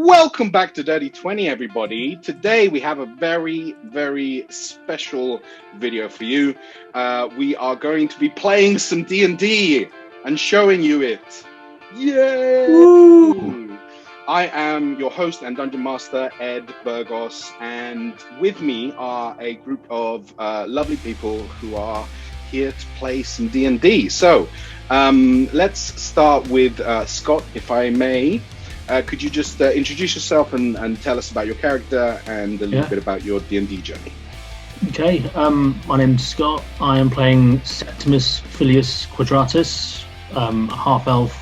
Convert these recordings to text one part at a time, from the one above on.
Welcome back to Dirty 20, everybody. Today we have a very, very special video for you. We are going to be playing some D&D and showing you it. Yay! Woo! I am your host and Dungeon Master, Ed Burgos, and with me are a group of lovely people who are here to play some D&D. So let's start with Scott, if I may. Could you just introduce yourself and tell us about your character and a little bit about your D&D journey? Okay, my name's Scott. I am playing Septimus Filius Quadratus, a half-elf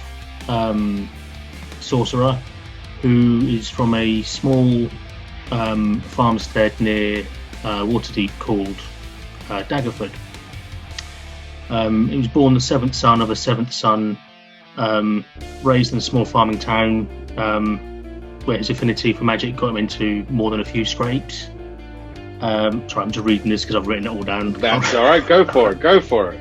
sorcerer who is from a small farmstead near Waterdeep called Daggerford. He was born the seventh son of a seventh son, raised in a small farming town, where his affinity for magic got him into more than a few scrapes. Sorry, I'm just reading this because I've written it all down. That's all right. Go for it.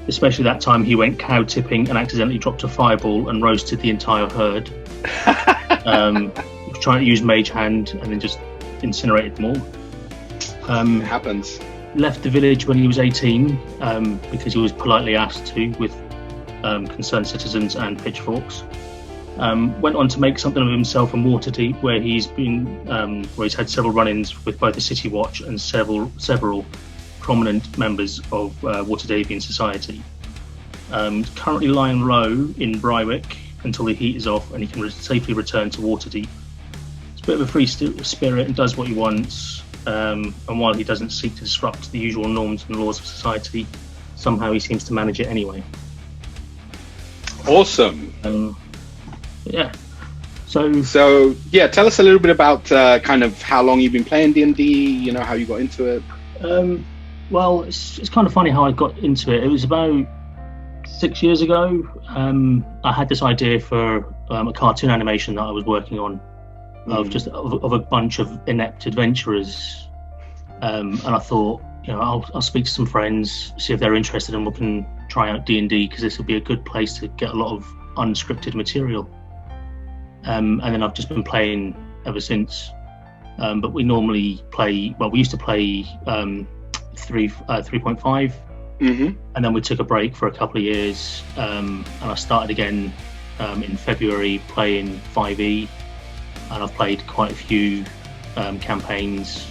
Especially that time he went cow tipping and accidentally dropped a fireball and roasted the entire herd. He was trying to use Mage Hand and then just incinerated them all. It happens. Left the village when he was 18 because he was politely asked to with concerned citizens and pitchforks. Went on to make something of himself in Waterdeep, where he's had several run-ins with both the City Watch and several prominent members of Waterdeepian society. Currently lying low in Brywich until the heat is off and he can safely return to Waterdeep. He's a bit of a free spirit and does what he wants, and while he doesn't seek to disrupt the usual norms and laws of society, somehow he seems to manage it anyway. Awesome. So tell us a little bit about kind of how long you've been playing D&D, you know, how you got into it. Well, it's kind of funny how I got into it. It was about 6 years ago. I had this idea for a cartoon animation that I was working on of a bunch of inept adventurers, and I thought, you know, I'll speak to some friends, see if they're interested, and we can try out D&D because this would be a good place to get a lot of unscripted material. And then I've just been playing ever since. But we normally play, well, we used to play 3.5, and then we took a break for a couple of years, and I started again in February playing 5e, and I've played quite a few campaigns,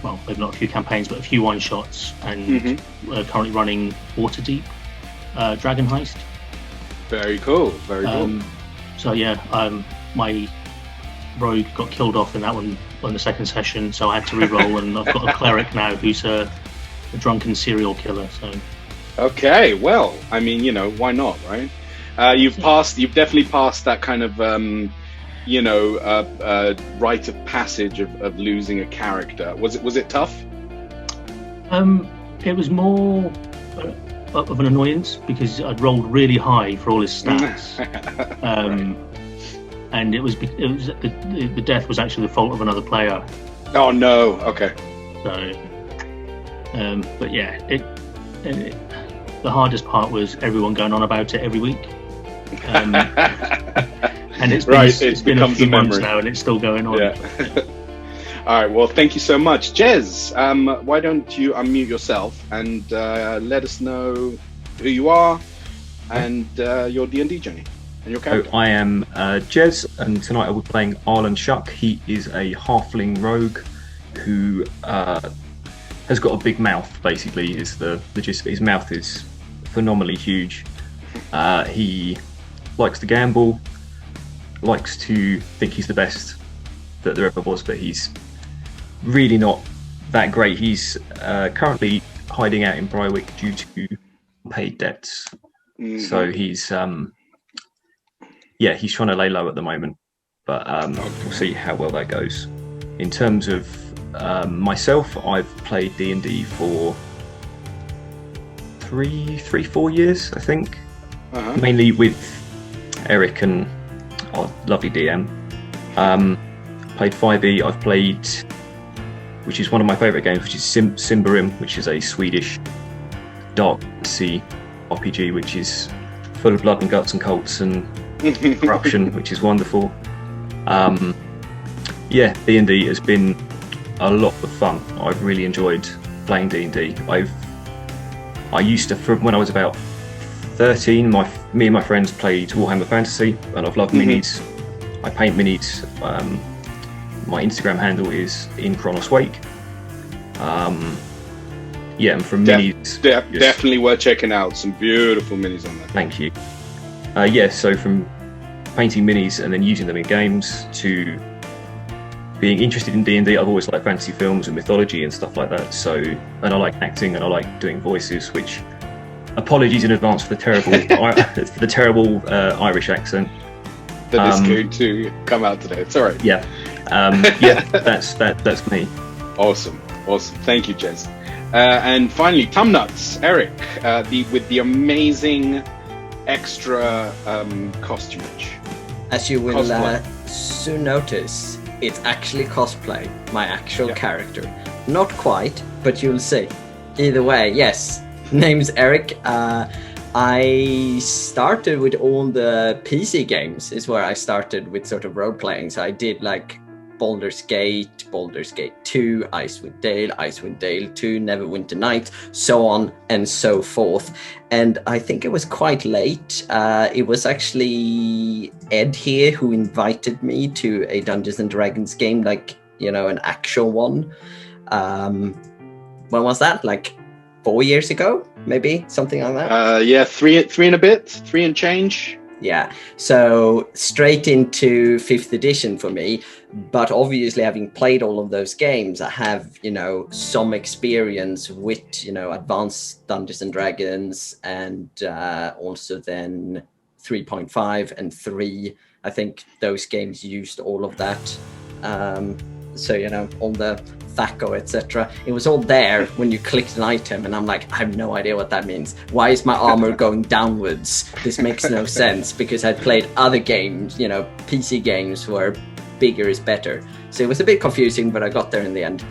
well, maybe not a few campaigns, but a few one-shots, and currently running Waterdeep Dragon Heist. Very cool, very cool. So yeah, my rogue got killed off in that one on the second session, so I had to re-roll, and I've got a cleric now who's a drunken serial killer. So okay, well, I mean, you know, why not, right? You've definitely passed that kind of rite of passage of losing a character. Was it tough? It was more of an annoyance because I'd rolled really high for all his stats, and it was the death was actually the fault of another player. Oh no! Okay. So, but yeah, the hardest part was everyone going on about it every week, and it's been a few months now, and it's still going on. Yeah. All right, well, thank you so much. Jez, why don't you unmute yourself and let us know who you are and your D&D journey and your character. So I am Jez, and tonight I will be playing Arlen Shuck. He is a halfling rogue who has got a big mouth, basically, is the gist of it. His mouth is phenomenally huge. He likes to gamble, likes to think he's the best that there ever was, but he's really not that great. He's currently hiding out in Brywich due to paid debts. So he's he's trying to lay low at the moment, but we'll see how well that goes. In terms of myself, I've played D&D for 4 years, I think, mainly with Erik and our lovely DM. Played 5e. I've played, which is one of my favourite games, which is Cymberim, which is a Swedish dark fantasy RPG, which is full of blood and guts and cults and corruption, which is wonderful. Yeah, D&D has been a lot of fun. I've really enjoyed playing D&D. I used to, from when I was about 13, me and my friends played Warhammer Fantasy, and I've loved minis. I paint minis. My Instagram handle is @InChronosWake. Yeah, and from minis... Definitely worth checking out. Some beautiful minis on there. Thank you. Yeah, so from painting minis and then using them in games to being interested in D&D, I've always liked fantasy films and mythology and stuff like that. So, and I like acting and I like doing voices, which... Apologies in advance for the terrible Irish accent. That is going to come out today. It's all right. Yeah. Yeah, that's me. Awesome. Thank you, Jez. And finally, Tumnuts, Erik, with the amazing extra costumage. As you will soon notice, it's actually cosplay, my actual character. Not quite, but you'll see. Either way, yes. Name's Erik. I started with all the PC games, is where I started with sort of role-playing. So I did like Baldur's Gate 2, Icewind Dale 2, Neverwinter Nights, so on and so forth. And I think it was quite late. It was actually Ed here who invited me to a Dungeons and Dragons game, like, you know, an actual one. When was that? Like 4 years ago, maybe, something like that. Yeah, three and a bit, 3 and change. Yeah, so straight into 5th edition for me. But obviously, having played all of those games, I have, you know, some experience with, you know, advanced Dungeons and Dragons, and also then 3.5 and 3. I think those games used all of that. So, you know, all the THAC0, etc. It was all there when you clicked an item, and I'm like, I have no idea what that means. Why is my armor going downwards? This makes no sense, because I'd played other games, you know, PC games where bigger is better. So it was a bit confusing, but I got there in the end.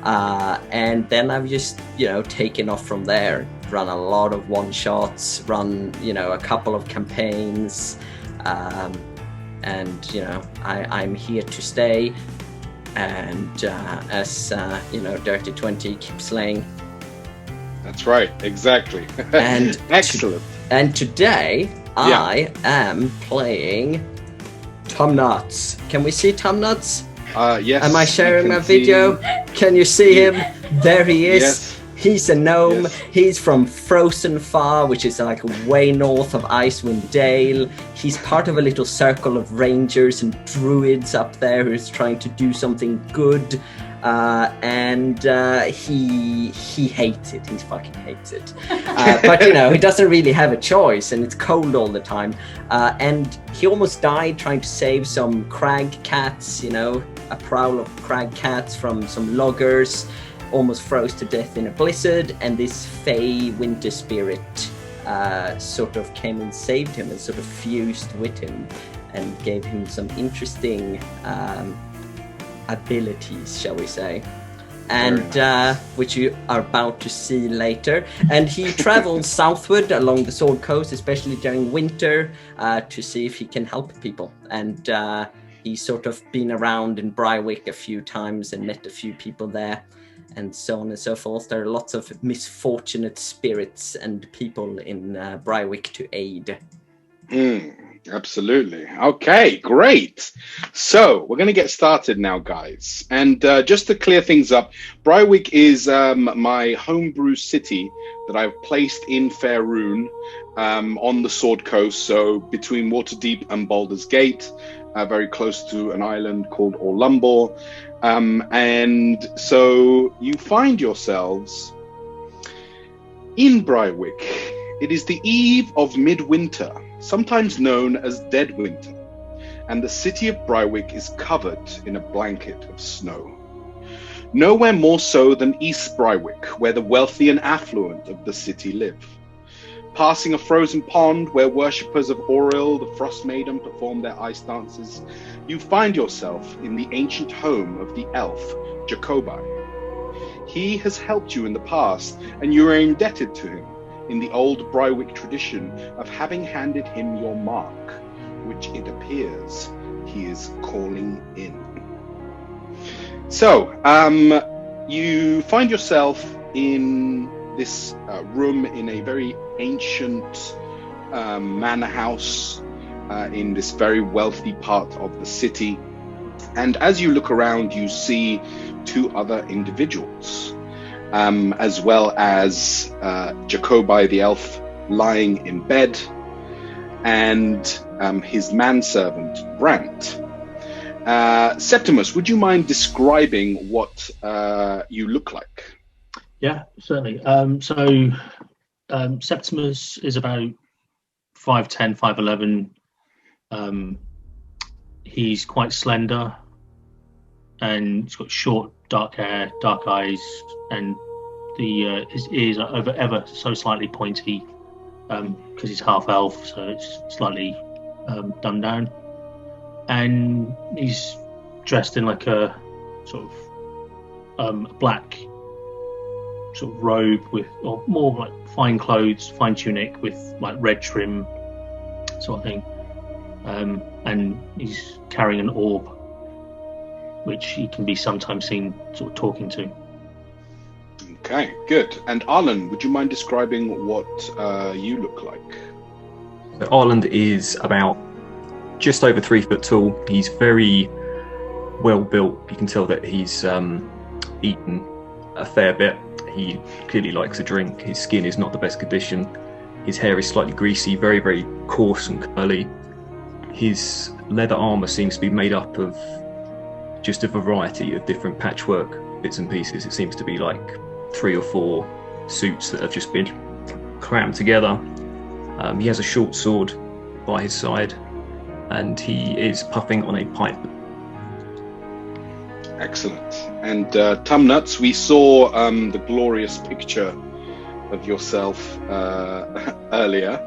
And then I've just, you know, taken off from there. Run a lot of one-shots, run, you know, a couple of campaigns. And, you know, I'm here to stay. And as you know, Dirty 20 keeps slaying. That's right, exactly. And excellent. And today I am playing Tumnuts. Can we see Tumnuts? Yes. Am I sharing my video? Can you see him? There he is. Yes. He's a gnome. Yes. He's from Frozen Far, which is like way north of Icewind Dale. He's part of a little circle of rangers and druids up there who's trying to do something good. And he hates it. He fucking hates it. But, you know, he doesn't really have a choice, and it's cold all the time. And he almost died trying to save some crag cats, you know, a prowl of crag cats from some loggers. Almost froze to death in a blizzard, and this fey winter spirit sort of came and saved him and sort of fused with him and gave him some interesting abilities, shall we say, and which you are about to see later. And he traveled southward along the Sword Coast, especially during winter, to see if he can help people. And he's sort of been around in Brywich a few times and met a few people there, and so on and so forth. There are lots of misfortunate spirits and people in Brywich to aid. Absolutely. Okay, great. So we're going to get started now, guys. And just to clear things up, Brywich is my homebrew city that I've placed in Faerun on the Sword Coast, so between Waterdeep and Baldur's Gate, very close to an island called Orlumbor. And so you find yourselves in Brywich. It is the eve of midwinter, sometimes known as Dead Winter, and the city of Brywich is covered in a blanket of snow. Nowhere more so than East Brywich, where the wealthy and affluent of the city live. Passing a frozen pond where worshippers of Auril, the Frost Maiden, perform their ice dances, you find yourself in the ancient home of the elf, Jacobi. He has helped you in the past, and you are indebted to him in the old Brywich tradition of having handed him your mark, which which it appears he is calling in. So, you find yourself in this room in a very ancient manor house in this very wealthy part of the city. And as you look around, you see two other individuals, as well as Jacobi the elf lying in bed, and his manservant, Brant. Septimus, would you mind describing what you look like? Yeah, certainly. Septimus is about 5'10", 5'11". He's quite slender, and he's got short, dark hair, dark eyes, and his ears are ever so slightly pointy because he's half elf, so it's slightly dumbed down. And he's dressed in like a sort of black sort of robe or more like fine clothes, fine tunic with like red trim sort of thing. And he's carrying an orb, which he can be sometimes seen sort of talking to. Okay, good. And Arlen, would you mind describing what you look like? So Arlen is about just over 3 foot tall. He's very well built. You can tell that he's eaten a fair bit. He clearly likes a drink. His skin is not the best condition. His hair is slightly greasy, very, very coarse and curly. His leather armour seems to be made up of just a variety of different patchwork bits and pieces. It seems to be like 3 or 4 suits that have just been crammed together. He has a short sword by his side, and he is puffing on a pipe. Excellent. And Tumnuts, we saw the glorious picture of yourself earlier.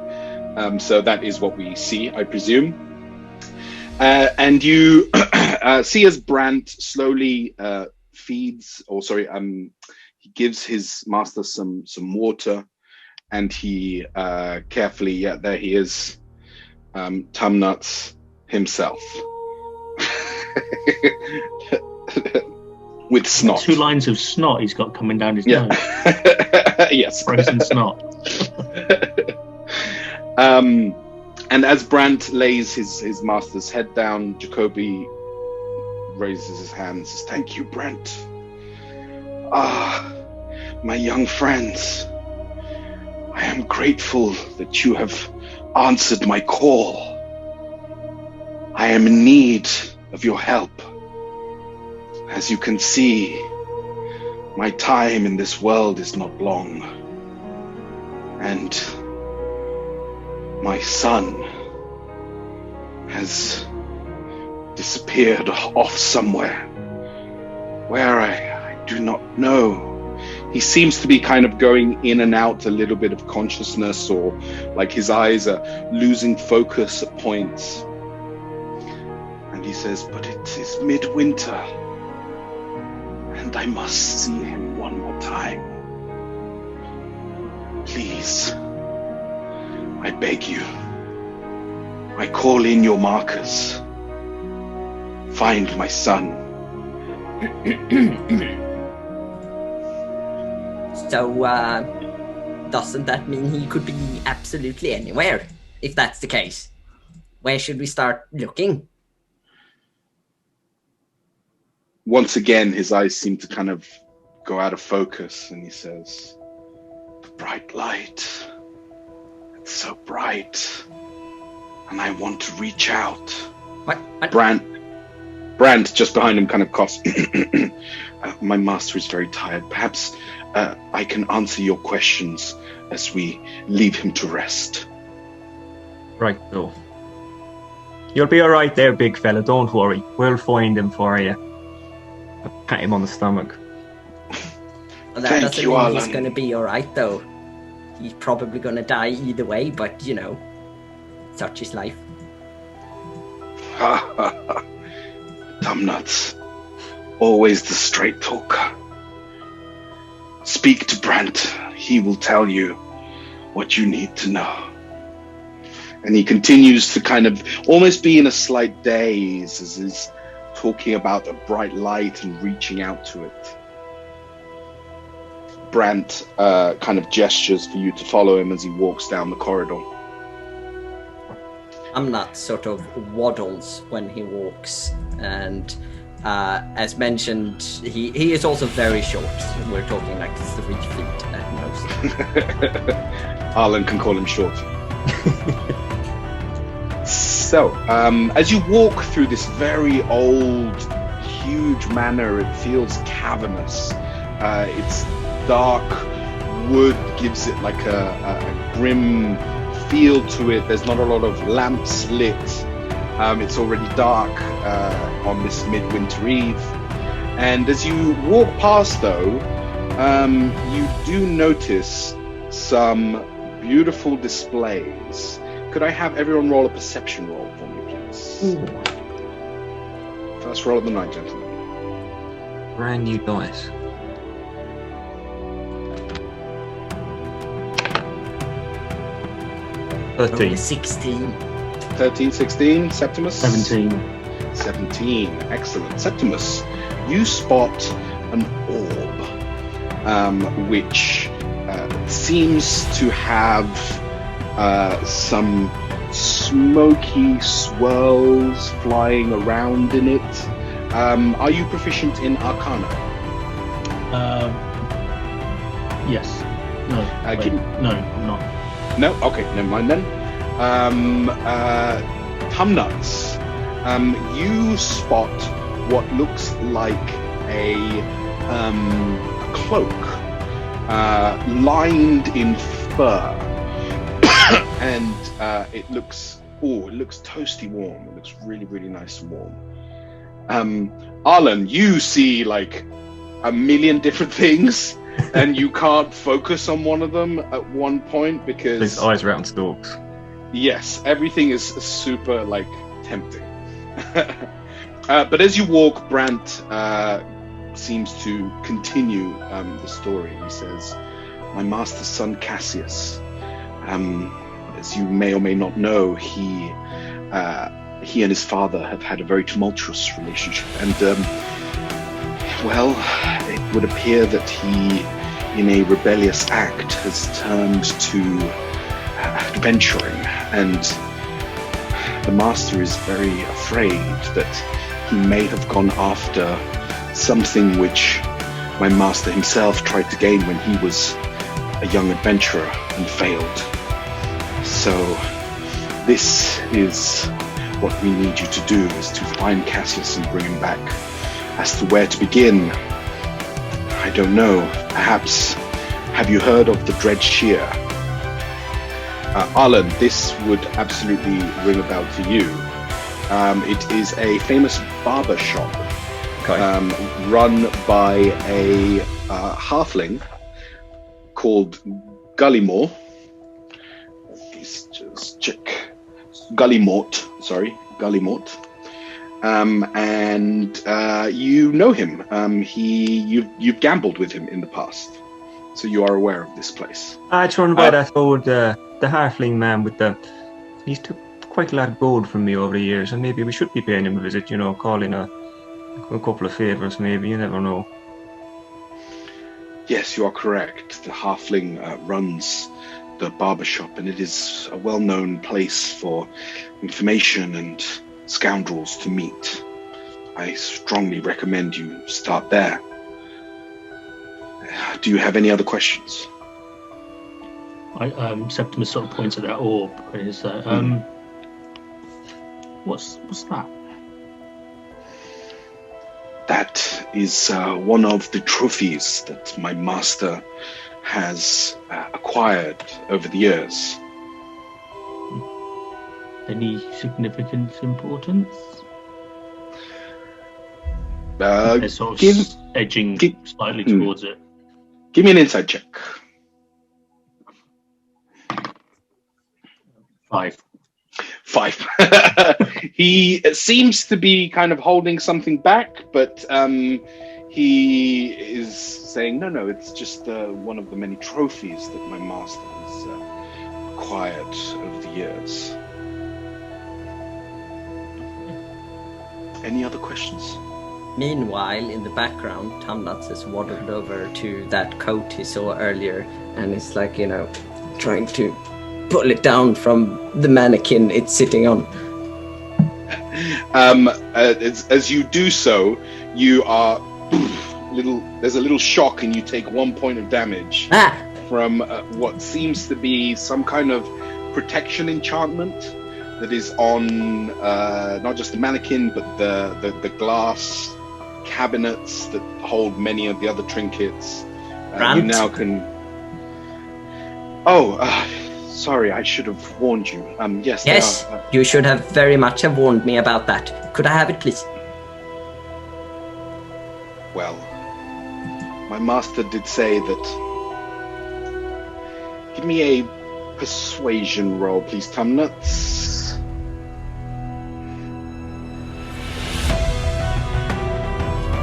So that is what we see, I presume. And you see as Brant slowly feeds, he gives his master some water, and he carefully, there he is, Tumnuts himself. With snot. 2 lines of snot he's got coming down his nose. Yes. Frozen snot. And as Brant lays his master's head down, Jacobi raises his hand and says, "Thank you, Brant. Ah, my young friends, I am grateful that you have answered my call. I am in need of your help. As you can see, my time in this world is not long. And my son has disappeared off somewhere, where I do not know. He seems to be kind of going in and out a little bit of consciousness, or like his eyes are losing focus at points. And he says, but it is midwinter, and I must see him one more time. Please, I beg you, I call in your markers. Find my son." So, doesn't that mean he could be absolutely anywhere, if that's the case? Where should we start looking? Once again, his eyes seem to kind of go out of focus, and he says, "The bright light, it's so bright, and I want to reach out." What? Brand just behind him kind of coughs. My master is very tired. Perhaps I can answer your questions as we leave him to rest. Right, so. You'll be alright there, big fella, don't worry. We'll find him for you. I pat him on the stomach. Well, that Thank doesn't you, mean Alan. he's going to be alright, though. He's probably going to die either way, but, you know, such is life. Ha ha ha. Tumnuts. Always the straight talker. Speak to Brant. He will tell you what you need to know. And he continues to kind of almost be in a slight daze as he's talking about a bright light and reaching out to it. Brant kind of gestures for you to follow him as he walks down the corridor. Amnat sort of waddles when he walks, and as mentioned, he is also very short. We're talking like 3 feet at most. Arlen can call him short. So, as you walk through this very old, huge manor, it feels cavernous. It's dark wood gives it like a grim feel to it. There's not a lot of lamps lit. It's already dark on this midwinter eve. And as you walk past, though, you do notice some beautiful displays. Could I have everyone roll a perception roll for me, please? Ooh. First roll of the night, gentlemen. Brand new dice. Only 16. 13, 16. Septimus? 17. 17. Excellent. Septimus, you spot an orb, which seems to have some smoky swirls flying around in it. Are you proficient in Arcana? Yes. No. Wait, no, I'm not. No? Okay, never mind then. Tumnuts, you spot what looks like a cloak lined in fur. And it looks toasty warm. It looks really, really nice and warm. Arlen, you see like a million different things, and you can't focus on one of them at one point because His eyes are out on stalks. yes, everything is super like tempting. But as you walk, Brant seems to continue the story. He says, "My master's son Cassius. As you may or may not know, he and his father have had a very tumultuous relationship, and well, it would appear that he, in a rebellious act, has turned to adventuring, and the master is very afraid that he may have gone after something which my master himself tried to gain when he was a young adventurer and failed. So this is what we need you to do, is to find Cassius and bring him back. As to where to begin, I don't know. Perhaps, have you heard of the Dread Shear? Arlen, this would absolutely ring a bell for you. It is a famous barber shop, run by a halfling called Gullymore. Let's just check. Gullymort. And you know him. You've gambled with him in the past, so you are aware of this place. It's run by that old the halfling man with the. He's took quite a lot of gold from me over the years, and maybe we should be paying him a visit. You know, calling a couple of favors. Maybe, you never know. Yes, you are correct. The halfling runs the barber shop, and it is a well-known place for information and scoundrels to meet. I strongly recommend you start there. Do you have any other questions? Septimus sort of points at that orb. Is what's that? That is one of the trophies that my master has acquired over the years. Any significant importance? They're sort of edging slightly towards it. Give me an insight check. 5. He seems to be kind of holding something back, but he is saying, no, it's just one of the many trophies that my master has acquired over the years. Any other questions? Meanwhile, in the background, Tamnats has waddled over to that coat he saw earlier, and it's like, trying to pull it down from the mannequin it's sitting on. As you do so, you are there's a little shock, and you take 1 point of damage from what seems to be some kind of protection enchantment that is on not just the mannequin, but the glass cabinets that hold many of the other trinkets. You now can. Sorry, I should have warned you. Yes. Yes, you should have very much have warned me about that. Could I have it, please? Well, my master did say that. Give me a persuasion roll, please, Tumnuts.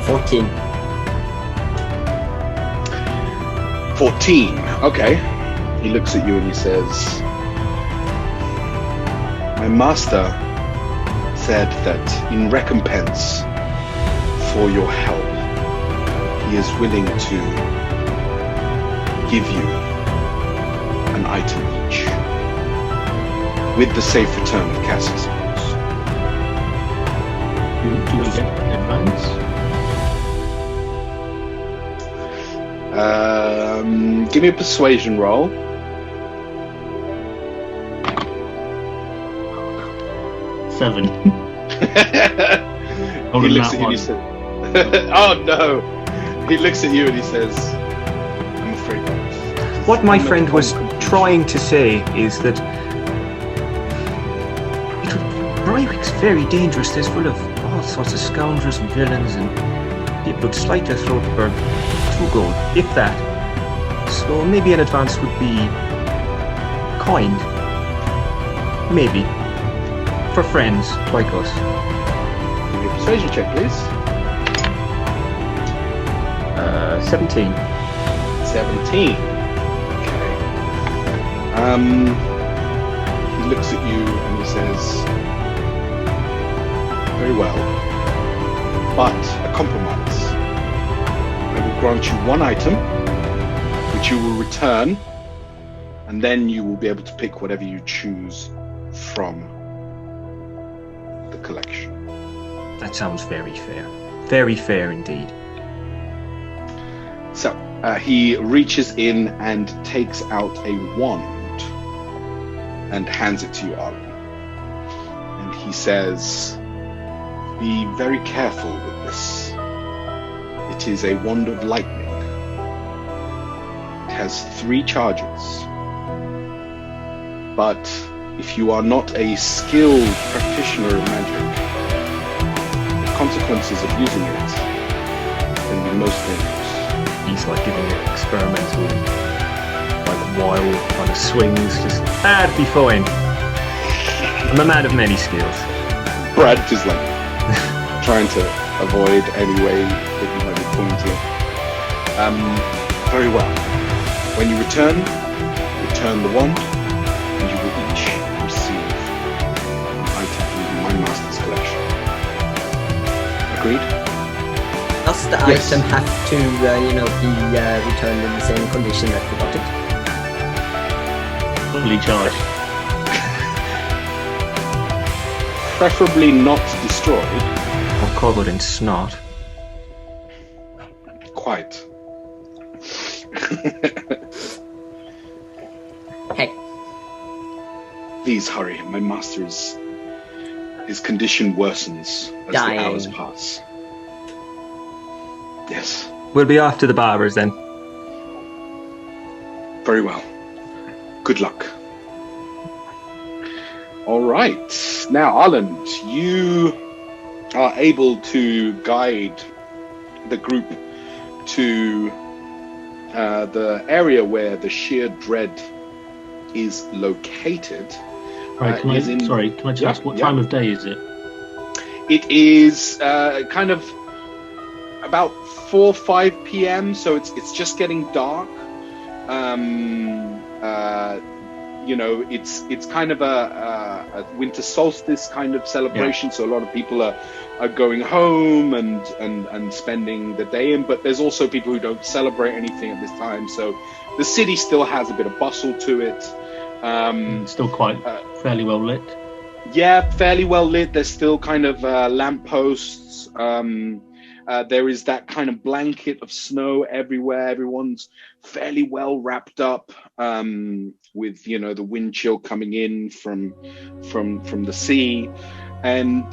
14. 14. Okay. He looks at you and he says, "My master said that in recompense for your help, he is willing to give you an item each, with the safe return of Cassie's books." Do we get advance? Give me a persuasion roll. 7. He looks at you and he says, "Oh no!" He looks at you and he says, "I'm afraid not." What my friend was trying to say is that Brywick's very dangerous. There's full of all sorts of scoundrels and villains and people who'd slight their throat for 2 gold, if that. So maybe an advance would be kind. Maybe. For friends like us. Give me a persuasion check, please. 17. 17. Okay. He looks at you and he says, "Very well, but a compromise. I will grant you 1 item, which you will return, and then you will be able to pick whatever you choose from the collection." That sounds very fair. Very fair indeed. So he reaches in and takes out a wand and hands it to you, Arlen. And he says, "Be very careful with this. It is a wand of lightning. It has 3 charges. But if you are not a skilled practitioner of magic, the consequences of using it can be most dangerous." He's like giving it experimental, like wild kind of swings, just, it'd be fine. I'm a man of many skills. Brad is like trying to avoid any way that you might be pointing. Very well. When you return the wand, and you will each receive an item from my master's collection. Agreed? Does the item have to, be returned in the same condition that we got it? Fully charged. Preferably not destroyed. Or covered in snot. Quite. Hey. Please hurry. My master's his condition worsens as Dying. the hours pass. Yes. We'll be off to the barbers then. Very well. Good luck. All right. Now, Arland, you are able to guide the group to the area where the sheer dread is located. Right, can I just ask what time of day is it? It is kind of about 4 or 5 p.m. So it's just getting dark. it's kind of a winter solstice kind of celebration. So a lot of people are going home and spending the day in, but there's also people who don't celebrate anything at this time. So the city still has a bit of bustle to it. Still quite fairly well lit. Yeah, fairly well lit. There's still kind of lampposts. There is that kind of blanket of snow everywhere. Everyone's fairly well wrapped up, with the wind chill coming in from the sea. And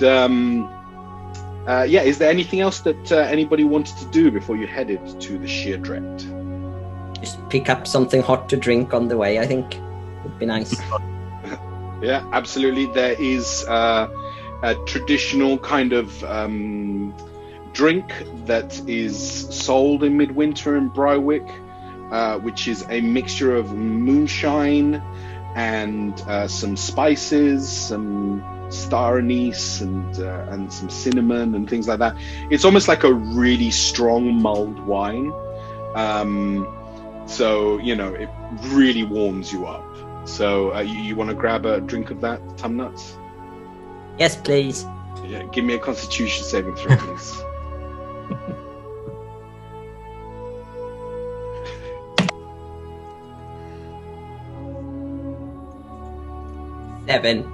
is there anything else that anybody wanted to do before you headed to the Sheer Dread? Just pick up something hot to drink on the way, I think. Would be nice. Yeah, absolutely. There is a traditional kind of drink that is sold in midwinter in Brywich, which is a mixture of moonshine and some spices, some star anise and some cinnamon and things like that. It's almost like a really strong mulled wine. So it really warms you up. So you want to grab a drink of that, Tumnuts? Yes, please. Yeah, give me a Constitution saving throw, please. Seven.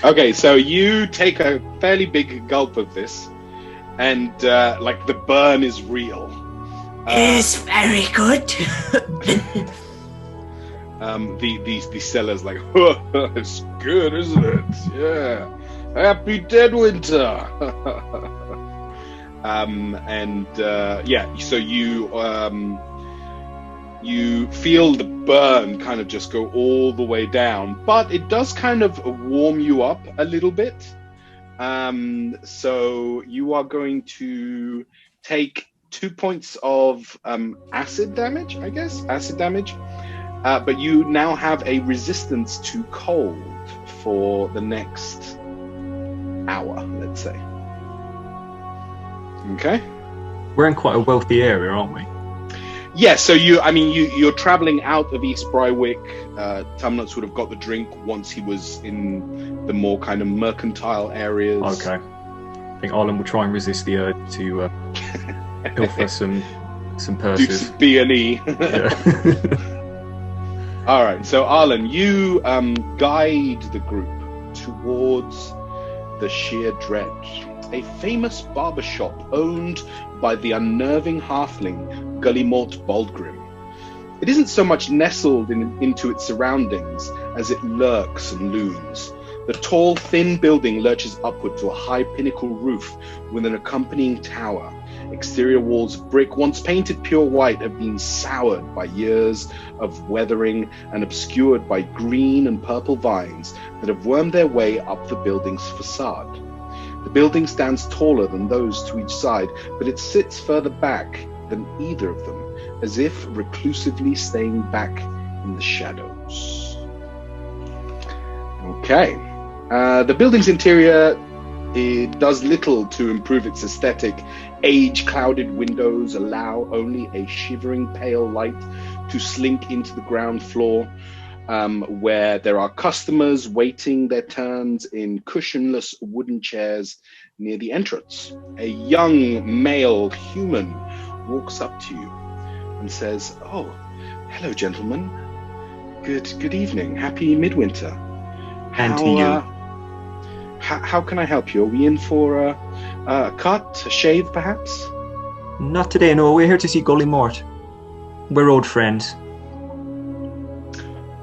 Okay, so you take a fairly big gulp of this, and like the burn is real. It's very good. The seller's like, oh, it's good, isn't it? Yeah. Happy Dead Winter. So you feel the burn kind of just go all the way down, but it does kind of warm you up a little bit. So you are going to take 2 points of acid damage, I guess. Acid damage. But you now have a resistance to cold for the next hour, let's say. Okay. We're in quite a wealthy area, aren't we? Yeah, so you're traveling out of East Brywich. Tumnuts would have got the drink once he was in the more kind of mercantile areas. Okay. I think Arlen will try and resist the urge to pilfer some purses. Do some B&E. Yeah. All right, so Arlen, you guide the group towards the Sheer Dread, a famous barbershop owned by the unnerving halfling Guillemot Baldgrim. It isn't so much nestled into its surroundings as it lurks and looms. The tall, thin building lurches upward to a high pinnacle roof with an accompanying tower. Exterior walls of brick, once painted pure white, have been soured by years of weathering and obscured by green and purple vines that have wormed their way up the building's facade. The building stands taller than those to each side, but it sits further back than either of them, as if reclusively staying back in the shadows. Okay. The building's interior, it does little to improve its aesthetic. Age-clouded windows allow only a shivering pale light to slink into the ground floor, where there are customers waiting their turns in cushionless wooden chairs near the entrance. A young male human walks up to you and says, "Oh, hello, gentlemen. Good evening. Happy midwinter. And to you. How can I help you? Are we in for a cut, a shave, perhaps?" Not today, no. We're here to see Gully Mort. We're old friends.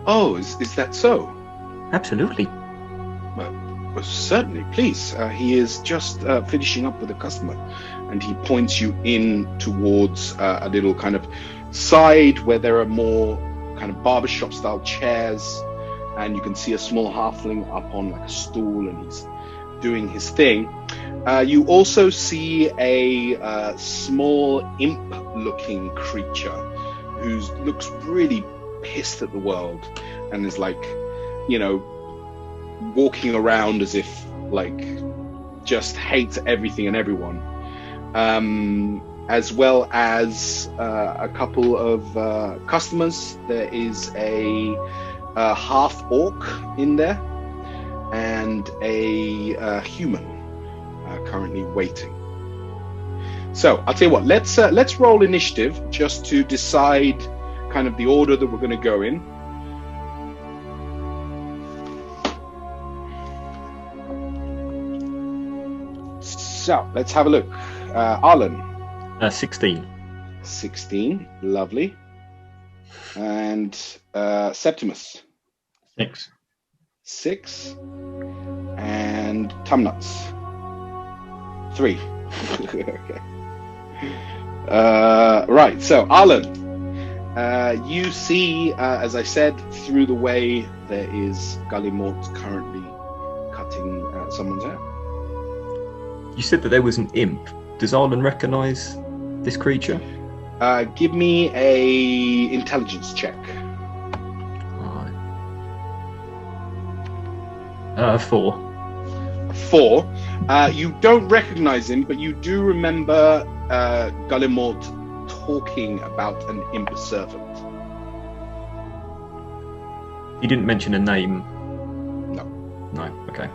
Oh, is that so? Absolutely. Well, certainly, please. He is just finishing up with a customer, and he points you in towards a little kind of side where there are more kind of barbershop-style chairs, and you can see a small halfling up on like a stool, and he's doing his thing. You also see a small imp-looking creature who looks really pissed at the world and is like, walking around as if like just hates everything and everyone. as well as a couple of customers. There is a half orc in there and a human currently waiting. So I'll tell you what, let's roll initiative just to decide kind of the order that we're going to go in. So let's have a look. Arlen. 16. 16, lovely. And Septimus. 6. 6. And Tumnuts. 3. Okay. Right, so Arlen, you see, as I said, through the way there is Gallimort currently cutting someone's hair. You said that there was an imp. Does Arlen recognise this creature? Give me a intelligence check. 4. 4. You don't recognize him, but you do remember Gallimort talking about an imp servant. He didn't mention a name. No. No. Okay.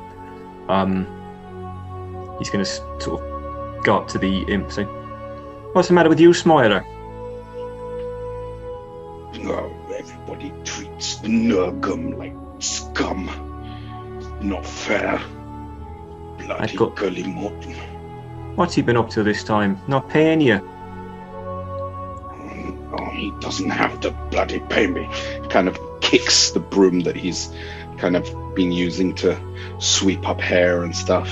He's going to sort of go up to the imp and say, "What's the matter with you, Smyler?" Oh, everybody treats the Nurgum like scum. Not fair. Bloody Gallimort. What's he been up to this time? Not paying you? Oh, he doesn't have to bloody pay me. Kind of kicks the broom that he's kind of been using to sweep up hair and stuff.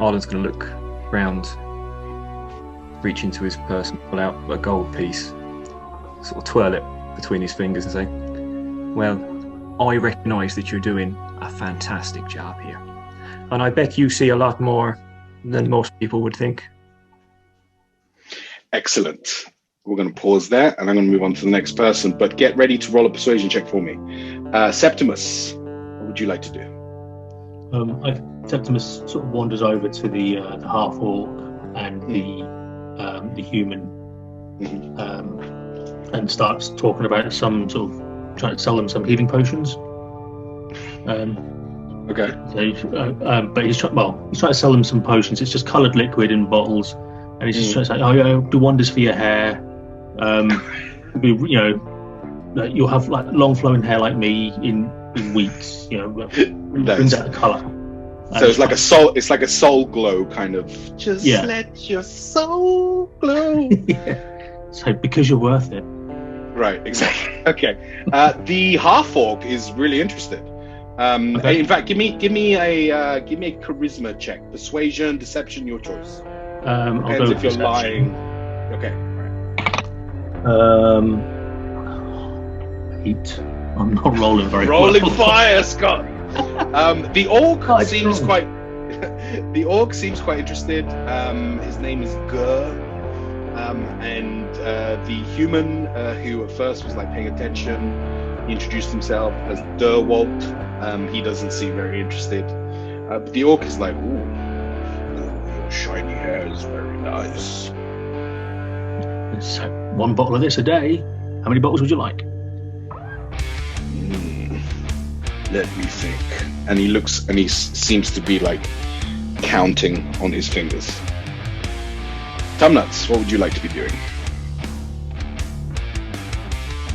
Arlen's going to look round, reach into his purse and pull out a gold piece, sort of twirl it between his fingers and say, "Well, I recognise that you're doing a fantastic job here. And I bet you see a lot more than most people would think." Excellent. We're going to pause there, and I'm going to move on to the next person, but get ready to roll a persuasion check for me. Septimus, what would you like to do? Septimus sort of wanders over to the half orc and the human, and starts talking about some sort of trying to sell them some healing potions. Okay. So, but he's trying to sell them some potions. It's just coloured liquid in bottles, and he's just trying to say, "Oh, yeah, do wonders for your hair. You'll have like long flowing hair like me in weeks. Brings out the colour." So it's like a soul. It's like a soul glow kind of. Just let your soul glow. So because you're worth it. Right. Exactly. Okay. The half orc is really interested. Okay. In fact, give me a charisma check. Persuasion, deception, your choice. I'll Depends go if with you're deception. lying. Okay. Right. 8. I'm not rolling very well. Rolling fire, Scott. The orc seems quite. The orc seems quite interested. His name is Gur, and the human who at first was like paying attention, he introduced himself as Derwalt. He doesn't seem very interested. But the orc is like, "Ooh, your shiny hair is very nice." So 1 bottle of this a day. How many bottles would you like? Let me think. And he looks, and he seems to be like counting on his fingers. Tumnuts, what would you like to be doing?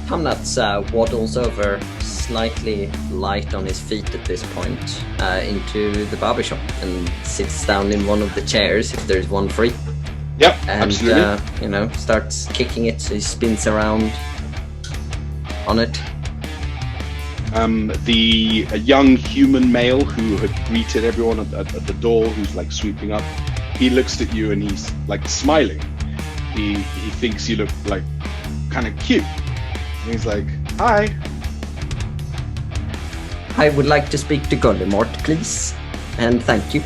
Tumnuts waddles over, slightly light on his feet at this point, into the barbershop and sits down in one of the chairs if there's one free. Yep, and absolutely. Starts kicking it, so he spins around on it. A young human male who had greeted everyone at the door, who's like sweeping up, he looks at you and he's like smiling. He thinks you look like kind of cute. And he's like, "Hi." I would like to speak to Gallimort, please, and thank you.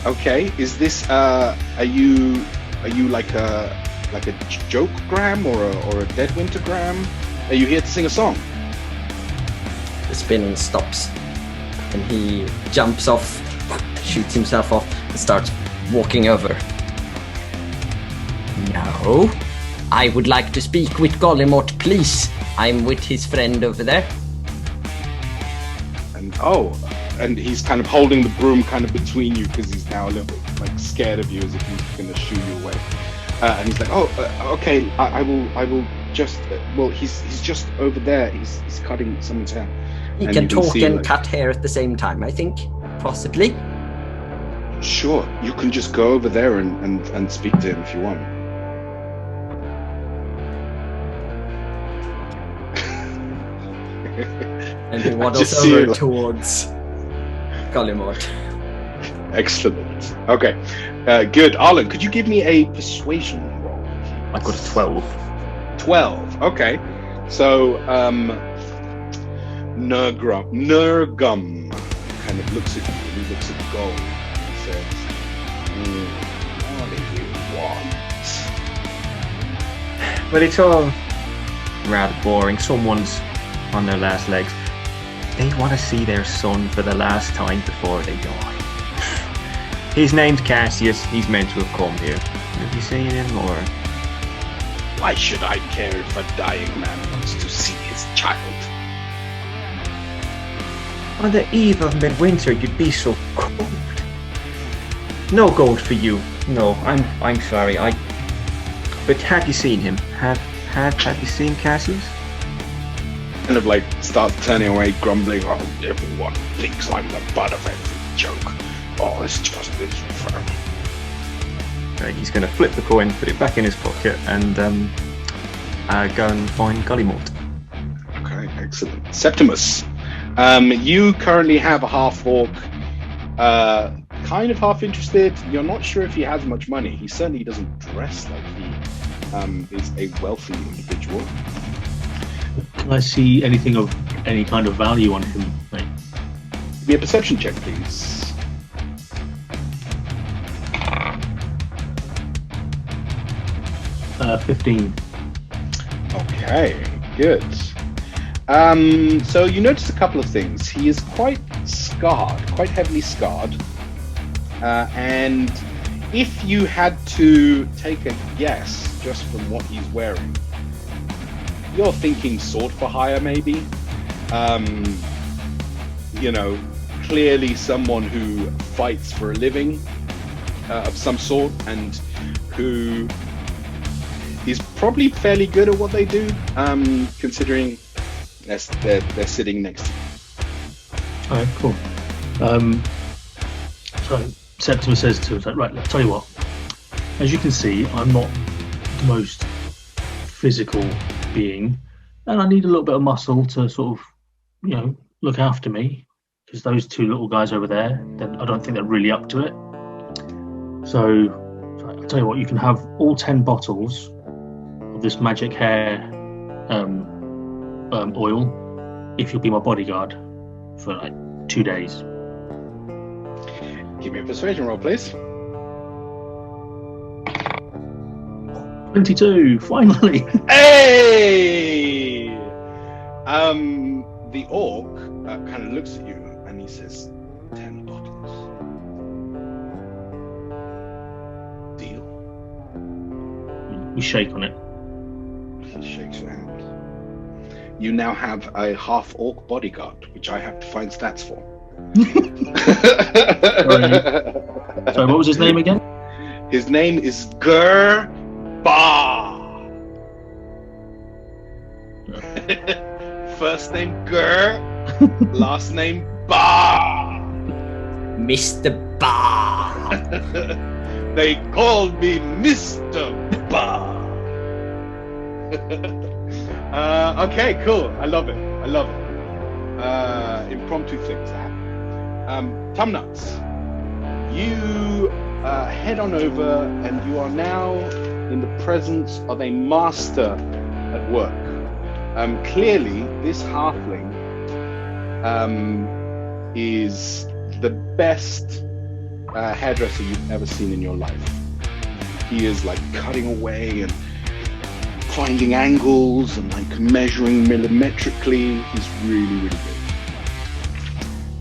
Okay, is this are you like a joke-gram or a dead winter-gram? Are you here to sing a song? The spinning stops, and he jumps off, shoots himself off, and starts walking over. No. I would like to speak with Gollimort, please. I'm with his friend over there. And he's kind of holding the broom kind of between you because he's now a little bit like scared of you as if he's going to shoo you away. And he's like, okay, I will just. Well, he's just over there. He's cutting someone's hair. He can talk and cut hair at the same time, I think, possibly. Sure, you can just go over there and speak to him if you want. And he waddles over towards Gollimort. Excellent. Okay, good. Arlen, could you give me a persuasion roll? I got a 12. 12. Okay. So, Nergum kind of looks at you. He looks at the gold and says, "What do you want?" Well, it's all rather boring. Someone's on their last legs. They want to see their son for the last time before they die. His name's Cassius. He's meant to have come here. Have you seen him, or? Why should I care if a dying man wants to see his child? On the eve of midwinter, you'd be so cold. No gold for you. No, I'm sorry. But have you seen him? Have you seen Cassius? Kind of like starts turning away, grumbling. Oh, everyone thinks I'm the butt of every joke. Oh, it's just this firm. Right, he's going to flip the coin, put it back in his pocket, and go and find Gollimort. Okay, excellent. Septimus, you currently have a half-orc, kind of half interested. You're not sure if he has much money. He certainly doesn't dress like he is a wealthy individual. Can I see anything of any kind of value on him? Like, Give me a perception check, please. 15. Okay, good. So you notice a couple of things. He is quite scarred, quite heavily scarred. And if you had to take a guess just from what he's wearing, you're thinking sword for hire, maybe. Clearly someone who fights for a living of some sort, and who is probably fairly good at what they do, considering they're sitting next to you. Alright, cool. So Septimus says to us, right, let's tell you what. As you can see, I'm not the most physical being, and I need a little bit of muscle to sort of, look after me, because those two little guys over there, I don't think they're really up to it. So I'll tell you what, you can have all 10 bottles of this magic hair oil if you'll be my bodyguard for like 2 days. Give me a persuasion roll, please. 22, finally. Hey! The orc kind of looks at you and he says, 10 bottles. Deal? We shake on it. He shakes your hand. You now have a half-orc bodyguard, which I have to find stats for. Sorry, what was his name again? His name is Gur-Ba. First name Gur, last name Ba. Mr. Ba. They called me Mr. Ba. Okay, cool. I love it. Impromptu things happen. Tumnuts, you head on over, and you are now in the presence of a master at work. Clearly, this halfling is the best hairdresser you've ever seen in your life. He is like cutting away and finding angles and like measuring millimetrically. He's really, really good.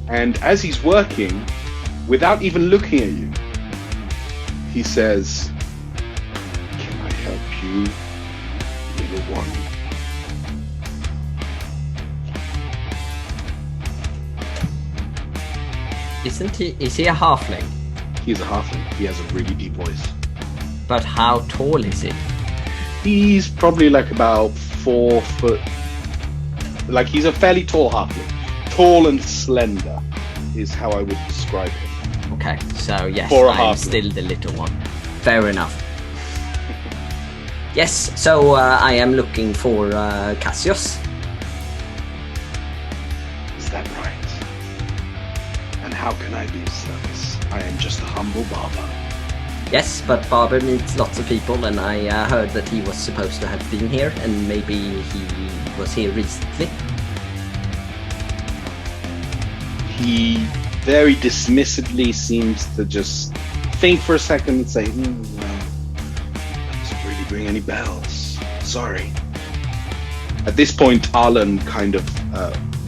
And as he's working, without even looking at you, he says, "Can I help you, little one?" Is he a halfling? He's a halfling. He has a really deep voice. But how tall is he? He's probably like about 4 foot. Like, he's a fairly tall halfling. Tall and slender is how I would describe him. Okay, so yes, For a I'm halfling. still the little one. Fair enough. Yes, so I am looking for Cassius. Is that right? And how can I be of service? I am just a humble barber. Yes, but Barber meets lots of people, and I heard that he was supposed to have been here, and maybe he was here recently. He very dismissively seems to just think for a second and say, well, that doesn't really ring any bells. Sorry. At this point, Arlen kind of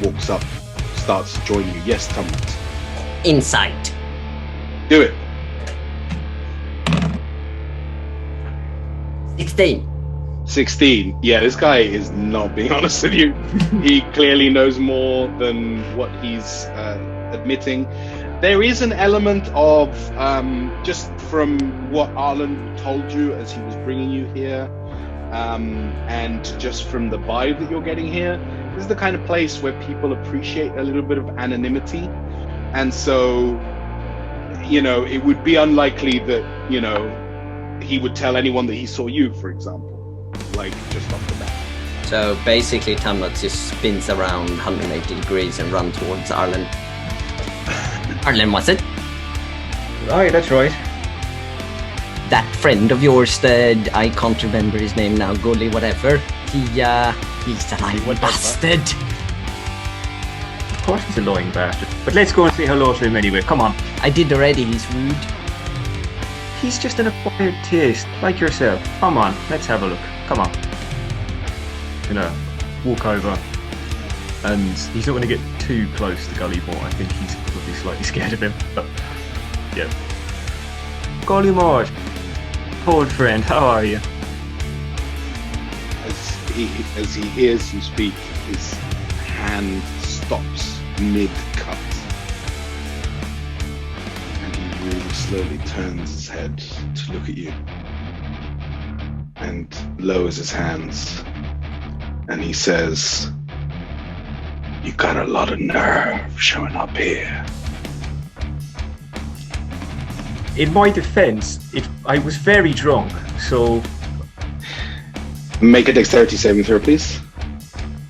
walks up, starts to join you. Yes, Tumnus. Insight. Do it. 16. Yeah, this guy is not being honest with you. He clearly knows more than what he's admitting. There is an element of, just from what Arlen told you as he was bringing you here, and just from the vibe that you're getting here, this is the kind of place where people appreciate a little bit of anonymity. And so, it would be unlikely that, he would tell anyone that he saw you, for example, like just off the bat. So basically, Tamnut just spins around 180 degrees and runs towards Arlen. Arlen, was it? Aye, that's right. That friend of yours, I can't remember his name now, Gully, whatever. He's a lying bastard. Of course he's a lying bastard. But let's go and say hello to him anyway. Come on. I did already, he's rude. He's just an acquired taste, like yourself. Come on, let's have a look. Come on. Walk over. And he's not going to get too close to Gullymore. I think he's probably slightly scared of him. But, yeah. Gullymore, old friend, how are you? As he hears you speak, his hand stops mid-cut. Really slowly turns his head to look at you and lowers his hands, and he says, "You got a lot of nerve showing up here." In my defense, I was very drunk, so... Make a dexterity saving throw, please.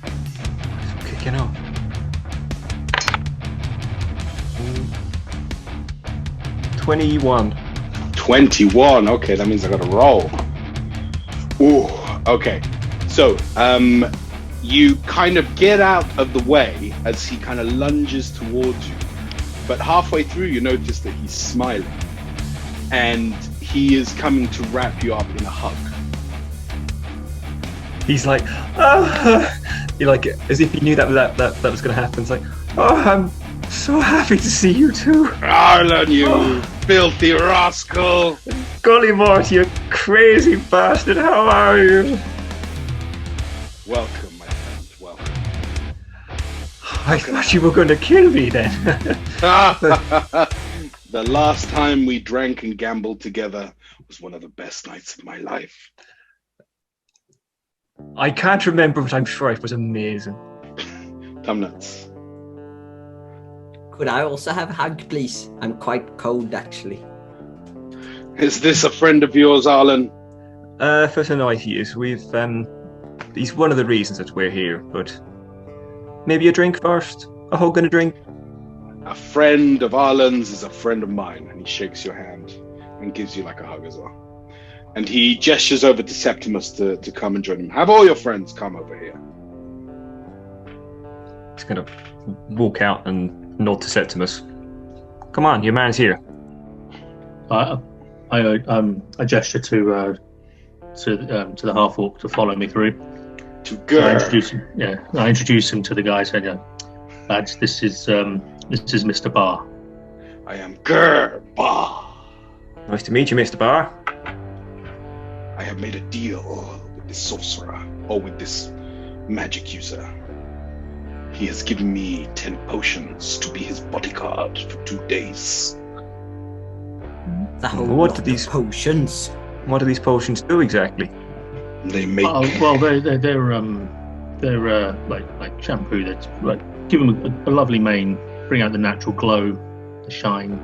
I'm kicking off. 21. 21. Okay, that means I got to roll. Ooh. Okay. So, you kind of get out of the way as he kind of lunges towards you, but halfway through, you notice that he's smiling, and he is coming to wrap you up in a hug. He's like, oh, like as if he knew that was going to happen. It's like, oh, I'm so happy to see you too. Arlen, you filthy rascal. Gullymore, you crazy bastard, how are you? Welcome, my friend, welcome. I thought you were going to kill me then. The last time we drank and gambled together was one of the best nights of my life. I can't remember, but I'm sure it was amazing. Tumnuts. Could I also have a hug, please? I'm quite cold, actually. Is this a friend of yours, Arlen? For tonight he is. He's one of the reasons that we're here, but maybe a drink first? A hug and a drink? A friend of Arlen's is a friend of mine, and he shakes your hand and gives you like a hug as well. And he gestures over to Septimus to come and join him. Have all your friends come over here. He's going to walk out and nod to Septimus. Come on, your man's here. I gesture to the half-orc to follow me through. To Gur. I introduce him to the guy, saying, lads, this is Mr. Barr. I am Gur Barr. Nice to meet you, Mr. Barr. I have made a deal with this sorcerer, or with this magic user. He has given me 10 potions to be his bodyguard for 2 days. The whole What lot do these- of potions. What do these potions do exactly? They make... Well, they're like shampoo. That's like give them a lovely mane, bring out the natural glow, the shine.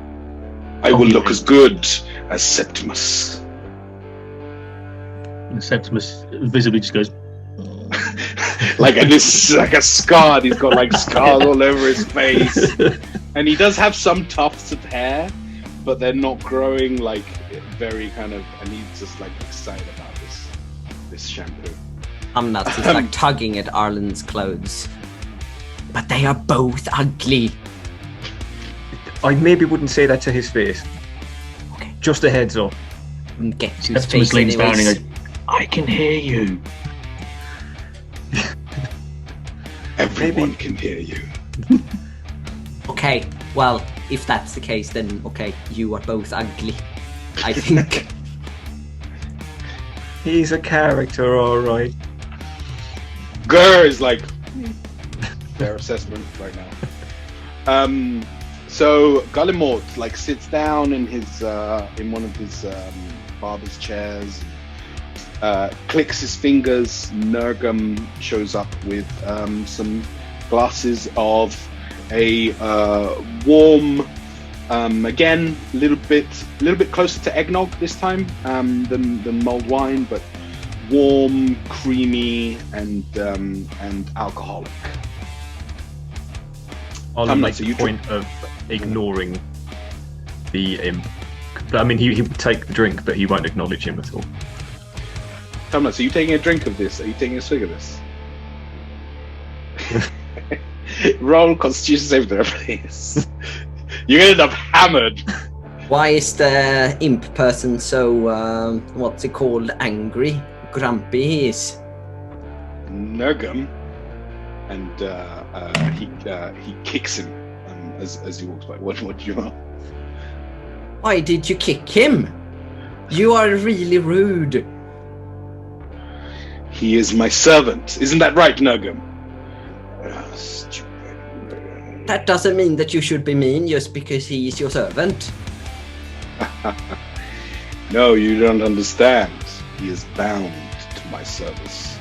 I will look as good as Septimus. And Septimus visibly just goes, like a scar. He's got like scars all over his face. And he does have some tufts of hair, but they're not growing like very kind of, and he's just like excited about this shampoo. I'm not just like tugging at Arlen's clothes. But they are both ugly. I maybe wouldn't say that to his face. Okay. Just a heads up. Get to his Septimus face leans down and anyways. goes, I can hear you. Everyone can hear you. Okay, well, if that's the case, then okay, you are both ugly. I think. He's a character, all right. Grr is like their assessment right now. So Gallimort like sits down in his in one of his barber's chairs, clicks his fingers. Nergum shows up with some glasses of a warm, again a little bit closer to eggnog this time than mulled wine, but warm, creamy, and alcoholic. I'll make the point of ignoring the imp. I mean, he would take the drink, but he won't acknowledge him at all. Tamla, so you taking a drink of this? Are you taking a swig of this? Roll Constitution save there, please. You're gonna end up hammered. Why is the imp person so, what's it called, angry? Grumpy he is. Nergum, and he kicks him as he walks by. What do you want? Why did you kick him? You are really rude. He is my servant. Isn't that right, Nergum? Stupid. That doesn't mean that you should be mean just because he is your servant. No, you don't understand. He is bound to my service.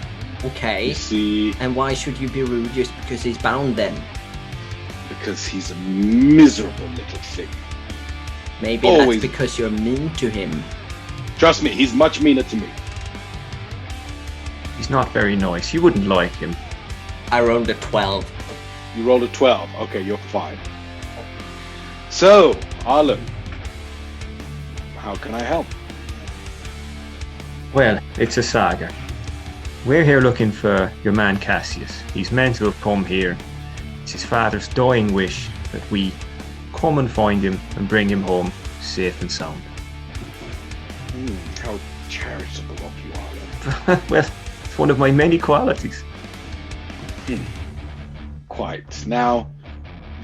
Okay. You see, And why should you be rude just because he's bound then? because he's a miserable little thing. Maybe Always. that's because you're mean to him. Trust me, he's much meaner to me. He's not very nice. You wouldn't like him. I rolled a 12. You rolled a 12. Okay, you're fine. So, Arlen, how can I help? Well, it's a saga. We're here looking for your man Cassius. He's meant to have come here. It's his father's dying wish that we come and find him and bring him home safe and sound. How charitable of you, Arlen. Well, it's one of my many qualities. Quite. Now,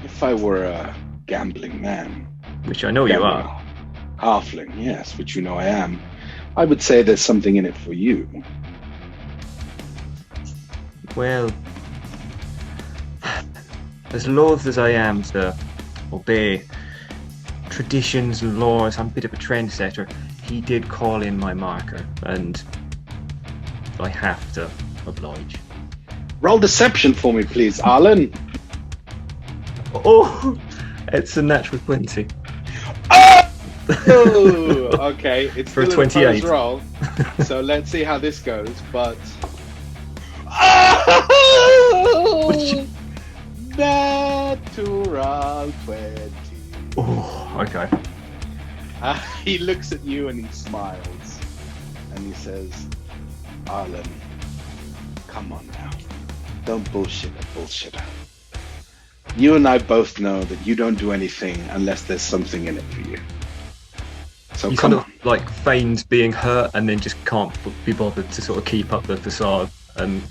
if I were a gambling man, Which I know you gambling are. halfling, yes, which you know I am, I would say there's something in it for you. Well, as loath as I am to obey traditions and laws, I'm a bit of a trendsetter. He did call in my marker, and I have to oblige. Roll deception for me, please, Arlen. Oh, it's a natural 20. Oh, okay. It's For still a 28. close roll. So let's see how this goes. But natural 20. Oh, okay. He looks at you and he smiles, and he says, "Arlen, come on now. Don't bullshit a bullshitter. You and I both know that you don't do anything unless there's something in it for you. So He come sort on." of like feigns being hurt and then just can't be bothered to sort of keep up the facade. And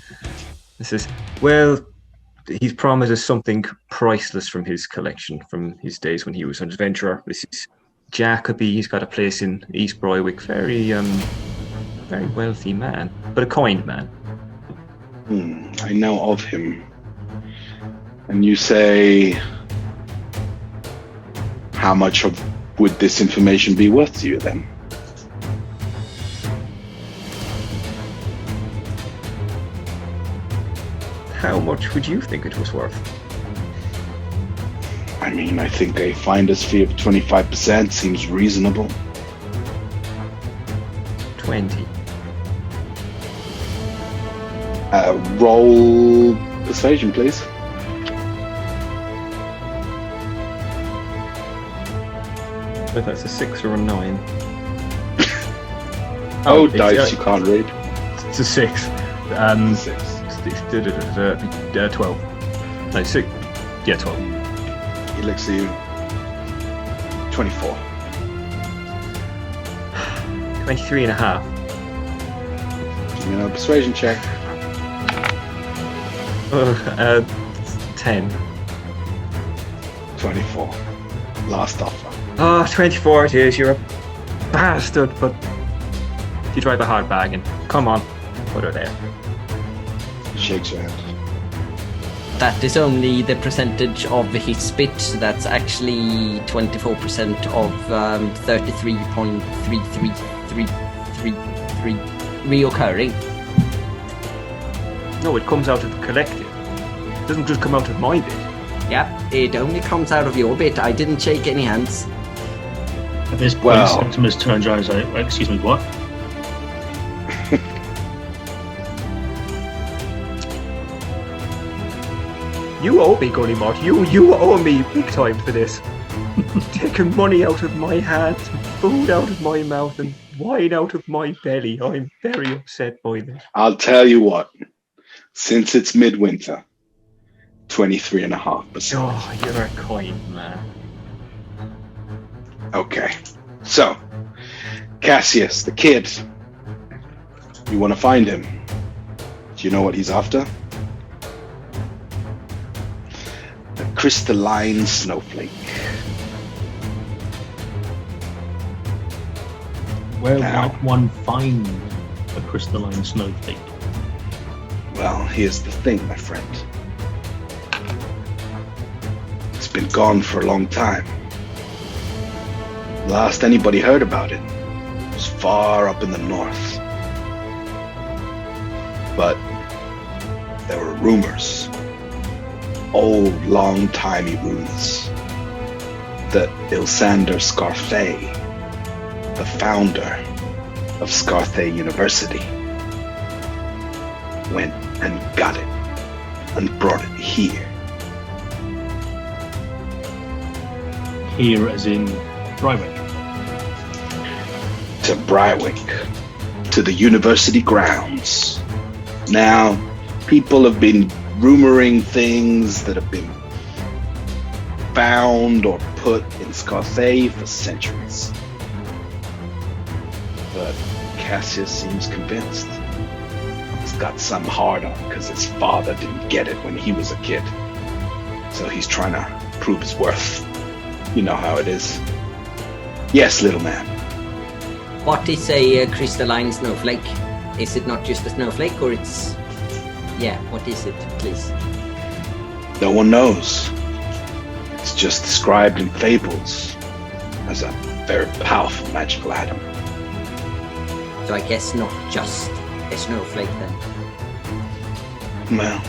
he says, well, he's promised us something priceless from his collection, from his days when he was an adventurer. This is Jacoby, he's got a place in East Brywich. Very wealthy man, but a kind man. I know of him. And you say, how much would this information be worth to you then? How much would you think it was worth? I mean, I think a finder's fee of 25% seems reasonable. 20. Roll persuasion, please. Whether that's a 6 or a 9. Oh, dice, you can't read. It's a 6. 6. 12. No, 6. Yeah, 12. He looks at you. 24. 23 and a half. You know, persuasion check. 10. 24. Last offer. 24 it is. You're a bastard, but you drive a hard bargain. Come on, put her there. He shakes your hand. That is only the percentage of his spit. That's actually 24% of 33.33333 reoccurring. No, it comes out of the collective. It doesn't just come out of my bit. Yeah, it only comes out of your bit. I didn't shake any hands. At this point, Well. Septimus turns around and says, excuse me, what? You owe me, Gunnymart. You owe me big time for this. Taking money out of my hands, food out of my mouth, and wine out of my belly. I'm very upset by this. I'll tell you what. Since it's midwinter, 23.5%. Oh, you're a kind man. Okay. So, Cassius, the kid. You want to find him. Do you know what he's after? The Crystalline Snowflake. Where Now. might one find a crystalline snowflake? Well, here's the thing, my friend. It's been gone for a long time. Last anybody heard about it was far up in the north. But there were rumors, old, long-timey rumors, that Alexander Scarthay, the founder of Scarthay University, went and got it and brought it here. Here as in Brywich. To Brywich, to the university grounds. Now, people have been rumoring things that have been found or put in Scarthay for centuries. But Cassius seems convinced. He's got some hard on because his father didn't get it when he was a kid. So he's trying to prove his worth. You know how it is. Yes, little man. What is a crystalline snowflake? Is it not just a snowflake, or it's... Yeah, what is it, please? No one knows. It's just described in fables as a very powerful magical item. So I guess not just a snowflake then. Well,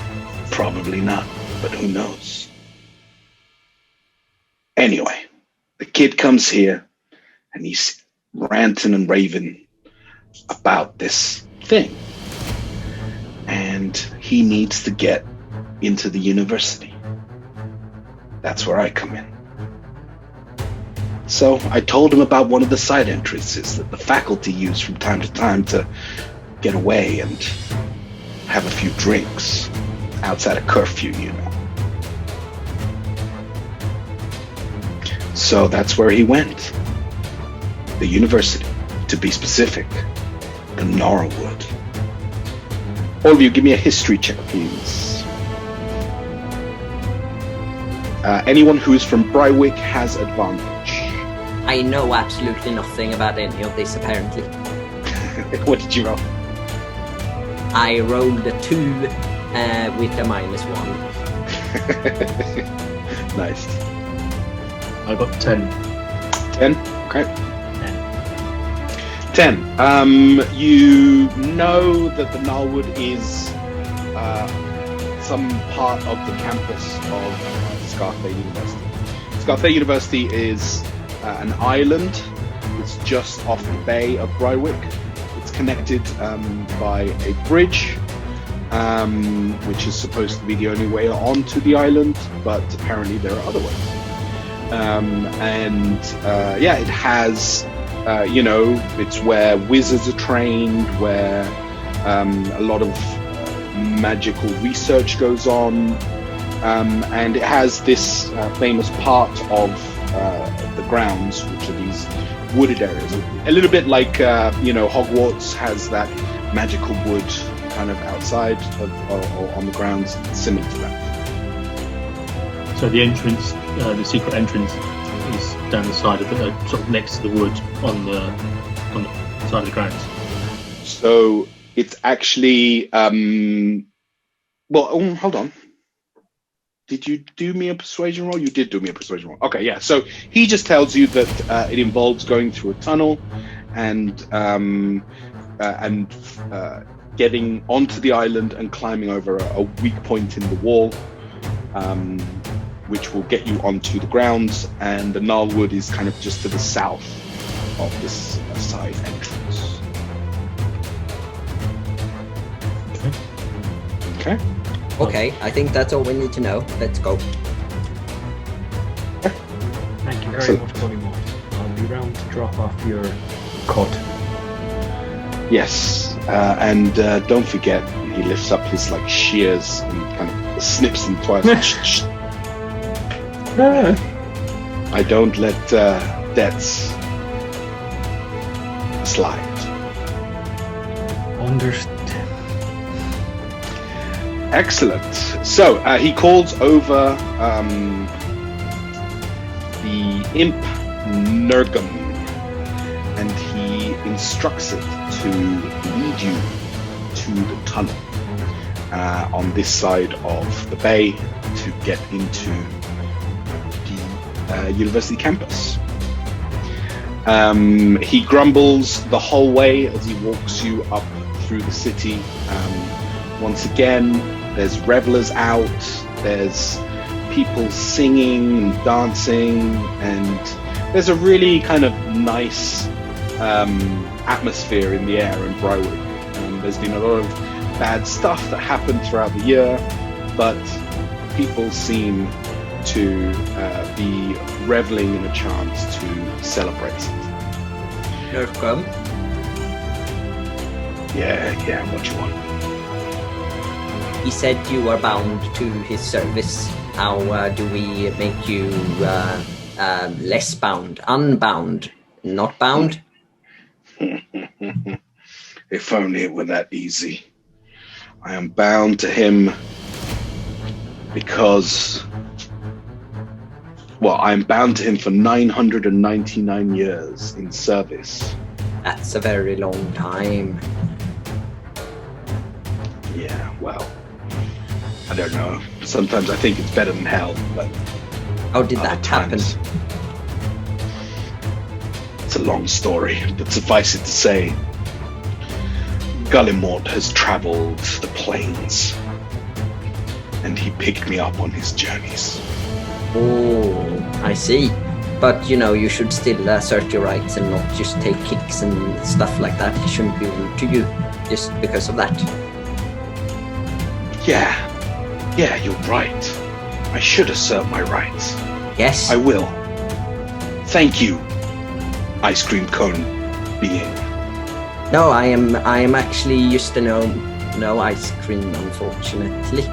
probably not, but who knows? Anyway, the kid comes here and he's ranting and raving about this thing. And he needs to get into the university. That's where I come in. So I told him about one of the side entrances that the faculty use from time to time to get away and have a few drinks outside of curfew, you know. So that's where he went. The university, to be specific, the Norwood. All of you, give me a history check, please. Anyone who's from Brywich has advantage. I know absolutely nothing about any of this, apparently. What did you roll? I rolled a 2 with a -1. Nice. I got 10. 10? Okay. 10. You know that the Gnarlwood is some part of the campus of Scarthay University. Scarthay University is an island. It's just off the bay of Brywich. It's connected by a bridge, which is supposed to be the only way onto the island, but apparently there are other ways. It has, it's where wizards are trained, where a lot of magical research goes on, and it has this famous part of the grounds, which are these wooded areas. A little bit like, Hogwarts has that magical wood kind of outside or on the grounds, similar to that. So the entrance, the secret entrance, is down the side of the sort of next to the wood on the side of the grounds. So it's actually hold on. Did you do me a persuasion roll? You did do me a persuasion roll. Okay, yeah. So he just tells you that it involves going through a tunnel and getting onto the island and climbing over a weak point in the wall, which will get you onto the grounds. And the Gnarlwood is kind of just to the south of this side entrance. Okay. Okay, I think that's all we need to know. Let's go. Thank you very much, Polymorph. I'll be round to drop off your cod. Yes, and don't forget, he lifts up his shears and kind of snips them twice. I don't let debts slide. Understood. Excellent. So he calls over the imp Nurgum, and he instructs it to lead you to the tunnel on this side of the bay to get into the university campus. He grumbles the whole way as he walks you up through the city. Once again, there's revelers out, there's people singing and dancing, and there's a really kind of nice atmosphere in the air in Brywich. There's been a lot of bad stuff that happened throughout the year, but people seem to be reveling in a chance to celebrate it. Welcome. Yeah, what you want? He said you were bound to his service. How do we make you less bound? Unbound, not bound? If only it were that easy. I am bound to him because... I am bound to him for 999 years in service. That's a very long time. Yeah, well... I don't know. Sometimes I think it's better than hell, but... How did that happen? It's a long story, but suffice it to say, Gullimord has traveled the plains, and he picked me up on his journeys. Oh, I see. But, you should still assert your rights and not just take kicks and stuff like that. He shouldn't be rude to you just because of that. Yeah, you're right. I should assert my rights. Yes. I will. Thank you, ice cream cone being. No, I am actually used to no ice cream, unfortunately.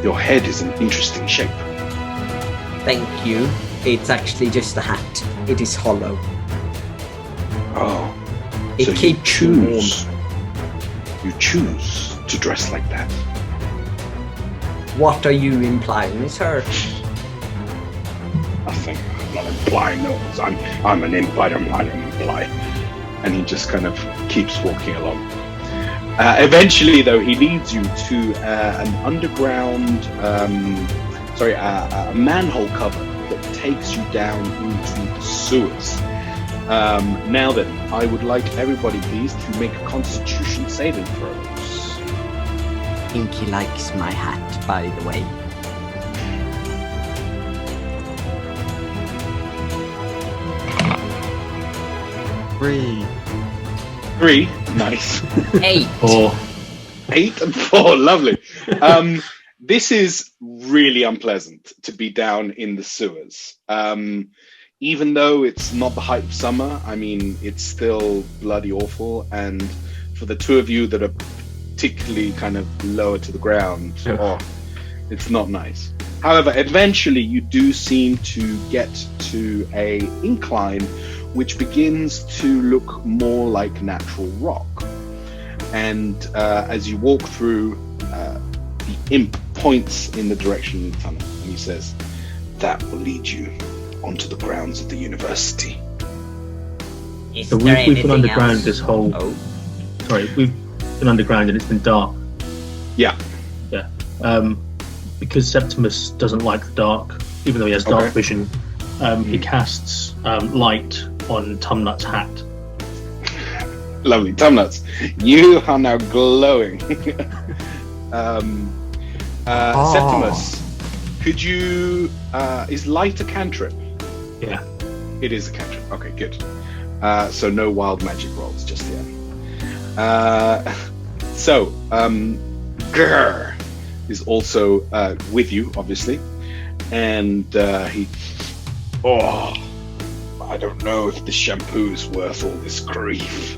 Your head is an interesting shape. Thank you. It's actually just a hat. It is hollow. Oh. It so keeps you warm. You choose to dress like that. What are you implying, sir? nothing. I'm not implying no. I'm an imp. I don't imply. And he just kind of keeps walking along. Eventually, though, he leads you to an underground, a manhole cover that takes you down into the sewers. Now then, I would like everybody, please, to make Constitution saving throws. I think he likes my hat, by the way. Three, nice. 8. 4. 8 and 4, lovely. This is really unpleasant to be down in the sewers. Even though it's not the height of summer, I mean, it's still bloody awful. And for the two of you that are particularly kind of lower to the ground, it's not nice. However, eventually you do seem to get to a incline which begins to look more like natural rock. And as you walk through, the imp points in the direction of the tunnel, and he says, "That will lead you onto the grounds of the university." So we've been underground this whole... Sorry, we've been underground and it's been dark. Yeah. Yeah. Because Septimus doesn't like the dark, even though he has dark vision, he casts light on Tumnut's hat. Lovely. Tumnuts, you are now glowing. Septimus, could you... is light a cantrip? Yeah. It is a cantrip. Okay, good. So no wild magic rolls just yet. Grr is also with you, obviously. And he... Oh, I don't know if the shampoo is worth all this grief.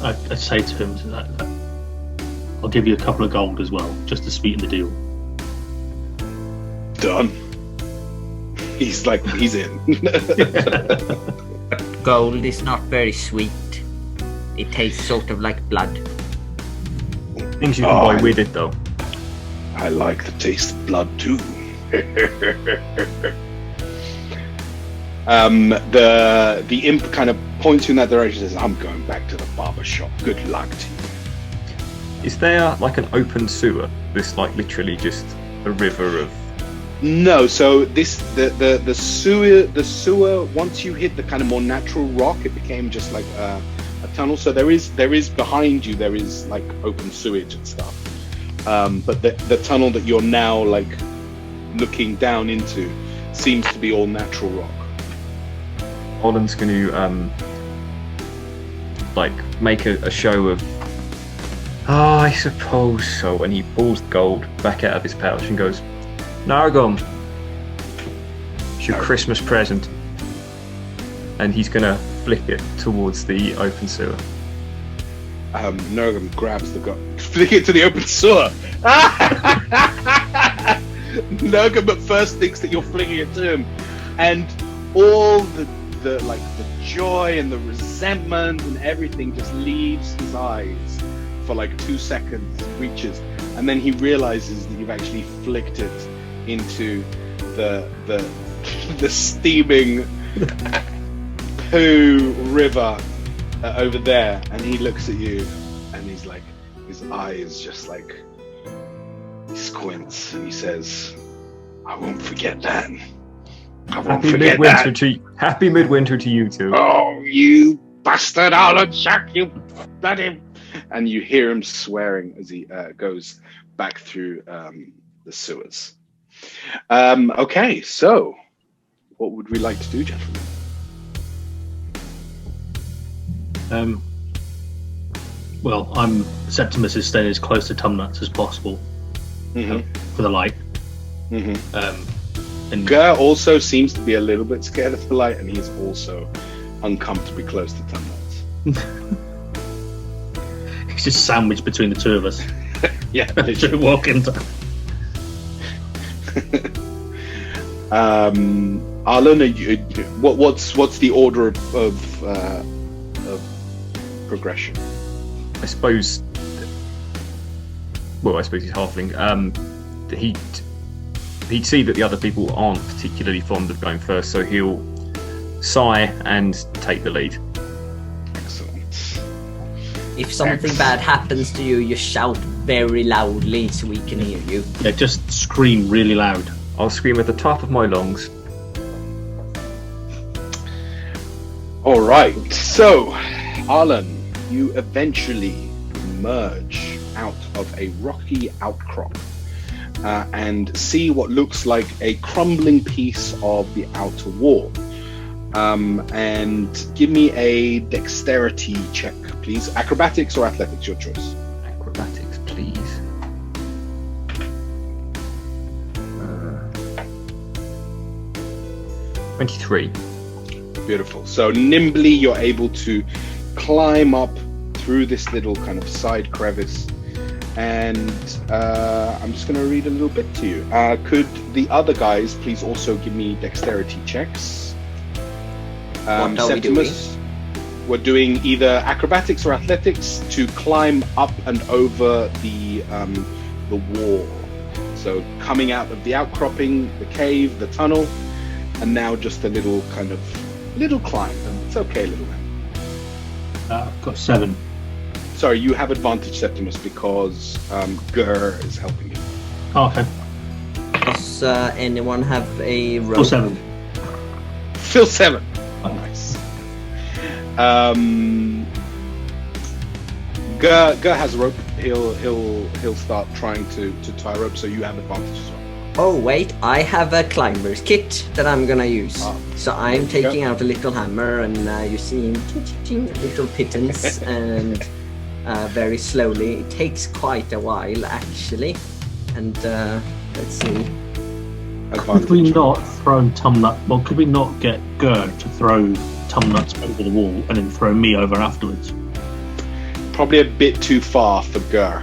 I'd say to him, I'll give you a couple of gold as well, just to sweeten the deal. Done. He's in. Gold is not very sweet. It tastes sort of like blood. Things you can buy with it, though. I like the taste of blood too. The imp kind of points you in that direction and says, "I'm going back to the barber shop. Good luck to you." Is there like an open sewer? This like literally just a river of... No, so the sewer once you hit the kind of more natural rock, it became just like a tunnel. So there is behind you, there is like open sewage and stuff. But the tunnel that you're now like looking down into seems to be all natural rock. Olin's going to like make a show of, I suppose so, and he pulls the gold back out of his pouch and goes, "Nargum, it's your Christmas present." And he's going to flick it towards the open sewer. Nargum grabs the gold, flick it to the open sewer. Nargum at first thinks that you're flicking it to him, and all the joy and the resentment and everything just leaves his eyes for like 2 seconds, reaches, and then he realizes that you've actually flicked it into the steaming poo river over there, and he looks at you and he's like, his eyes just like, he squints and he says, "I won't forget that. I won't forget that. Happy midwinter to you too." "Oh, you bastard, Alan Jack, you bloody..." And you hear him swearing as he goes back through the sewers. Okay, so what would we like to do, gentlemen? Well, Septimus is staying as close to Tumnuts as possible for the light. And Gur also seems to be a little bit scared of the light, and he's also uncomfortably close to Tumnuts. He's just sandwiched between the two of us. Yeah, literally walking. Arlen, what's the order of progression? I suppose he's halfling. he'd see that the other people aren't particularly fond of going first, so he'll sigh and take the lead. Excellent. If something bad happens to you, you shout very loudly so we can hear you. Yeah, just scream really loud. I'll scream at the top of my lungs. All right. So, Arlen, you eventually emerge out of a rocky outcrop and see what looks like a crumbling piece of the outer wall. And give me a dexterity check, please. Acrobatics or athletics, your choice. Acrobatics, please. 23. Beautiful. So nimbly you're able to climb up through this little kind of side crevice, and I'm just going to read a little bit to you. Could the other guys please also give me dexterity checks? What are we doing? We're doing either acrobatics or athletics to climb up and over the wall. So coming out of the outcropping, the cave, the tunnel, and now just a little climb. It's okay, little man. I've got 7. Sorry, you have advantage, Septimus, because Gur is helping you. Oh, okay. Does anyone have a rope? Or 7. Phil 7. Oh, Nice. Gur has a rope. He'll start trying to tie a rope, so you have advantage as well. Oh wait, I have a climber's kit that I'm gonna use. So I'm taking out a little hammer, and you see little pittance, and very slowly. It takes quite a while actually. And let's see. Could we not throw Tumnut? Well, could we not get Gur to throw Tumnuts over the wall and then throw me over afterwards? Probably a bit too far for Gur.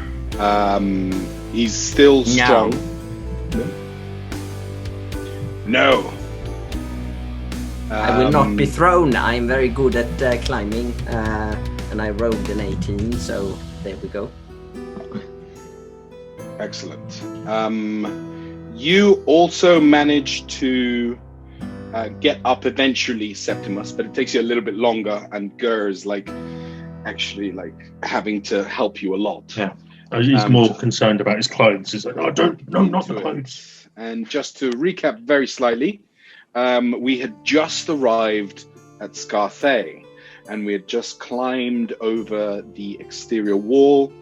He's still strong. No. I will not be thrown. I'm very good at climbing, and I rolled an 18, so there we go. Excellent. You also managed to get up eventually, Septimus, but it takes you a little bit longer, and Gur's actually having to help you a lot. Yeah. He's more concerned about his clothes. He's like, not the clothes. And just to recap very slightly, we had just arrived at Scarthay, and we had just climbed over the exterior wall.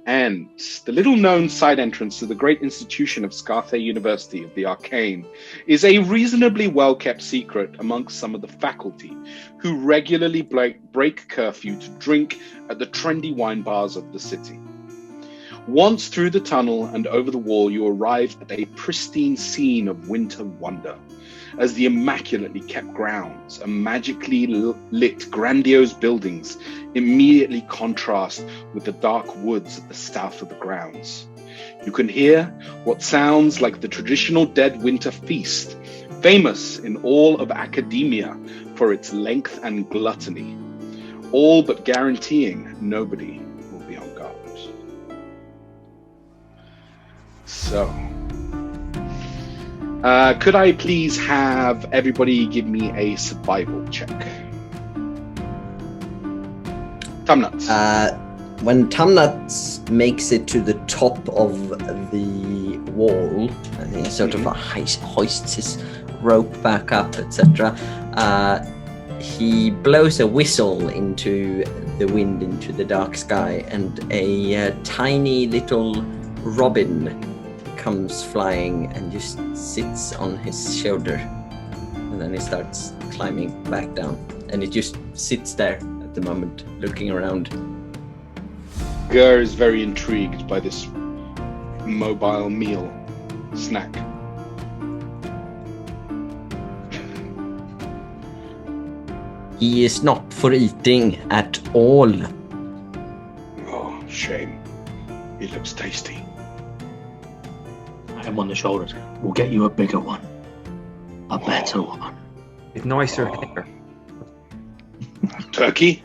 And the little-known side entrance to the great institution of Scarthay University of the Arcane is a reasonably well-kept secret amongst some of the faculty, who regularly break curfew to drink at the trendy wine bars of the city. Once through the tunnel and over the wall, you arrive at a pristine scene of winter wonder, as the immaculately kept grounds and magically lit grandiose buildings immediately contrast with the dark woods at the south of the grounds. You can hear what sounds like the traditional dead winter feast, famous in all of academia for its length and gluttony, all but guaranteeing nobody will be on guard. So, could I please have everybody give me a survival check? Tumnuts. When Tumnuts makes it to the top of the wall, he sort of hoists his rope back up, etc. He blows a whistle into the wind, into the dark sky, and a tiny little robin comes flying and just sits on his shoulder, and then he starts climbing back down, and it just sits there at the moment looking around. Gur is very intrigued by this mobile meal snack. He is not for eating at all. Oh, shame. He looks tasty. Him on the shoulders. We'll get you a bigger one. A better one. With nicer hair. Turkey?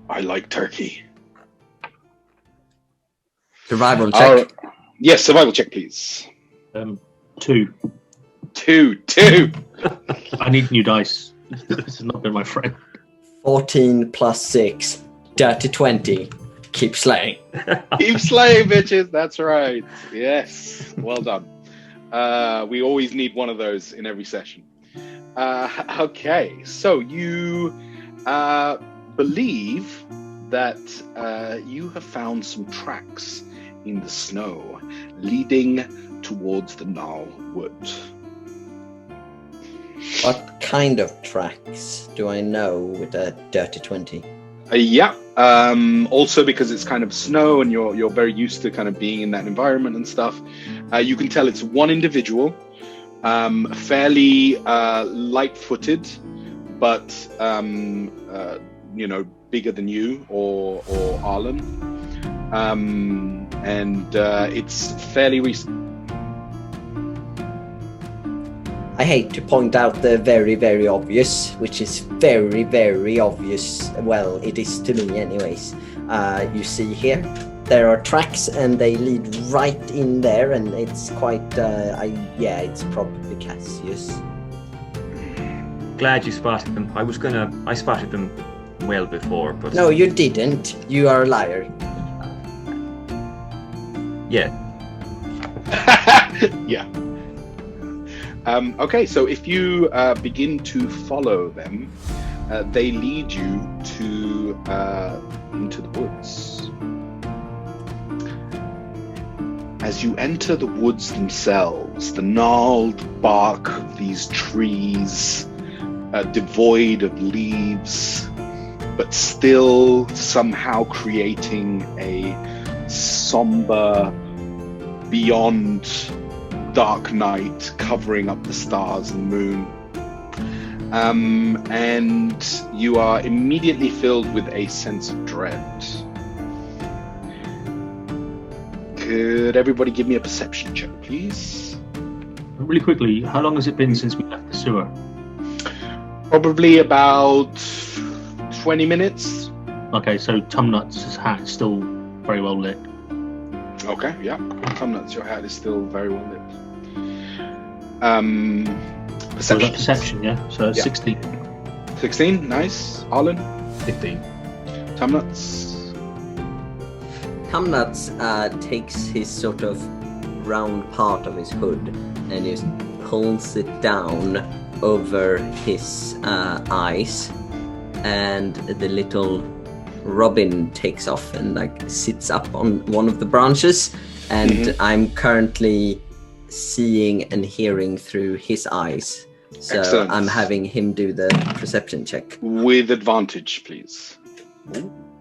I like turkey. Survival check. Yes, survival check, please. 2. 2. I need new dice. This has not been my friend. 14 plus 6. Dirty 20. Keep slaying. Keep slaying, bitches. That's right. Yes. Well done. We always need one of those in every session. Okay, so you believe that you have found some tracks in the snow leading towards the Gnarl Wood. What kind of tracks do I know with a dirty 20? Yeah. Also, because it's kind of snow and you're very used to kind of being in that environment and stuff, you can tell it's one individual, fairly light-footed, but bigger than you or Arlen, and it's fairly recent. I hate to point out the very, very obvious, which is very, very obvious. Well, it is to me anyways. You see here, there are tracks and they lead right in there, and it's quite, it's probably Cassius. Glad you spotted them. I spotted them well before, but... No, you didn't. You are a liar. Yeah. Yeah. Okay, so if you begin to follow them, they lead you into the woods. As you enter the woods themselves, the gnarled bark of these trees, devoid of leaves, but still somehow creating a somber, beyond dark night covering up the stars and moon, and you are immediately filled with a sense of dread. Could everybody give me a perception check, please? Really quickly, how long has it been since we left the sewer? Probably about 20 minutes. Okay, so Tumnut's hat is still very well lit. Okay, yeah. Tumnuts, your hat is still very well lit. So that perception, yeah? So 16. 16, nice. Arlen? 15. Tumnuts? Tumnuts takes his sort of round part of his hood and just pulls it down over his eyes, and the little robin takes off and sits up on one of the branches, and I'm currently seeing and hearing through his eyes. So excellent. I'm having him do the perception check. With advantage, please.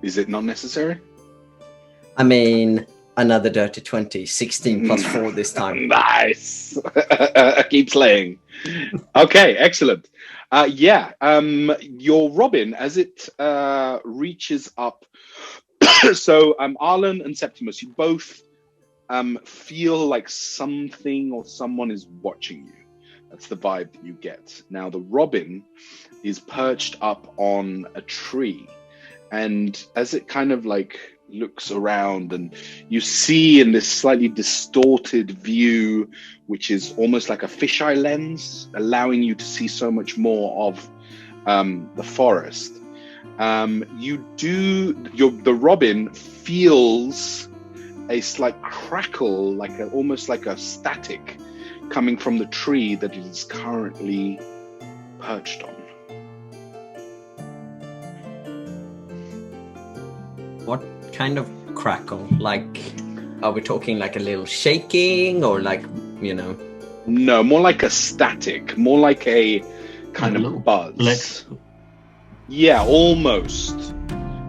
Is it not necessary? I mean, another dirty 20. 16 plus 4 this time. Nice. Keep slaying. Okay, excellent. Your robin, as it reaches up. So Arlen and Septimus, you both feel like something or someone is watching you. That's the vibe that you get. Now, the robin is perched up on a tree, and as it kind of looks around, and you see in this slightly distorted view, which is almost like a fisheye lens, allowing you to see so much more of the forest. The robin feels a slight crackle, almost like a static, coming from the tree that it is currently perched on. What kind of crackle? Are we talking a little shaking, or No, more like a static, more like a kind of buzz. Blitz. Yeah, almost.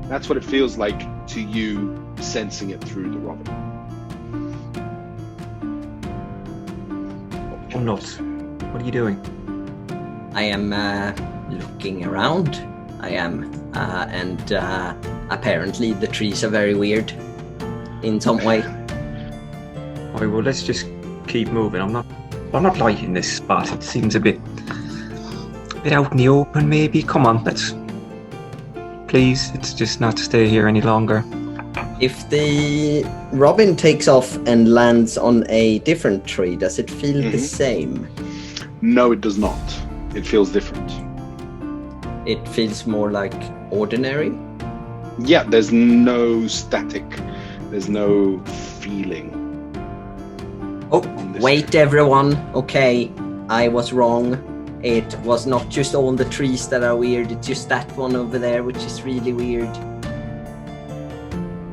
That's what it feels like to you, sensing it through the robin. Nuts. What are you doing? I am looking around. I am, and apparently the trees are very weird in some way. Alright, well, let's just keep moving. I'm not liking this spot. It seems a bit out in the open, maybe. Come on, let's please. It's just not stay here any longer. If the robin takes off and lands on a different tree, does it feel the same? No, it does not. It feels different. It feels more like ordinary? Yeah, there's no static. There's no feeling. Oh, wait, everyone. Okay, I was wrong. It was not just all the trees that are weird, it's just that one over there, which is really weird.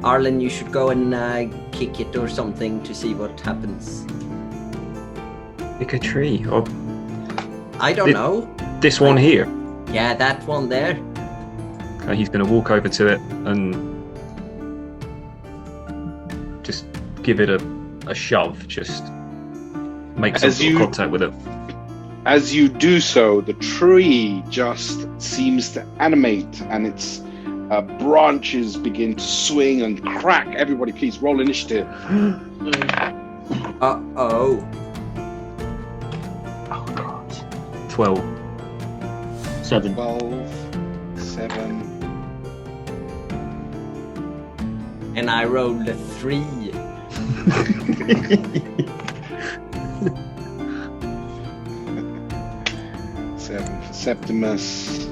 Arlen, you should go and kick it or something to see what happens. Pick a tree. Or I don't know. This one here. Yeah, that one there. Okay, he's going to walk over to it and just give it a shove. Just make some sort of contact with it. As you do so, the tree just seems to animate, and its branches begin to swing and crack. Everybody, please roll initiative. Uh-oh. Oh, God. 12. 7. 12, 7. And I rolled a 3. Seven for Septimus,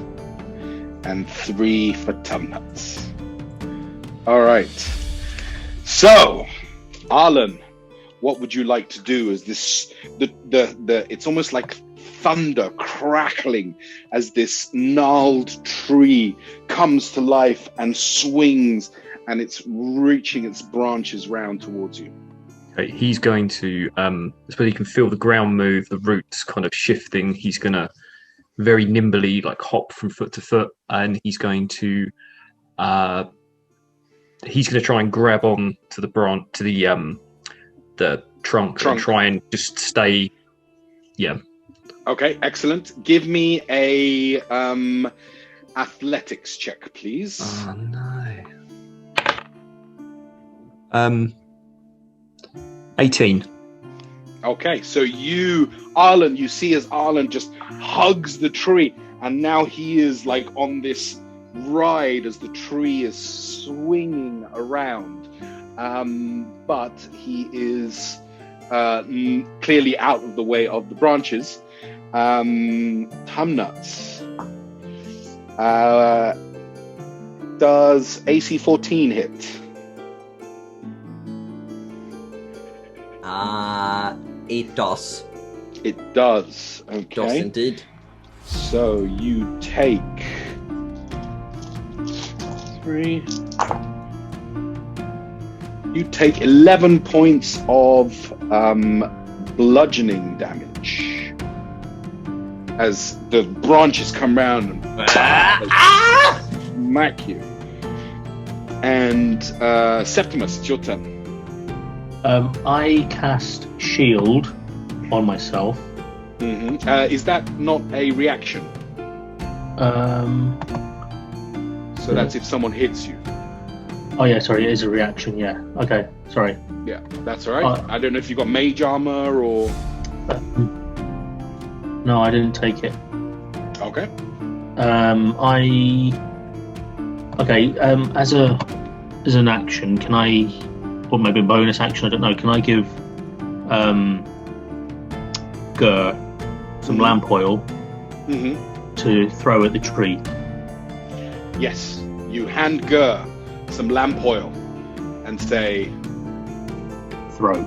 and 3 for Tumnuts. All right. So, Arlen, what would you like to do? Is this it's almost like thunder crackling as this gnarled tree comes to life and swings, and it's reaching its branches round towards you. Okay, he's going to, I suppose he can feel the ground move, the roots kind of shifting. He's going to very nimbly hop from foot to foot, and he's going to try and grab on to the branch, to the trunk and try and just stay. Yeah. Okay, excellent. Give me a athletics check, please. Oh no. 18. Okay, so Arlen, you see as Arlen just hugs the tree, and now he is on this ride as the tree is swinging around. But he is clearly out of the way of the branches. Tumnuts. Does AC 14 hit? It does. It does. Okay. It does indeed. So you take 3. You take 11 points of bludgeoning damage as the branches come round and smack you. And Septimus, it's your turn. I cast Shield on myself. Mm-hmm. Is that not a reaction? So that's if someone hits you. Oh yeah, sorry, it is a reaction. Yeah. Okay, sorry. Yeah, that's all right. I don't know if you got mage armor or. No, I didn't take it. Okay. As an action, can I, or maybe a bonus action? I don't know. Can I give Gur some lamp oil to throw at the tree? Yes, you hand Gur some lamp oil and say, throw.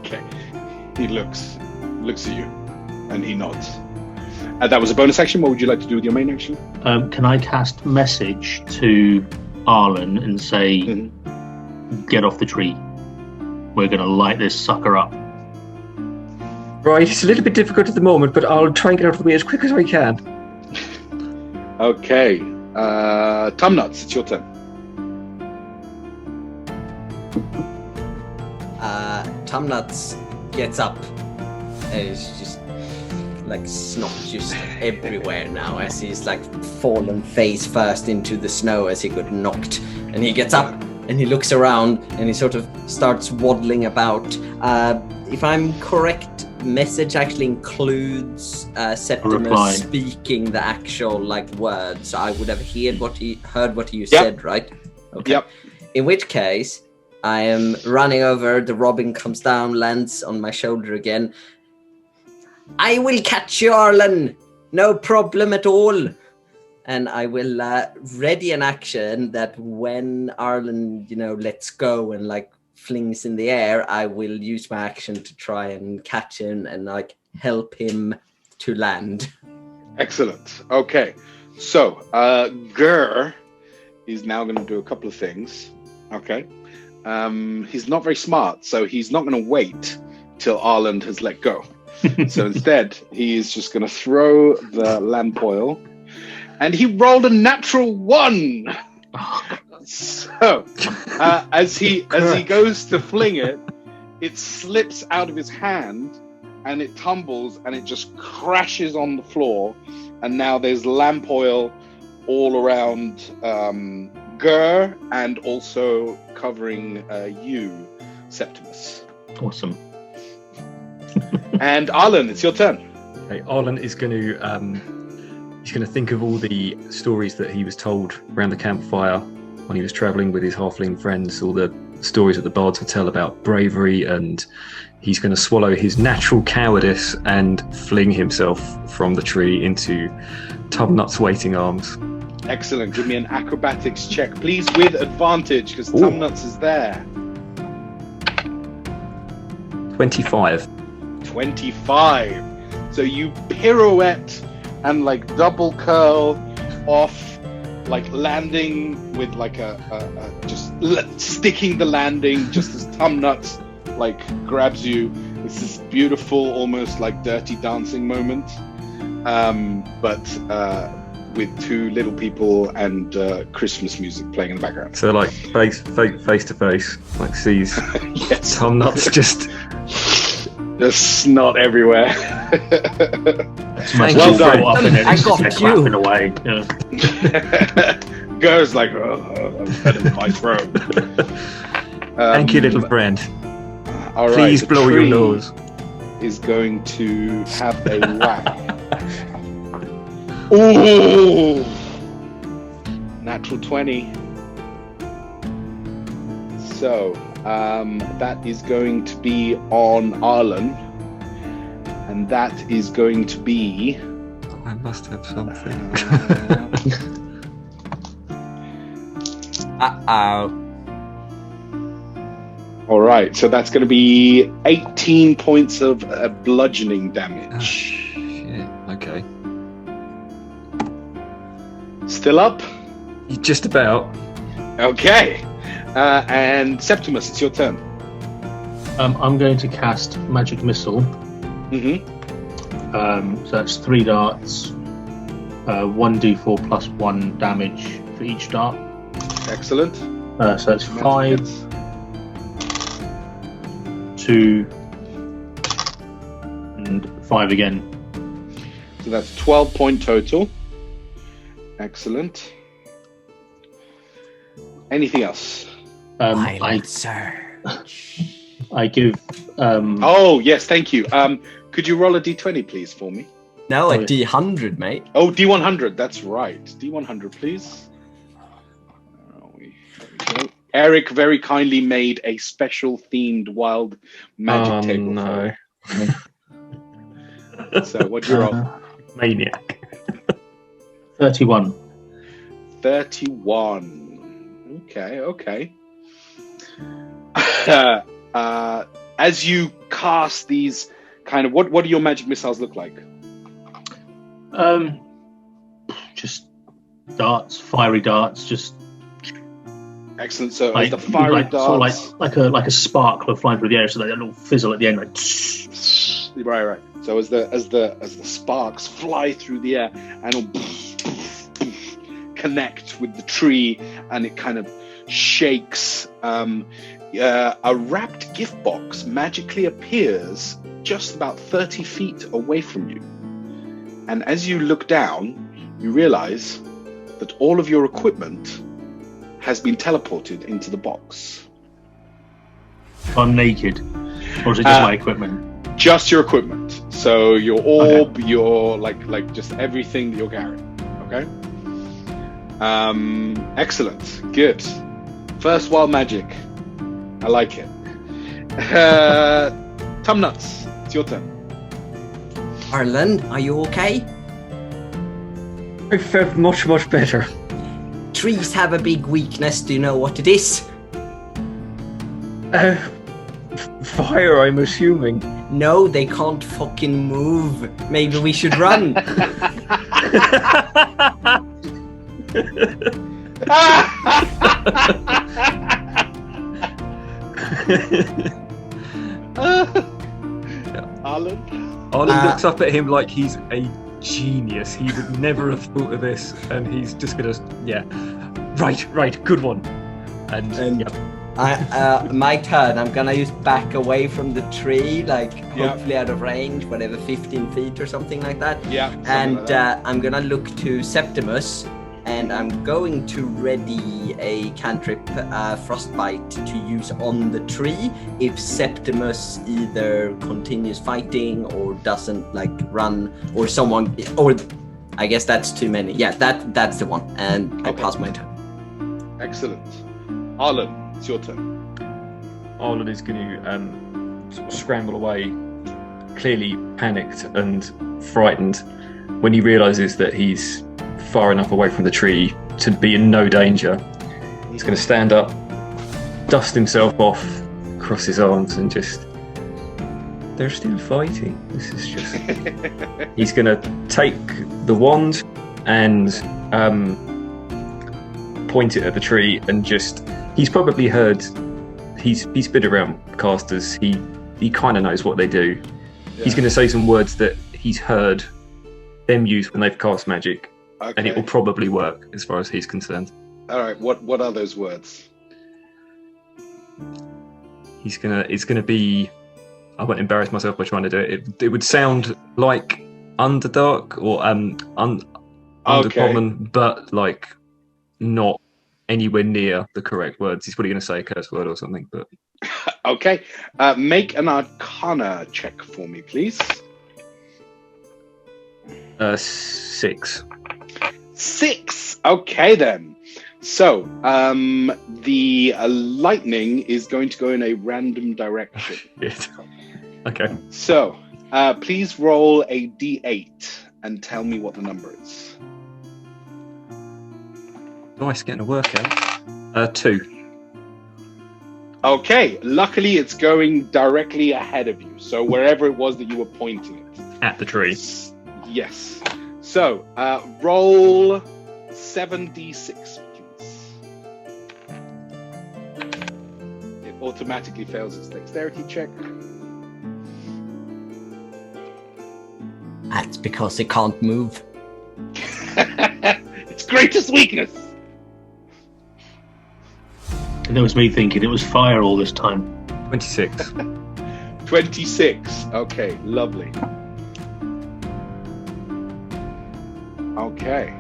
Okay. He looks at you and he nods. That was a bonus action. What would you like to do with your main action? Can I cast message to Arlen and say, get off the tree? We're going to light this sucker up. Right, it's a little bit difficult at the moment, but I'll try and get out of the way as quick as I can. Okay. Tumnuts, it's your turn. Tumnuts gets up. It's just snot just everywhere now as he's fallen face first into the snow as he got knocked. And he gets up and he looks around and he sort of starts waddling about. If I'm correct, message actually includes Septimus speaking the actual words. I would have heard what you said, right? Okay. Yep. In which case, I am running over. The robin comes down, lands on my shoulder again. I will catch you, Arlen. No problem at all. And I will ready an action that when Arlen, lets go and like flings in the air, I will use my action to try and catch him and like help him to land. Excellent. Okay. So, Gur is now going to do a couple of things. Okay. He's not very smart, so he's not going to wait till Arlen has let go. So instead, he is just going to throw the lamp oil, and he rolled a natural 1. So, as he goes to fling it, it slips out of his hand, and it tumbles, and it just crashes on the floor, and now there's lamp oil all around Gur, and also covering you, Septimus. Awesome. And Arlen, it's your turn. Okay, Arlen is going to think of all the stories that he was told around the campfire when he was travelling with his halfling friends, all the stories that the bards would tell about bravery, and he's going to swallow his natural cowardice and fling himself from the tree into Tubnut's waiting arms. Excellent. Give me an acrobatics check, please, with advantage, because Tubnuts is there. 25. 25. So you pirouette and like double curl off, like landing with like sticking the landing just as Tubnuts like grabs you. It's this beautiful, almost like Dirty Dancing moment, but with two little people and Christmas music playing in the background. So like face to face, like sees Yes. Tubnuts just There's snot everywhere. Thank well you. done. Up and then I it's got just you. clapping away. Yeah. Goes like, that is my throat. thank you, little friend. All right, Please the blow your tree nose. is going to have a whack. Ooh! Natural 20. So, that is going to be on Arlen. And that is going to be... I must have something. Uh-oh. All right, so that's going to be 18 points of bludgeoning Oh, damage. shit. Okay. Still up? Just about. Okay. And Septimus, it's your turn. I'm going to cast Magic Missile. Mm-hmm. So that's 3 darts, 1d4 plus 1 damage for each dart. Excellent. So that's 5, 2, and 5 again. So that's 12 point total. Excellent. Anything else? I give. Oh, yes, thank you. Could you roll a d20, please, for me? No, a D100, mate. Oh, d100, that's right. D100, please. There we go. Erik very kindly made a special themed wild magic table. No. So, what'd you roll? Maniac. 31. 31. Okay. As you cast these kind of, what do your magic missiles look like? Just darts, fiery darts, just Excellent. So like, as the fiery sort darts, of like a sparkler flying through the air, so that little fizzle at the end, like. right. So as the sparks fly through the air and it'll connect with the tree, and it kind of shakes. A wrapped gift box magically appears just about 30 feet away from you. And as you look down, you realize that all of your equipment has been teleported into the box. I'm naked, or is it just my equipment? Just your equipment. So your orb, your like just everything that you're carrying. Okay. Excellent. Good. First wild magic. I like it. Tumnuts, it's your turn. Arlen, are you okay? I felt much, much better. Trees have a big weakness. Do you know what it is? Fire, I'm assuming. No, they can't fucking move. Maybe we should run. Arlen looks up at him like he's a genius. He would never have thought of this, and he's just gonna, right, good one. And yeah. My turn. I'm gonna use back away from the tree, like hopefully out of range, whatever, 15 feet or something like that. Yeah. And I'm gonna look to Septimus, and I'm going to ready a cantrip, Frostbite, to use on the tree if Septimus either continues fighting or doesn't run, or someone, or I guess that's too many. Yeah, that's the one, and I pass my turn. Excellent. Arlen, it's your turn. Arlen is going to sort of scramble away, clearly panicked and frightened, when he realises that he's far enough away from the tree to be in no danger. He's going to stand up, dust himself off, cross his arms, and just... They're still fighting. This is just... He's going to take the wand and point it at the tree and just... He's probably heard... He's been around casters. He kind of knows what they do. Yeah. He's going to say some words that he's heard them use when they've cast magic. Okay. And it will probably work as far as he's concerned. All right. What are those words? It's gonna be. I won't embarrass myself by trying to do it. It would sound like Underdark or Undercommon, but not anywhere near the correct words. He's probably going to say a curse word or something. But okay. Make an Arcana check for me, please. 6. 6. Okay then. So the lightning is going to go in a random direction. Okay. So please roll a d8 and tell me what the number is. Nice, getting a workout. 2. Okay. Luckily, it's going directly ahead of you. So wherever it was that you were pointing it. At the tree. Yes. So, roll 7d6, please. It automatically fails its dexterity check. That's because it can't move. Its greatest weakness. And it was me thinking it was fire all this time. 26. 26. Okay, lovely. Okay.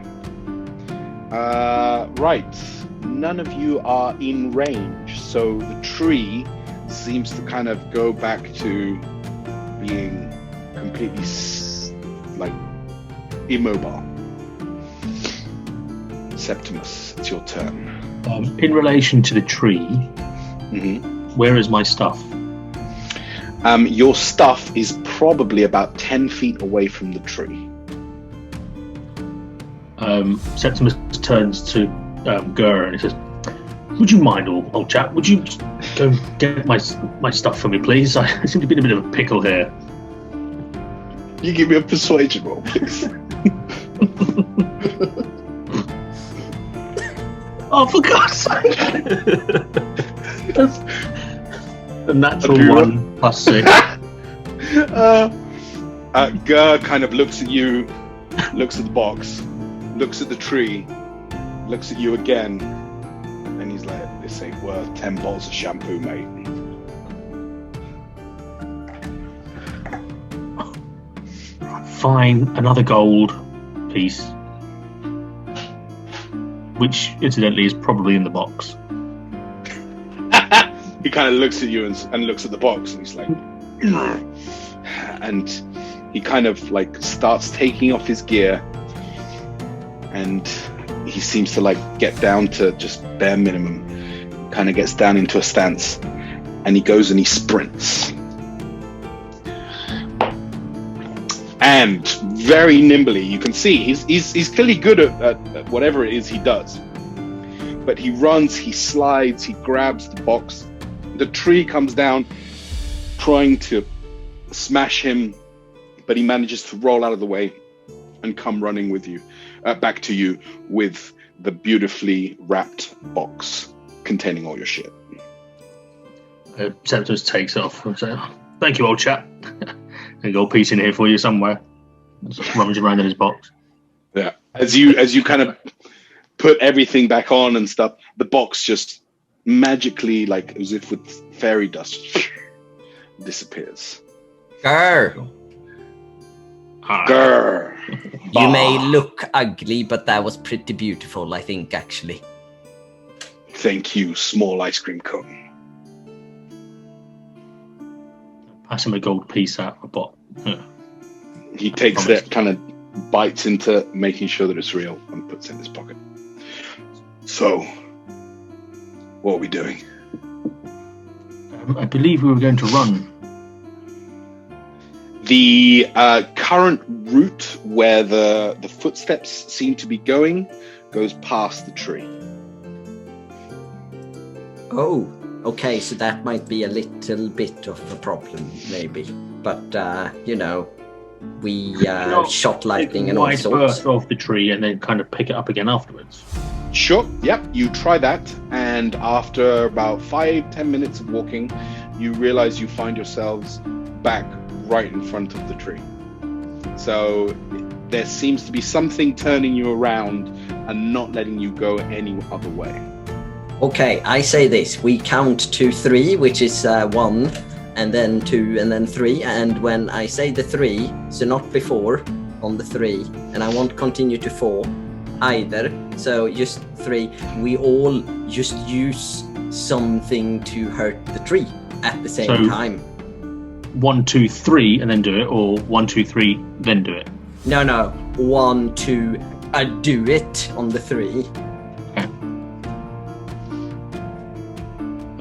Right. None of you are in range, so the tree seems to kind of go back to being completely immobile. Septimus, it's your turn. In relation to the tree, where is my stuff? Your stuff is probably about 10 feet away from the tree. Septimus turns to Gur and he says, "Would you mind, old chap? Would you just go get my stuff for me, please? I seem to be in a bit of a pickle here." You give me a persuasion roll, please. Oh, for God's sake! That's a natural 1 plus 6. Gur kind of looks at you, looks at the box, looks at the tree, looks at you again, and he's like, "This ain't worth 10 bottles of shampoo, mate." Fine, another gold piece, which incidentally is probably in the box. He kind of looks at you and looks at the box, and he's like, and he kind of starts taking off his gear, and he seems to get down to just bare minimum. kind of gets down into a stance, and he goes and he sprints. And very nimbly, you can see he's clearly good at whatever it is he does. But he runs, he slides, he grabs the box. The tree comes down, trying to smash him, but he manages to roll out of the way and come running with you, back to you with the beautifully wrapped box containing all your shit. Septimus takes it off and says, "Thank you, old chap. There's a gold piece in here for you somewhere." Just rummaging around in his box. Yeah, as you kind of put everything back on and stuff, the box just magically, like as if with fairy dust, disappears. Grr. Grr. You may look ugly, but that was pretty beautiful, I think, actually. Thank you, small ice cream cone. Pass him a gold piece out of a box. Yeah. He takes it, kind of bites into making sure that it's real, and puts it in his pocket. So, what are we doing? I believe we were going to run. The current route where the footsteps seem to be going goes past the tree. Oh, okay, so that might be a little bit of a problem, maybe. But, we shot lightning and all sorts. Burst off the tree and then kind of pick it up again afterwards. Sure, yep, you try that, and after about 5-10 minutes of walking, you realize you find yourselves back right in front of the tree. So there seems to be something turning you around and not letting you go any other way. Okay, I say this. We count to 3, which is 1, and then 2, and then 3. And when I say the 3, so not before, on the 3, and I won't continue to 4 either. So just 3. We all just use something to hurt the tree at the same time. 1, 2, 3, and then do it, or 1, 2, 3, then do it. No. 1, 2, do it on the 3.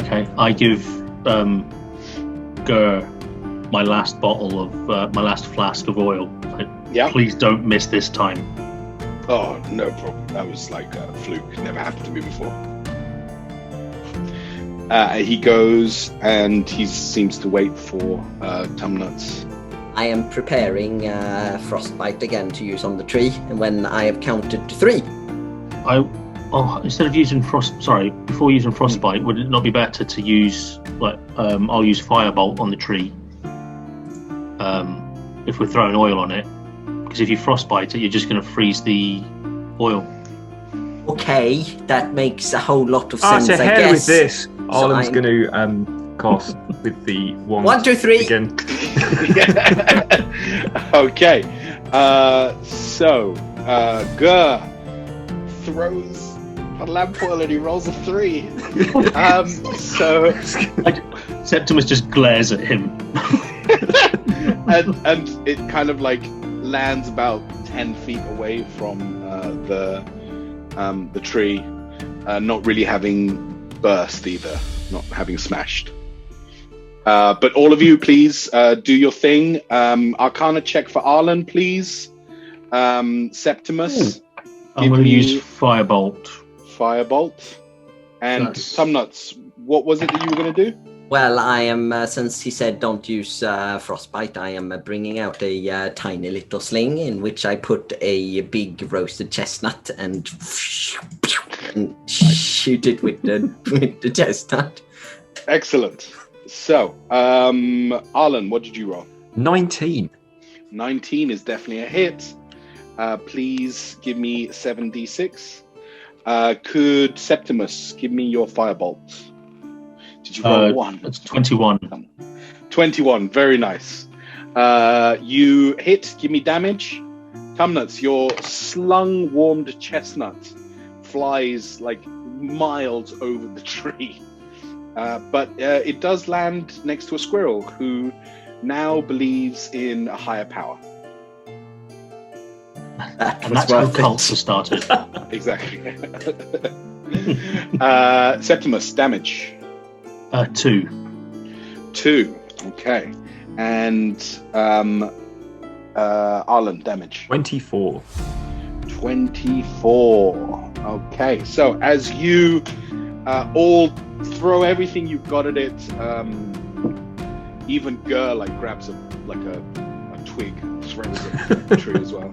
Okay, I give Gur my last bottle of my last flask of oil. Like, yeah. Please don't miss this time. Oh, no problem. That was like a fluke. Never happened to me before. He goes and he seems to wait for Tumnuts. I am preparing frostbite again to use on the tree, and when I have counted to 3. Instead of using before using frostbite, would it not be better to use I'll use firebolt on the tree if we're throwing oil on it, because if you frostbite it, you're just going to freeze the oil. Okay, that makes a whole lot of sense. To I hell guess. with this. Arlen's I'm going to cast with the wand. 1, 2, 3 again. Okay, so Gur throws a lamp oil and he rolls a 3. Septimus just glares at him. and it kind of like lands about 10 feet away from the tree, not really having burst either, not having smashed. But all of you, please do your thing. Arcana check for Arlen, please. Septimus. I'm going to use firebolt. Firebolt. And Tumnuts, what was it that you were going to do? Well, I am, since he said don't use frostbite, I am bringing out a tiny little sling in which I put a big roasted chestnut and shoot it with the chestnut. Excellent. So, Arlen, what did you roll? 19. 19 is definitely a hit. Please give me 7d6. Could Septimus give me your firebolt? Did you roll 1? It's 21. 21, very nice. You hit, give me damage. Tumnuts, your slung warmed chestnut flies like miles over the tree. But it does land next to a squirrel who now believes in a higher power. And that's how cults are started. Exactly. Septimus, damage. 2. 2. Okay. And Arlen, damage. 24. 24. Okay. So as you all throw everything you've got at it, even Gur grabs a twig, throws it at the tree as well.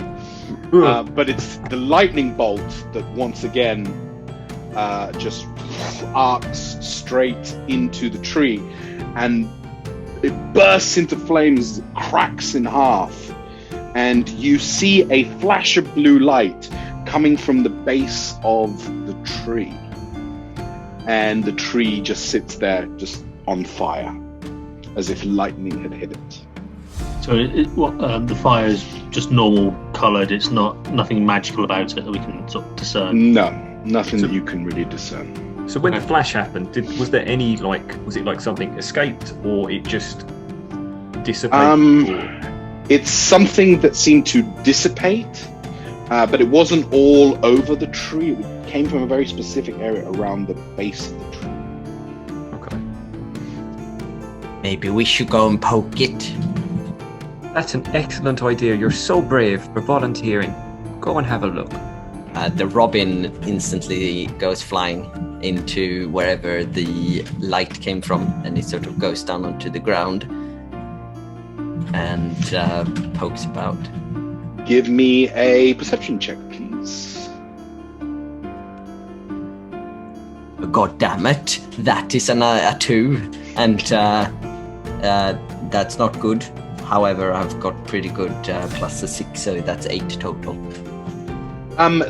But it's the lightning bolt that once again just arcs straight into the tree, and it bursts into flames, cracks in half, and you see a flash of blue light coming from the base of the tree, and the tree just sits there, just on fire, as if lightning had hit it. So the fire is just normal coloured. It's nothing magical about it that we can sort of discern. No, nothing that you can really discern. So when the flash happened, was there any was it like something escaped, or it just dissipated? It's something that seemed to dissipate, but it wasn't all over the tree. It came from a very specific area around the base of the tree. Okay. Maybe we should go and poke it. That's an excellent idea. You're so brave for volunteering. Go and have a look. The robin instantly goes flying into wherever the light came from, and it sort of goes down onto the ground and pokes about. Give me a perception check, please. God damn it! That is a 2, and that's not good. However, I've got pretty good plus a 6, so that's 8 total.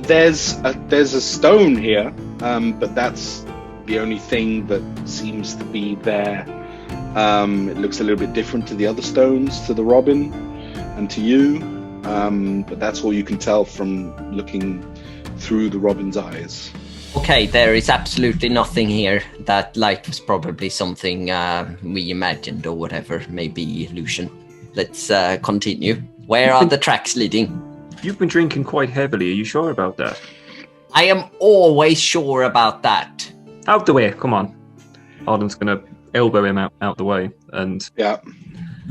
There's a stone here, but that's the only thing that seems to be there. It looks a little bit different to the other stones, to the robin and to you, but that's all you can tell from looking through the robin's eyes. Okay, there is absolutely nothing here. That light was probably something we imagined or whatever, maybe illusion. Let's continue. Where are the tracks leading? You've been drinking quite heavily. Are you sure about that? I am always sure about that. Out the way, come on. Arden's going to elbow him out the way and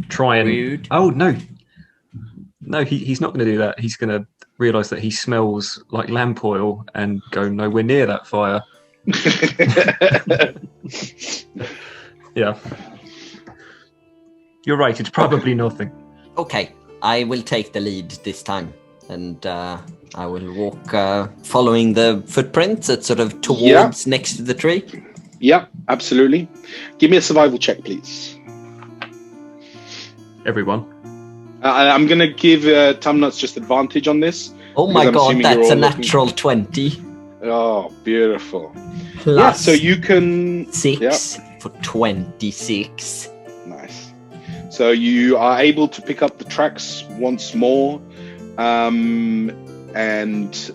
try and... Rude. Oh, no. No, he's not going to do that. He's going to realise that he smells like lamp oil and go nowhere near that fire. Yeah. You're right, it's probably nothing. Okay, I will take the lead this time. And I will walk following the footprints at sort of towards next to the tree. Yeah, absolutely. Give me a survival check, please. Everyone. I'm going to give Tumnuts just advantage on this. Oh my god, that's a natural 20. Oh, beautiful. Plus so you can... 6 for 26. Nice. So you are able to pick up the tracks once more. And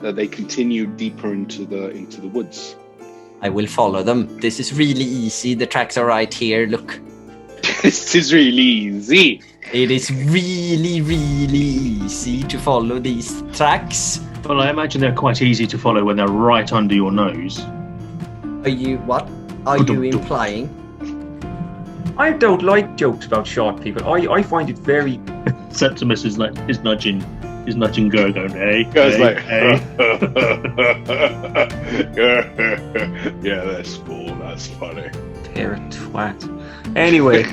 they continue deeper into the woods. I will follow them. This is really easy. The tracks are right here. Look. This is really easy. It is really, really easy to follow these tracks. Well, I imagine they're quite easy to follow when they're right under your nose. What are you implying? I don't like jokes about short people. I find it very... Septimus is nudging Gur, going, hey. Gur's hey, like, hey. Yeah, that's cool. That's funny. They're a twat. Anyway.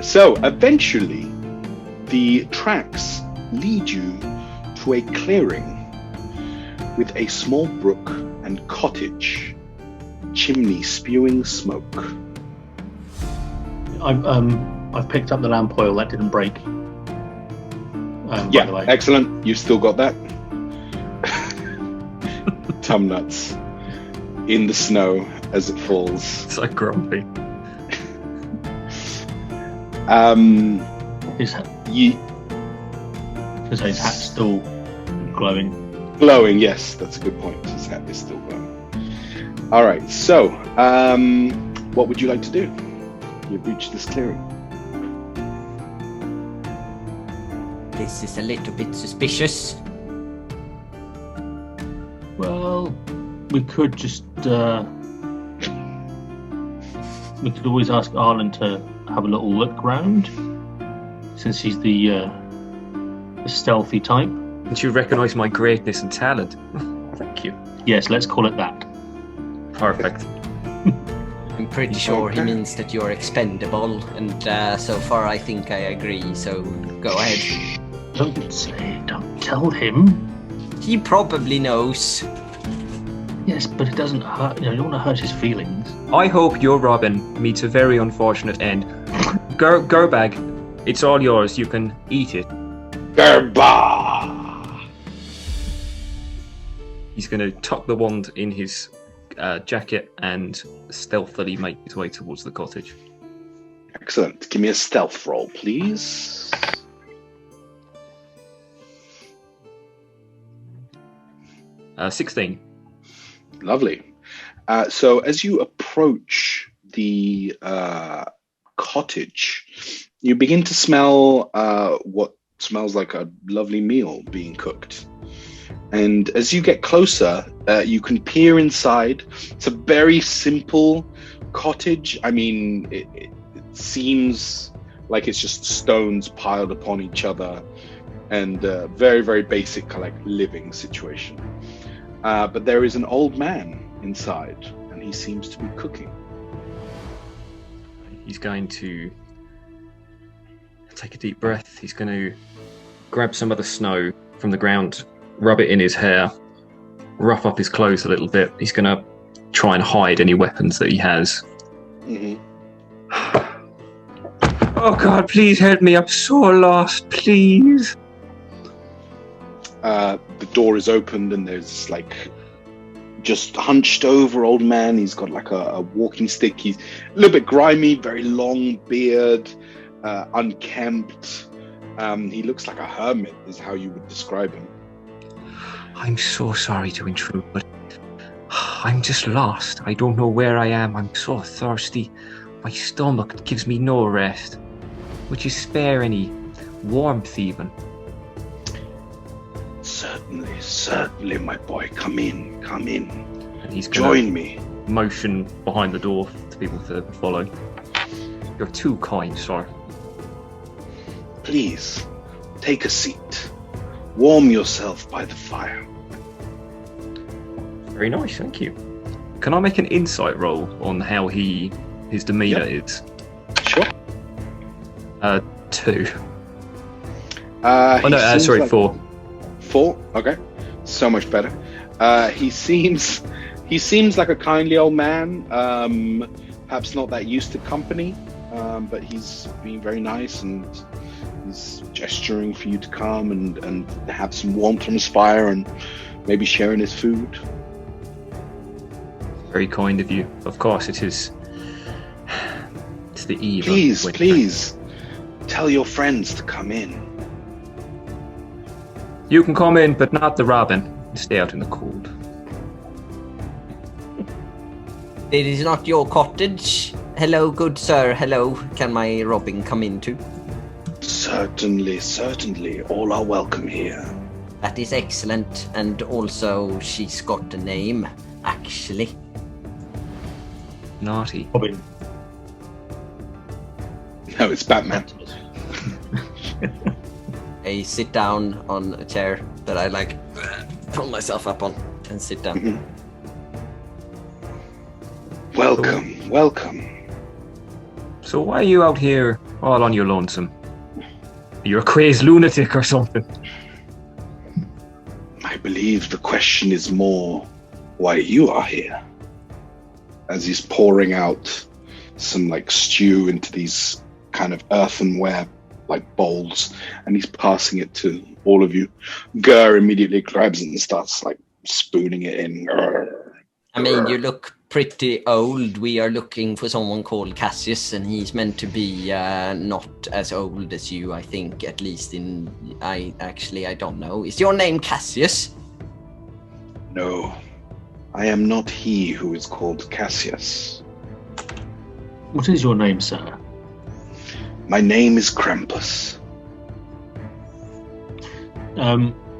So, eventually, the tracks lead you to a clearing with a small brook and cottage, chimney spewing smoke. I've picked up the lamp oil. That didn't break. By the way. Excellent. You've still got that. Tumnuts in the snow as it falls. So grumpy. His hat's still glowing. Glowing, yes, that's a good point. His hat is still glowing. All right, so what would you like to do? You've reached this clearing. This is a little bit suspicious. Well, we could just we could always ask Arlen to have a little look round, since he's the stealthy type. Did you recognise my greatness and talent? Thank you. Yes, let's call it that. Perfect. I'm pretty sure he means that you're expendable, and so far I think I agree, so go ahead. Don't tell him. He probably knows. Yes, but it doesn't hurt. You don't want to hurt his feelings. I hope your Robin meets a very unfortunate end. Gerbag, it's all yours. You can eat it. Gerba! He's going to tuck the wand in his jacket and stealthily make his way towards the cottage. Excellent. Give me a stealth roll, please. Uh, 16. Lovely. So as you approach the cottage, you begin to smell what smells like a lovely meal being cooked. And as you get closer, you can peer inside. It's a very simple cottage. I mean, it seems like it's just stones piled upon each other, and very, very basic like living situation. But there is an old man inside, and he seems to be cooking. He's going to take a deep breath. He's going to grab some of the snow from the ground, rub it in his hair, rough up his clothes a little bit. He's going to try and hide any weapons that he has. Mm-hmm. Oh God, please help me. I'm so lost, please. The door is opened, and there's like just hunched over old man. He's got like a walking stick. He's a little bit grimy, very long beard, unkempt. He looks like a hermit is how you would describe him. I'm so sorry to intrude, but I'm just lost. I don't know where I am. I'm so thirsty. My stomach gives me no rest. Would you spare any warmth even? Certainly, my boy. Come in. And he's Join me. Motion behind the door to people to follow. You're too kind, sir. Please, take a seat. Warm yourself by the fire. Very nice, thank you. Can I make an insight roll on how his demeanour is? Sure. 2. Sorry, 4. 4? Okay. So much better. He seems like a kindly old man. Perhaps not that used to company, but he's being very nice, and he's gesturing for you to come and have some warmth from his fire, and maybe sharing his food. Very kind of you. Of course it is. It's the eve. Please, tell your friends to come in. You can come in, but not the Robin. Stay out in the cold. It is not your cottage. Hello, good sir. Hello. Can my Robin come in too? Certainly. All are welcome here. That is excellent. And also, she's got a name, actually. Naughty. Robin. No, it's Batman. I sit down on a chair that I like pull myself up on and sit down. Mm-hmm. Welcome. So why are you out here all on your lonesome? You're a crazed lunatic or something. I believe the question is more why you are here. As he's pouring out some like stew into these kind of earthenware like bowls, and he's passing it to all of you. Gur immediately grabs it and starts like spooning it in. I mean, you look pretty old. We are looking for someone called Cassius, and he's meant to be not as old as you, I think, at least in... I don't know. Is your name Cassius? No, I am not he who is called Cassius. What is your name, sir? My name is Krampus.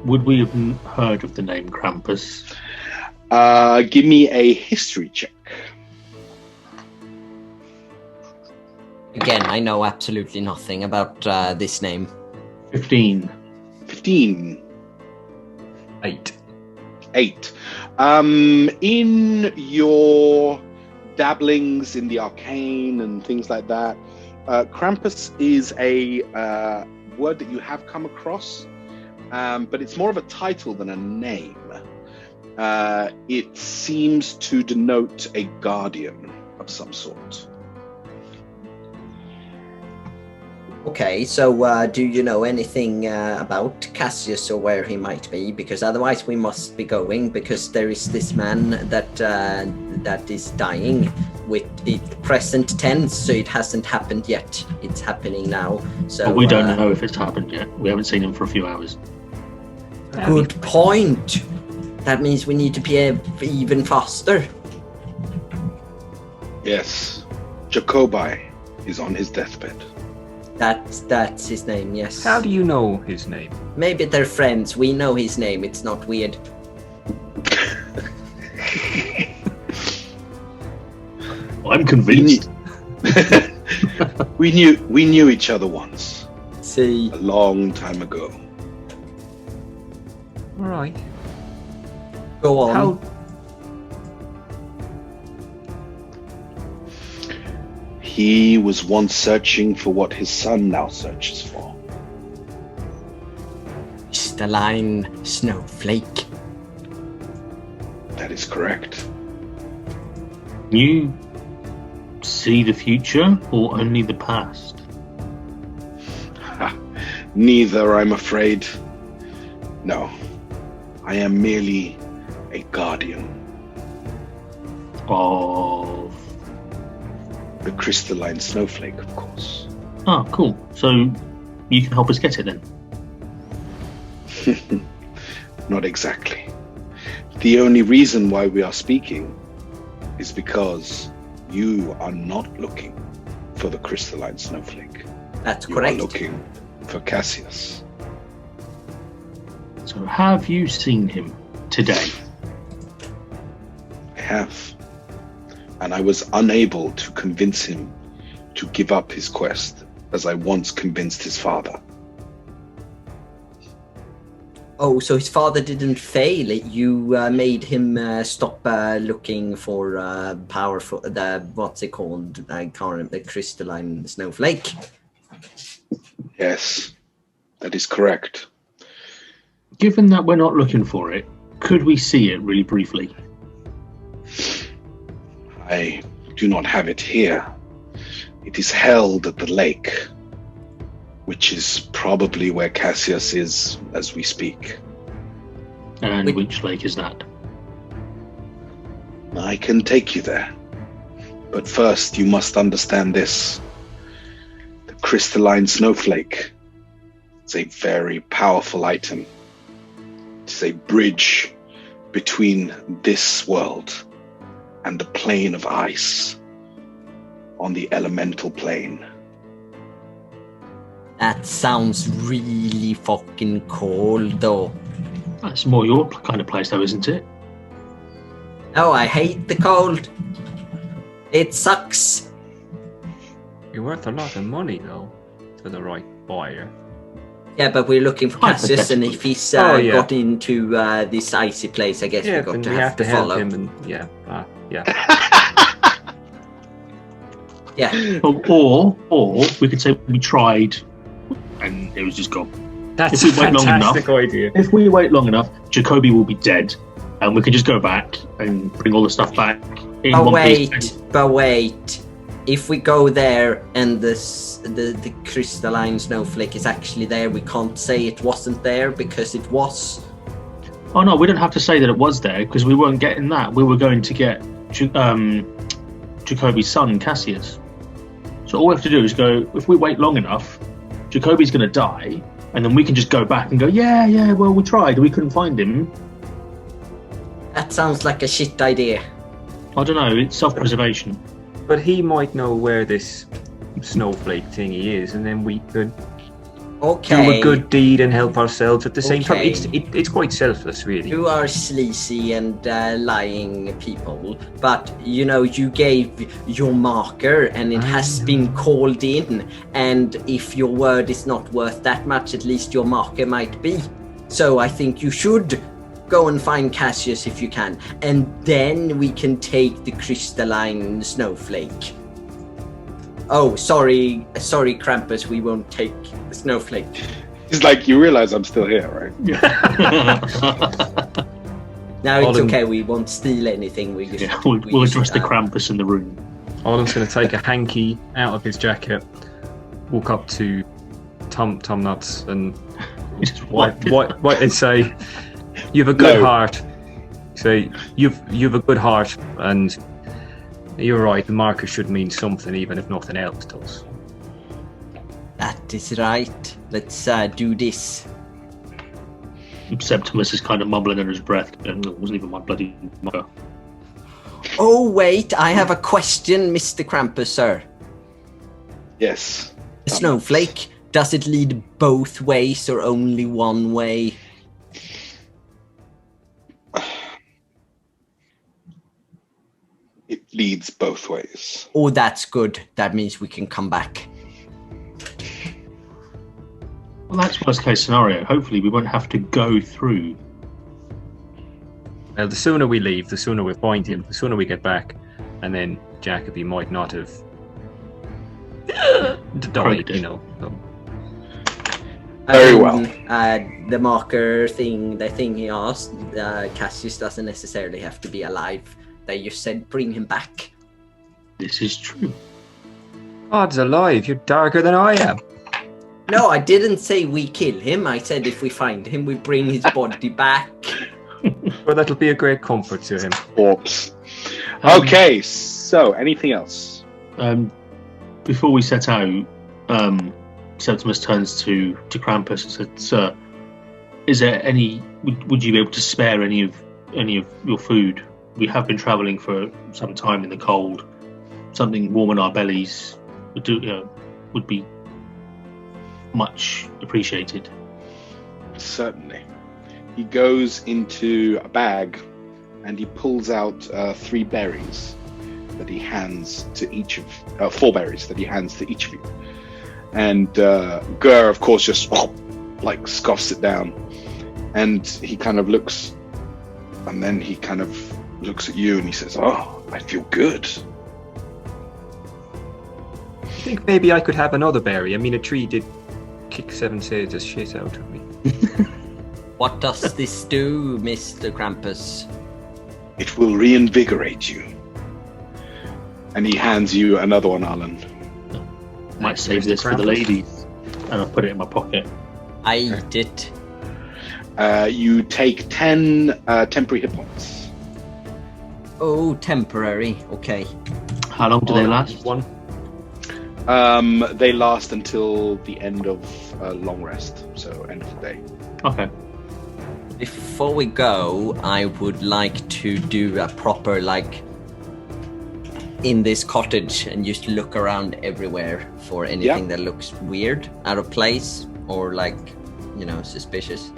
Would we have heard of the name Krampus? Give me a history check. Again, I know absolutely nothing about this name. 15. 15. 8. 8. In your dabblings in the arcane and things like that, Krampus is a word that you have come across, but it's more of a title than a name. It seems to denote a guardian of some sort. Okay, so do you know anything about Cassius or where he might be? Because otherwise we must be going, because there is this man that is dying with the present tense, so it hasn't happened yet. It's happening now. So But we don't know if it's happened yet. We haven't seen him for a few hours. Good point. That means we need to be even faster. Yes, Jacobi is on his deathbed. That's his name, yes. How do you know his name? Maybe they're friends. We know his name. It's not weird. I'm convinced. We knew each other once, See. a long time ago. All right. Go on. How? He was once searching for what his son now searches for. Crystalline Snowflake. That is correct. You see the future or only the past? Neither, I'm afraid. No, I am merely a guardian. Of... The Crystalline Snowflake, of course. Oh, cool. So you can help us get it then? Not exactly. The only reason why we are speaking is because you are not looking for the Crystalline Snowflake. That's You correct. are looking for Cassius. So have you seen him today? I have. And I was unable to convince him to give up his quest, as I once convinced his father. Oh, so his father didn't fail. You made him stop looking for powerful. What's it called? I can't remember. The Crystalline Snowflake. Yes, that is correct. Given that we're not looking for it, could we see it really briefly? I do not have it here. It is held at the lake, which is probably where Cassius is as we speak. And which lake is that? I can take you there. But first, you must understand this. The Crystalline Snowflake is a very powerful item. It is a bridge between this world and the plane of ice on the elemental plane. That sounds really fucking cool, though. That's more your kind of place, though, isn't it? Oh, I hate the cold. It sucks. You're worth a lot of money, though, to the right buyer. Yeah, but we're looking for Cassius, and if he's got into this icy place, I guess Yeah, we've got then to we have to follow. help him, and yeah. Yeah. Or we could say we tried and it was just gone. That's If a we wait long enough- fantastic idea. If we wait long enough, Jacobi will be dead, and we can just go back and bring all the stuff back. In But one piece. wait. If we go there and the Crystalline Snowflake is actually there, we can't say it wasn't there because it was. Oh no, we don't have to say that it was there because we weren't getting that. We were going to get Jacobi's son, Cassius. So all we have to do is go, if we wait long enough, Jacobi's going to die, and then we can just go back and go, yeah, well, we tried, we couldn't find him. That sounds like a shit idea. I don't know, it's self-preservation. But he might know where this snowflake thingy is, and then we could Okay. do a good deed and help ourselves at the same time. It's quite selfless, really. You are sleazy and lying people, but you gave your marker and it has been called in, and if your word is not worth that much, at least your marker might be. So I think you should go and find Cassius if you can, and then we can take the Crystalline Snowflake. Oh, sorry, Krampus, we won't take the snowflake. He's like, you realize I'm still here, right? No, it's okay. We won't steal anything. We'll address the Krampus in the room. Arlen's going to take a hanky out of his jacket, walk up to Tom Nuts, and wipe and say, "You've a good heart." Say, "You've a good heart," and you're right. The marker should mean something, even if nothing else does. That is right. Let's do this. Septimus is kind of mumbling under his breath, and it wasn't even my bloody marker. Oh, wait, I have a question, Mr. Krampus, sir. Yes. A snowflake, does it lead both ways or only one way? It leads both ways. Oh, that's good. That means we can come back. Well, that's worst case scenario. Hopefully we won't have to go through. Well, the sooner we leave, the sooner we find him, the sooner we get back, and then Jacoby might not have died, So. Very well. The marker thing, the thing he asked, Cassius doesn't necessarily have to be alive. They just said bring him back. This is true. God's alive, you're darker than I am. No, I didn't say we kill him. I said if we find him, we bring his body back. Well, that'll be a great comfort to him. Corpse. Okay, so anything else? Before we set out, Septimus turns to Krampus and said, "Sir, is there any? Would you be able to spare any of your food? We have been travelling for some time in the cold. Something warm in our bellies would be much appreciated." Certainly. He goes into a bag and he pulls out 3 berries that he hands to each of 4 berries that he hands to each of you. And Gur, of course, just scoffs it down, and he kind of looks, and then he kind of looks at you and he says, "Oh, I feel good." I think maybe I could have another berry. I mean, a tree did kick 7 Sages shit out of me. What does this do, Mr. Krampus? It will reinvigorate you. And he hands you another one, Alan. Might save this for the ladies. And I'll put it in my pocket. I eat it. You take 10 temporary hit points. Oh, temporary. Okay. How long do they last? One. They last until the end of long rest, so end of the day. Okay. Before we go, I would like to do a proper, in this cottage and just look around everywhere for anything that looks weird, out of place, or suspicious.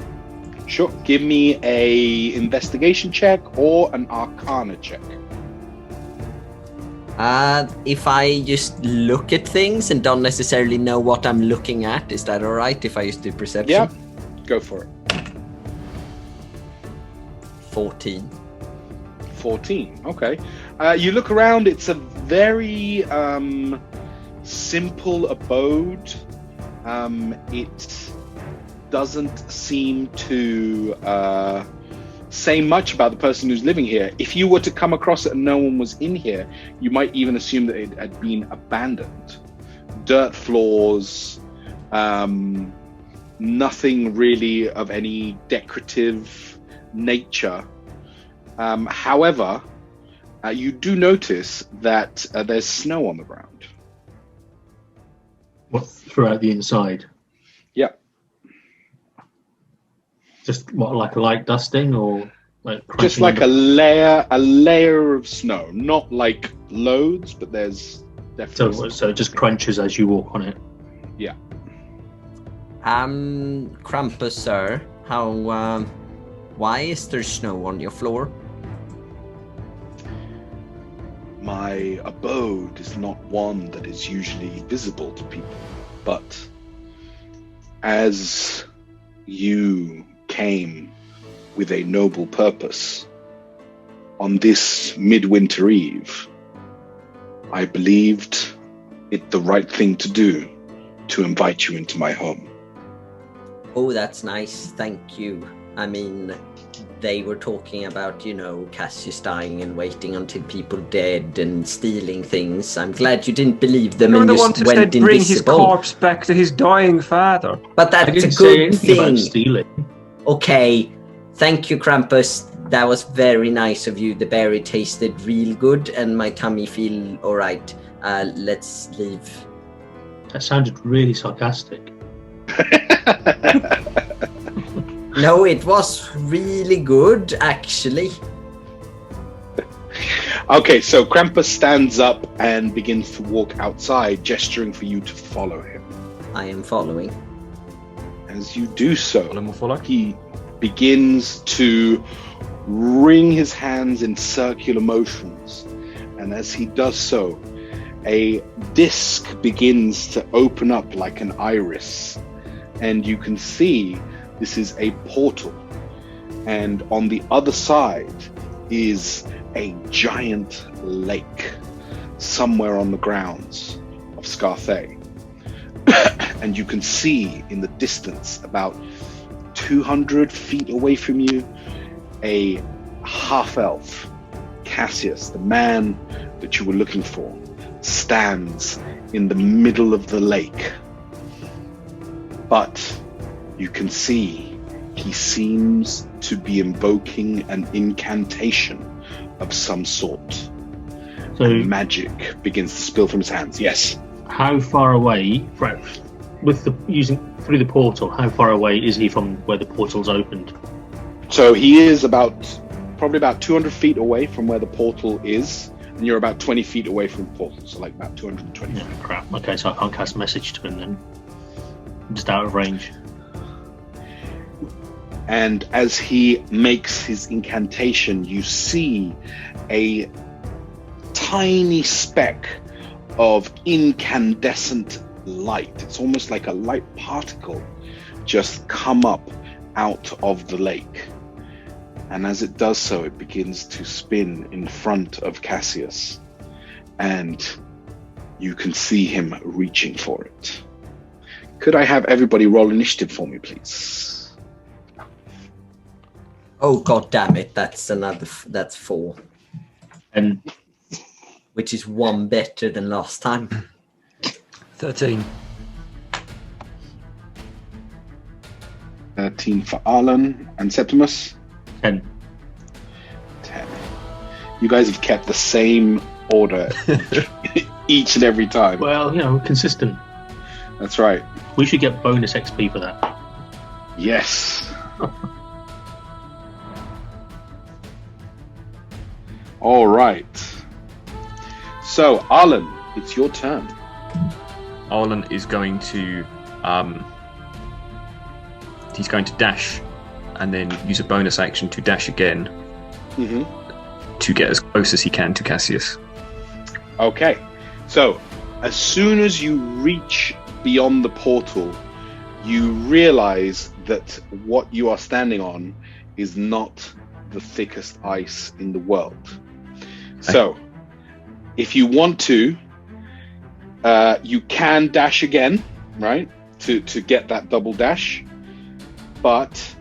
Sure. Give me a investigation check or an arcana check. If I just look at things and don't necessarily know what I'm looking at, is that alright if I just do perception? Yeah, go for it. 14, okay. You look around, it's a very simple abode. It doesn't seem to say much about the person who's living here. If you were to come across it and no one was in here, you might even assume that it had been abandoned. Dirt floors, nothing really of any decorative nature. However, you do notice that there's snow on the ground. What, throughout the inside? Yeah. Just like a light dusting, or just like a layer of snow, not like loads, but there's definitely so it just crunches as you walk on it. Yeah. Krampus, sir, why is there snow on your floor? My abode is not one that is usually visible to people, but as you came with a noble purpose on this midwinter eve, I believed it the right thing to do to invite you into my home. Oh, that's nice. Thank you. I mean, they were talking about, Cassius dying and waiting until people dead and stealing things. I'm glad you didn't believe them. You're and the just one who went said bring his invisible. corpse back to his dying father. But I that's a didn't say good anything about thing. stealing. Okay, thank you, Krampus. That was very nice of you. The berry tasted real good, and my tummy feel all right. Let's leave. That sounded really sarcastic. No, it was really good, actually. Okay, so Krampus stands up and begins to walk outside, gesturing for you to follow him. I am following. As you do so, Colin will follow. he begins to wring his hands in circular motions. And as he does so, a disc begins to open up like an iris. And you can see this is a portal. And on the other side is a giant lake somewhere on the grounds of Scarthay. And you can see in the distance, about 200 feet away from you, a half-elf, Cassius, the man that you were looking for, stands in the middle of the lake. But you can see he seems to be invoking an incantation of some sort. So, And magic begins to spill from his hands. Yes. how far away, through the portal, how far away is he from where the portal's opened? So he is probably about 200 feet away from where the portal is, and you're about 20 feet away from the portal, so like about 220 Yeah, feet. crap. Okay, so I can't cast message to him then. I'm just out of range. And as he makes his incantation, you see a tiny speck of incandescent light. It's almost like a light particle just come up out of the lake. And as it does so, it begins to spin in front of Cassius. And you can see him reaching for it. Could I have everybody roll initiative for me, please? Oh, god damn it. That's 4. And Which is 1 better than last time. 13. 13 for Arlen and Septimus. 10. 10. You guys have kept the same order each and every time. Well, consistent. That's right. We should get bonus XP for that. Yes. All right. So, Arlen, it's your turn. Arlen is going to he's going to dash and then use a bonus action to dash again to get as close as he can to Cassius. Okay. So, as soon as you reach beyond the portal, you realize that what you are standing on is not the thickest ice in the world. So, if you want to, you can dash again, right? To get that double dash, but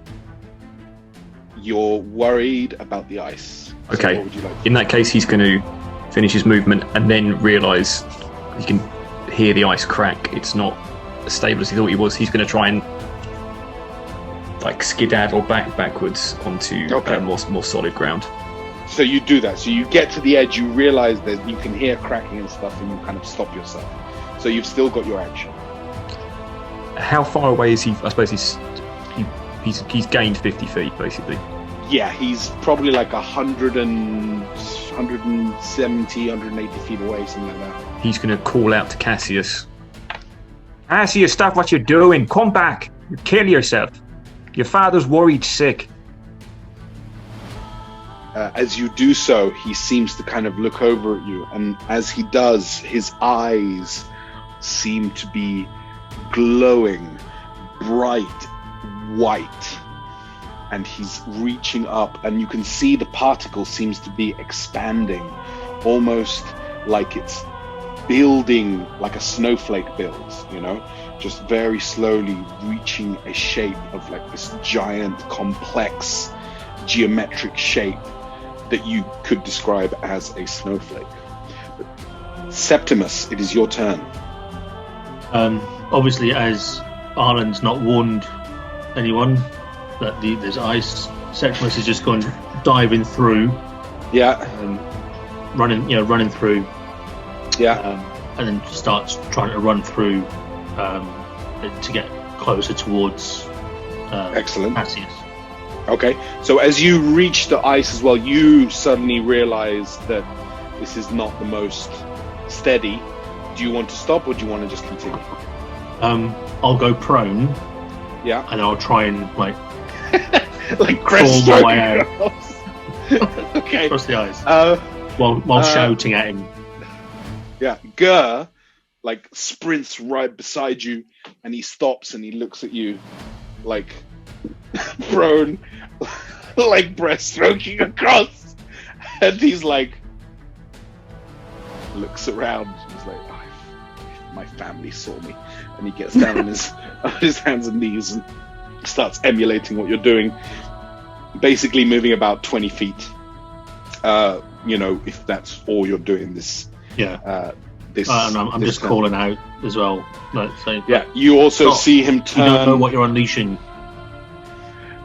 you're worried about the ice. So Okay. what would you like? In that case, he's going to finish his movement and then realise he can hear the ice crack. It's not as stable as he thought he was. He's going to try and skedaddle backwards onto more solid ground. So you do that. So you get to the edge, you realize that you can hear cracking and stuff, and you kind of stop yourself. So you've still got your action. How far away is he? I suppose he's gained 50 feet basically. Yeah, he's probably like 170, 180 feet away, something like that. He's going to call out to Cassius Cassius, stop what you're doing. Come back. You kill yourself. Your father's worried sick. As you do so, he seems to kind of look over at you, and as he does, his eyes seem to be glowing bright white, and he's reaching up, and you can see the particle seems to be expanding, almost like it's building like a snowflake builds, you know, just very slowly reaching a shape of like this giant complex geometric shape that you could describe as a snowflake. But Septimus, it is your turn. Obviously, as Arlen's not warned anyone that there's ice, Septimus is just gone diving through. Yeah. Running through. Yeah. And then starts trying to run through to get closer towards excellent. Cassius. Okay, so as you reach the ice as well, you suddenly realize that this is not the most steady. Do you want to stop, or do you want to just continue? I'll go prone. Yeah. And I'll try and like crest my way out. Okay. Across the ice. While shouting at him. Yeah. Gurr like sprints right beside you, and he stops and he looks at you like prone, like breaststroking across, and he's like looks around. He's like, oh, my family saw me, and he gets down on his hands and knees and starts emulating what you're doing, basically moving about 20 feet. If that's all you're doing, this. Yeah. I'm just calling out as well. You also see him turn. You don't know what you're unleashing.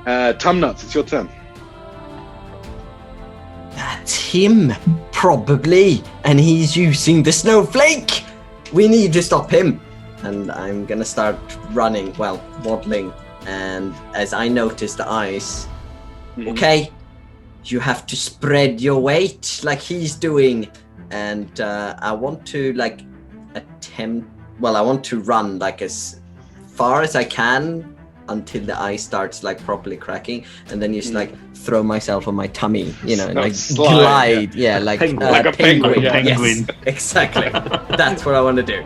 Tumnuts, it's your turn. That's him, probably, and he's using the snowflake. We need to stop him. And I'm gonna start running, waddling. And as I notice the ice, okay, you have to spread your weight like he's doing. And I want to I want to run like as far as I can until the ice starts properly cracking, and then just throw myself on my tummy, glide, like a penguin. Yes, exactly. That's what I want to do.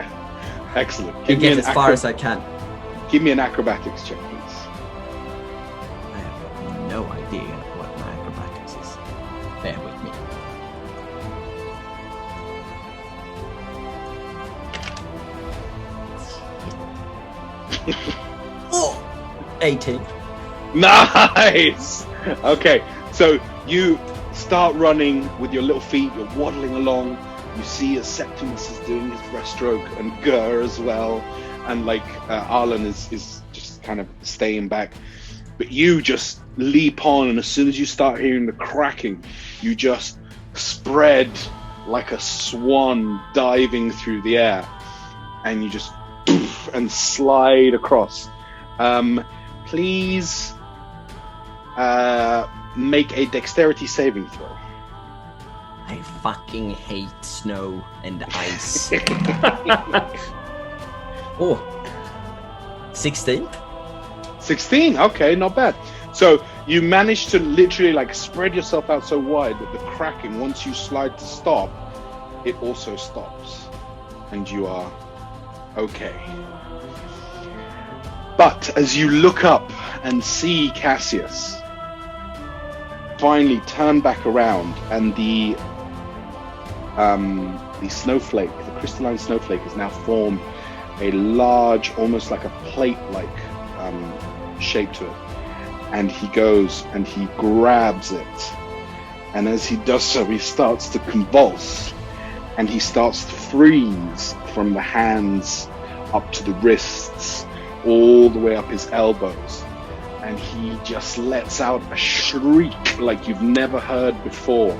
Excellent. And get as far as I can. Give me an acrobatics check, please. I have no idea what my acrobatics is. Bear with me. Oh! 18. Nice! Okay, so you start running with your little feet, you're waddling along, you see Septimus is doing his breaststroke, and Gurr as well, and Arlen is just kind of staying back. But you just leap on, and as soon as you start hearing the cracking, you just spread like a swan diving through the air, and you just and slide across. Please make a dexterity saving throw. I fucking hate snow and ice. Oh, 16? 16, okay, not bad. So you manage to literally spread yourself out so wide that the cracking, once you slide to stop, it also stops. And you are okay. But as you look up and see Cassius finally turn back around, and the snowflake, the crystalline snowflake, has now formed a large, almost like a plate-like shape to it. And he goes and he grabs it. And as he does so, he starts to convulse, and he starts to freeze from the hands up to the wrists, all the way up his elbows, and he just lets out a shriek like you've never heard before,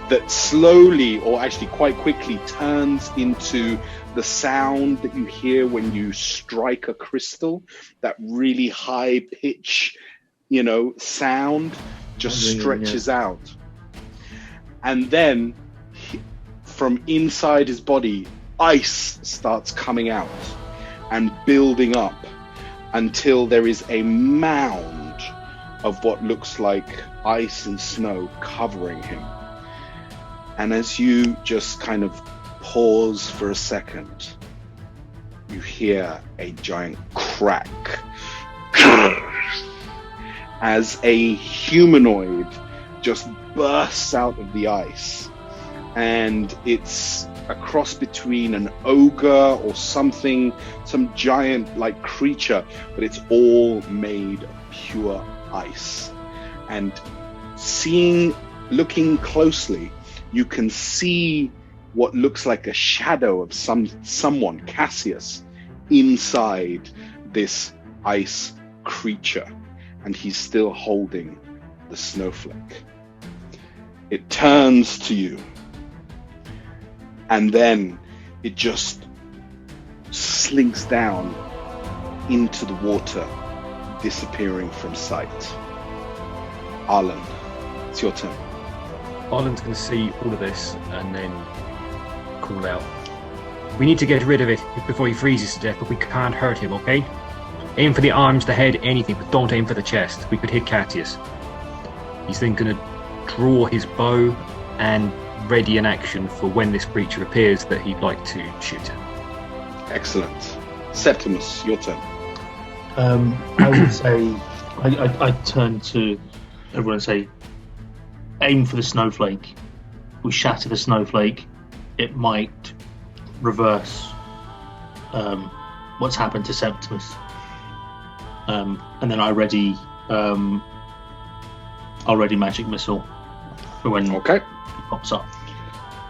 that slowly, or actually quite quickly, turns into the sound that you hear when you strike a crystal, that really high pitch, sound just stretches out. And then from inside his body, ice starts coming out. and building up until there is a mound of what looks like ice and snow covering him. And as you just kind of pause for a second, you hear a giant crack as a humanoid just bursts out of the ice. And it's a cross between an ogre or something, some giant like creature, but it's all made of pure ice. And looking closely, you can see what looks like a shadow of someone, Cassius, inside this ice creature, and he's still holding the snowflake. It turns to you, and then it just slinks down into the water, disappearing from sight. Arlen, it's your turn. Arlen's going to see all of this and then call out, "We need to get rid of it before he freezes to death, but we can't hurt him, okay? Aim for the arms, the head, anything, but don't aim for the chest. We could hit Cassius." He's then going to draw his bow and ready an action for when this creature appears that he'd like to shoot. Excellent. Septimus, your turn. I would say I'd turn to everyone and say, aim for the snowflake. If we shatter the snowflake, it might reverse what's happened to Septimus. And then I'll ready magic missile for when he pops up.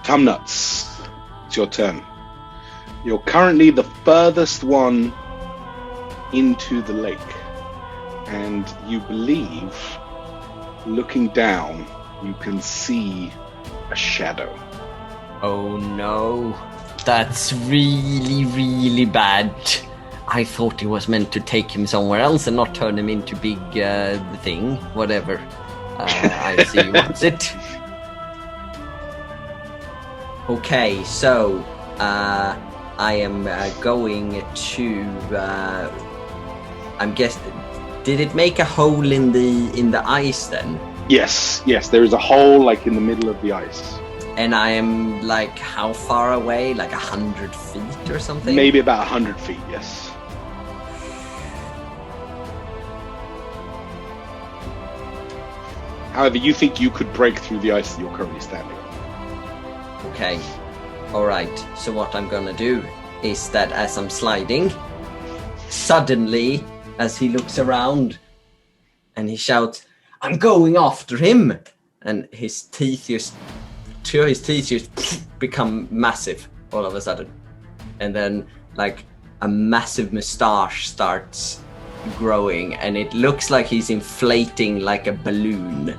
Tumnuts, it's your turn. You're currently the furthest one into the lake, and you believe, looking down, you can see a shadow. Oh no, that's really, really bad. I thought it was meant to take him somewhere else and not turn him into big thing, whatever. I see he wants it. Okay, so I am going to. I'm guessing. Did it make a hole in the ice then? Yes. There is a hole like in the middle of the ice. And I am like how far away? Like 100 feet or something? Maybe about 100 feet. Yes. However, you think you could break through the ice that you're currently standing on. Okay. Alright. So what I'm gonna do is that as I'm sliding, suddenly, as he looks around and he shouts, "I'm going after him!" And two of his teeth just become massive all of a sudden. And then like a massive mustache starts growing, and it looks like he's inflating like a balloon.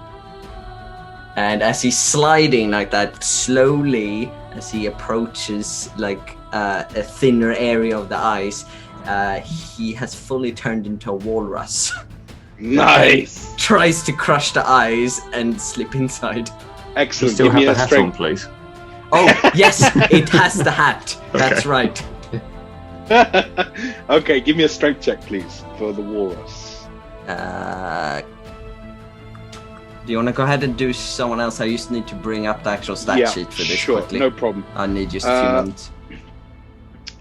And as he's sliding like that, slowly, as he approaches like a thinner area of the ice, he has fully turned into a walrus. Nice! Tries to crush the ice and slip inside. Excellent. Still Give have me the a hat strength. on, please. Oh, yes, it has the hat. That's right. Okay, give me a strength check, please, for the walrus. Do you want to go ahead and do someone else? I just need to bring up the actual stat sheet for this sure, quickly. no problem. I need just a few moments.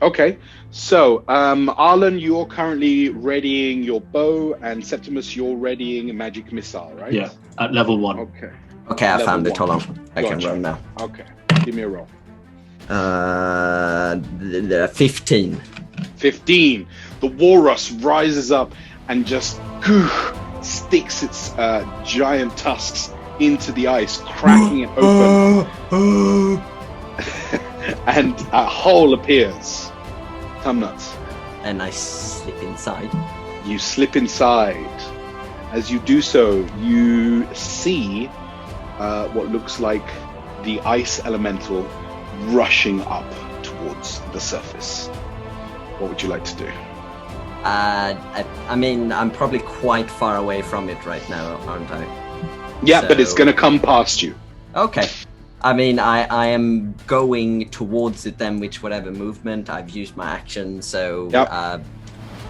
Okay, so Arlen, you're currently readying your bow, and Septimus, you're readying a magic missile, right? Yeah, at level 1. Okay. Okay, I level found it. 1. Hold on. I can Gotcha. run now. Okay, give me a roll. 15. 15. The walrus rises up and just sticks its giant tusks into the ice, cracking it open. And a hole appears. Tumnuts. And I slip inside. You slip inside. As you do so, you see what looks like the ice elemental rushing up towards the surface. What would you like to do? I mean, I'm probably quite far away from it right now, aren't I? Yeah, So- but it's going to come past you. Okay. I mean, I am going towards it then with whatever movement. I've used my action, so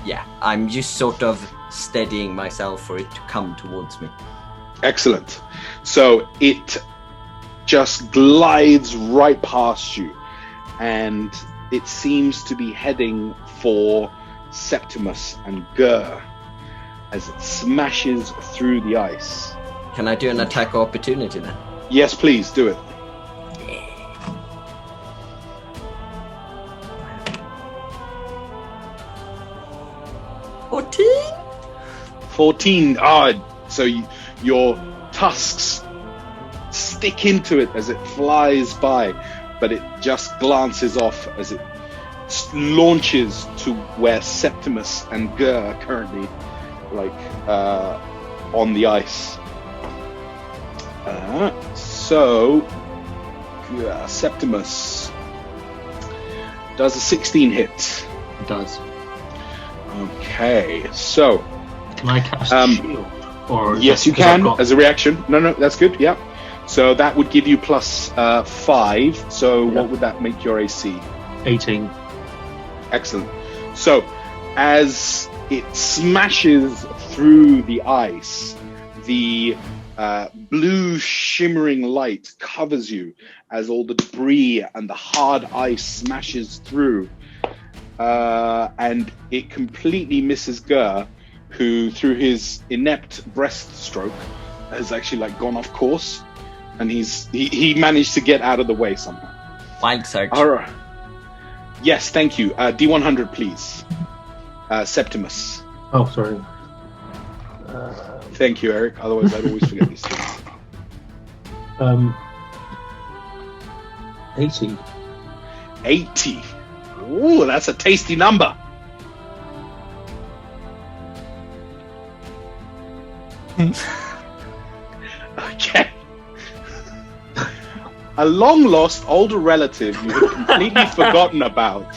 yeah, I'm just sort of steadying myself for it to come towards me. Excellent. So it just glides right past you, and it seems to be heading for Septimus and Gur as it smashes through the ice. Can I do an attack opportunity then? Yes, please do it. $14? 14. So your tusks stick into it as it flies by, but it just glances off as it launches to where Septimus and Gur are currently, on the ice. So Septimus does a 16 hit. It does. Okay, so can I cast a shield? Or yes, you can as a reaction. No, that's good. Yeah. So that would give you plus 5. So what would that make your AC? 18. Excellent. So as it smashes through the ice, the blue shimmering light covers you as all the debris and the hard ice smashes through, and it completely misses Gur, who through his inept breaststroke has actually gone off course, and he managed to get out of the way somehow. Flank search. All right. Yes, thank you. D100, please. Septimus. Oh, sorry. Thank you, Eric. Otherwise, I'd always forget these things. 80. 80. Ooh, that's a tasty number. Okay. A long-lost older relative you had completely forgotten about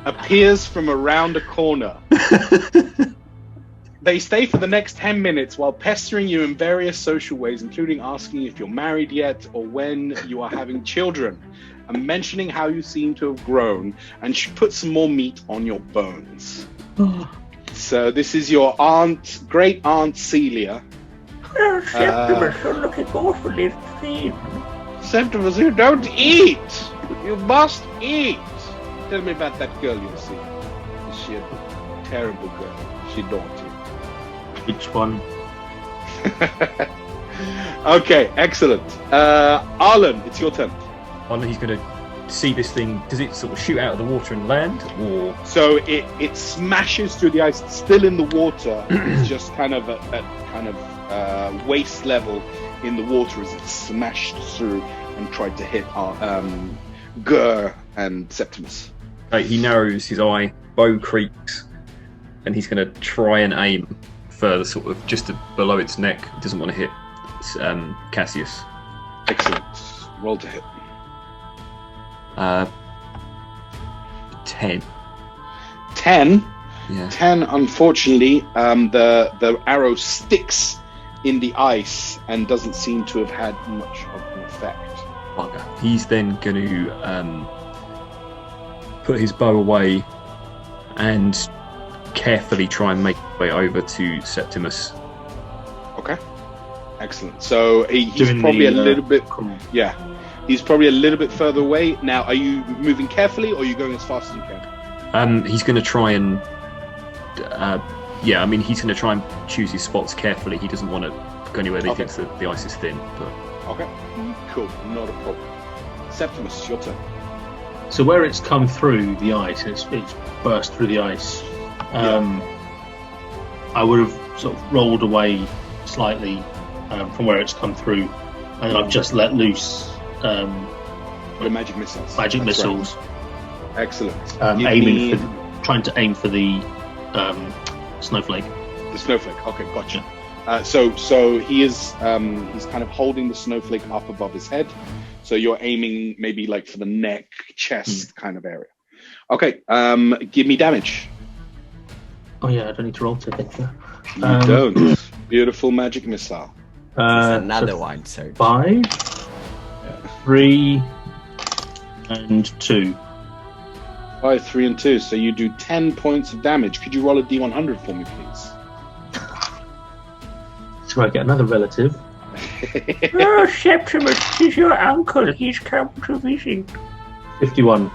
appears from around a corner. They stay for the next 10 minutes while pestering you in various social ways, including asking if you're married yet or when you are having children, and mentioning how you seem to have grown and should put some more meat on your bones. So this is your great aunt Celia. Septimus, you're looking awfully thin. Septimus, you don't eat! You must eat! Tell me about that girl you see. Is she a terrible girl? Is she naughty? Which one? Okay, excellent. Arlen, it's your turn. Arlen, he's going to see this thing. Does it sort of shoot out of the water and land, or? So it smashes through the ice. It's still in the water. It's just kind of at waist level in the water as it smashed through and tried to hit Gur and Septimus. Right, he narrows his eye, bow creaks, and he's going to try and aim further, sort of just below its neck. He doesn't want to hit Cassius. Excellent. Roll to hit. 10. 10? Yeah. 10, unfortunately, the arrow sticks in the ice and doesn't seem to have had much of an effect. Bugger. He's then going to put his bow away and carefully try and make his way over to Septimus. Okay. Excellent. So he's Doing probably a the, little bit... Yeah. He's probably a little bit further away. Now, are you moving carefully or are you going as fast as you can? He's going to try and... he's going to try and choose his spots carefully. He doesn't want to go anywhere that he thinks that the ice is thin. But... Okay. Cool. Not a problem. Septimus, your turn. So where it's come through the ice, it's burst through the ice. I would have sort of rolled away slightly from where it's come through, and I've just let loose the magic missiles. Magic missiles. Right. Excellent. Trying to aim for the snowflake. The snowflake. Okay, gotcha. So he is he's kind of holding the snowflake up above his head. So you're aiming maybe for the neck, chest kind of area. Okay, give me damage. Oh yeah, I don't need to roll to hit that. You don't. Beautiful magic missile. Another one, so 5. Yeah. 3 and 2. 5, 3, and 2. So you do 10 points of damage. Could you roll a D100 for me, please? So I get another relative. Oh, Septimus, he's your uncle. He's come to visit. 51.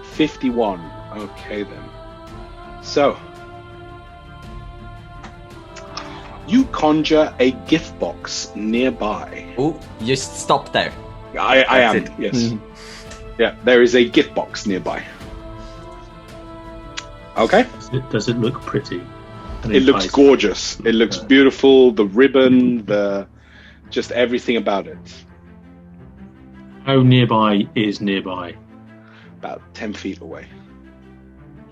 51. Okay, then. So, you conjure a gift box nearby. Oh, just stop there. I am, it. yes. Mhm. Yeah, there is a gift box nearby. Okay? Does it look pretty? It looks gorgeous. It looks beautiful. The ribbon, just everything about it. How nearby is nearby? About 10 feet away.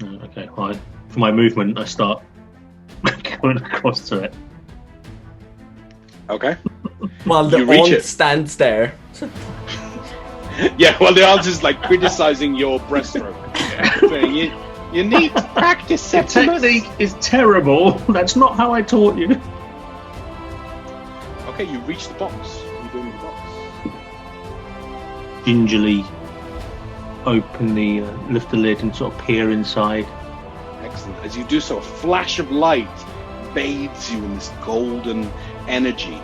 Okay, right. For my movement, I start going across to it. Okay? While the You reach aunt it. stands there. Yeah, well, the aunt is like criticizing your breaststroke. Saying, you need to practice, The Septimus. technique is terrible. That's not how I taught you. Okay, you reach the box. What are you doing with the box? Gingerly open lift the lid and sort of peer inside. Excellent. As you do so, a flash of light bathes you in this golden energy,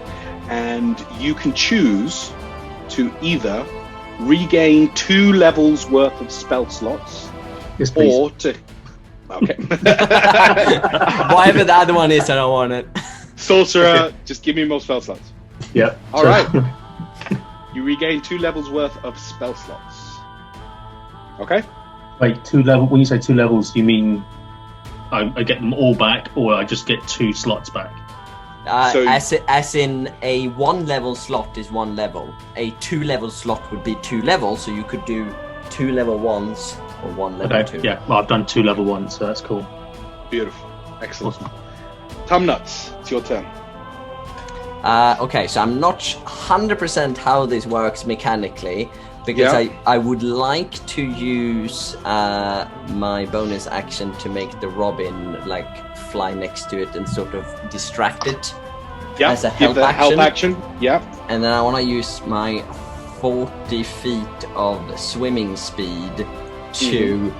and you can choose to either regain 2 levels worth of spell slots, Yes, please. or to... Okay. Whatever the other one is, I don't want it. Sorcerer, just give me more spell slots. Yeah. All right. You regain 2 levels worth of spell slots. Okay? Wait, 2 level. When you say 2 levels, you mean I get them all back, or I just get 2 slots back? So- As in a 1 level slot is 1 level. A 2 level slot would be 2 levels, so you could do 2 level 1s or 1 level Okay. 2. Yeah. Well, I've done 2 level 1s, so that's cool. Beautiful. Excellent. Awesome. Tumnuts, it's your turn. Okay, so I'm not 100% how this works mechanically, because Yeah. I would like to use my bonus action to make the robin like fly next to it and sort of distract it Yeah, as a give help the action. help action. Yeah. And then I want to use my 40 feet of swimming speed to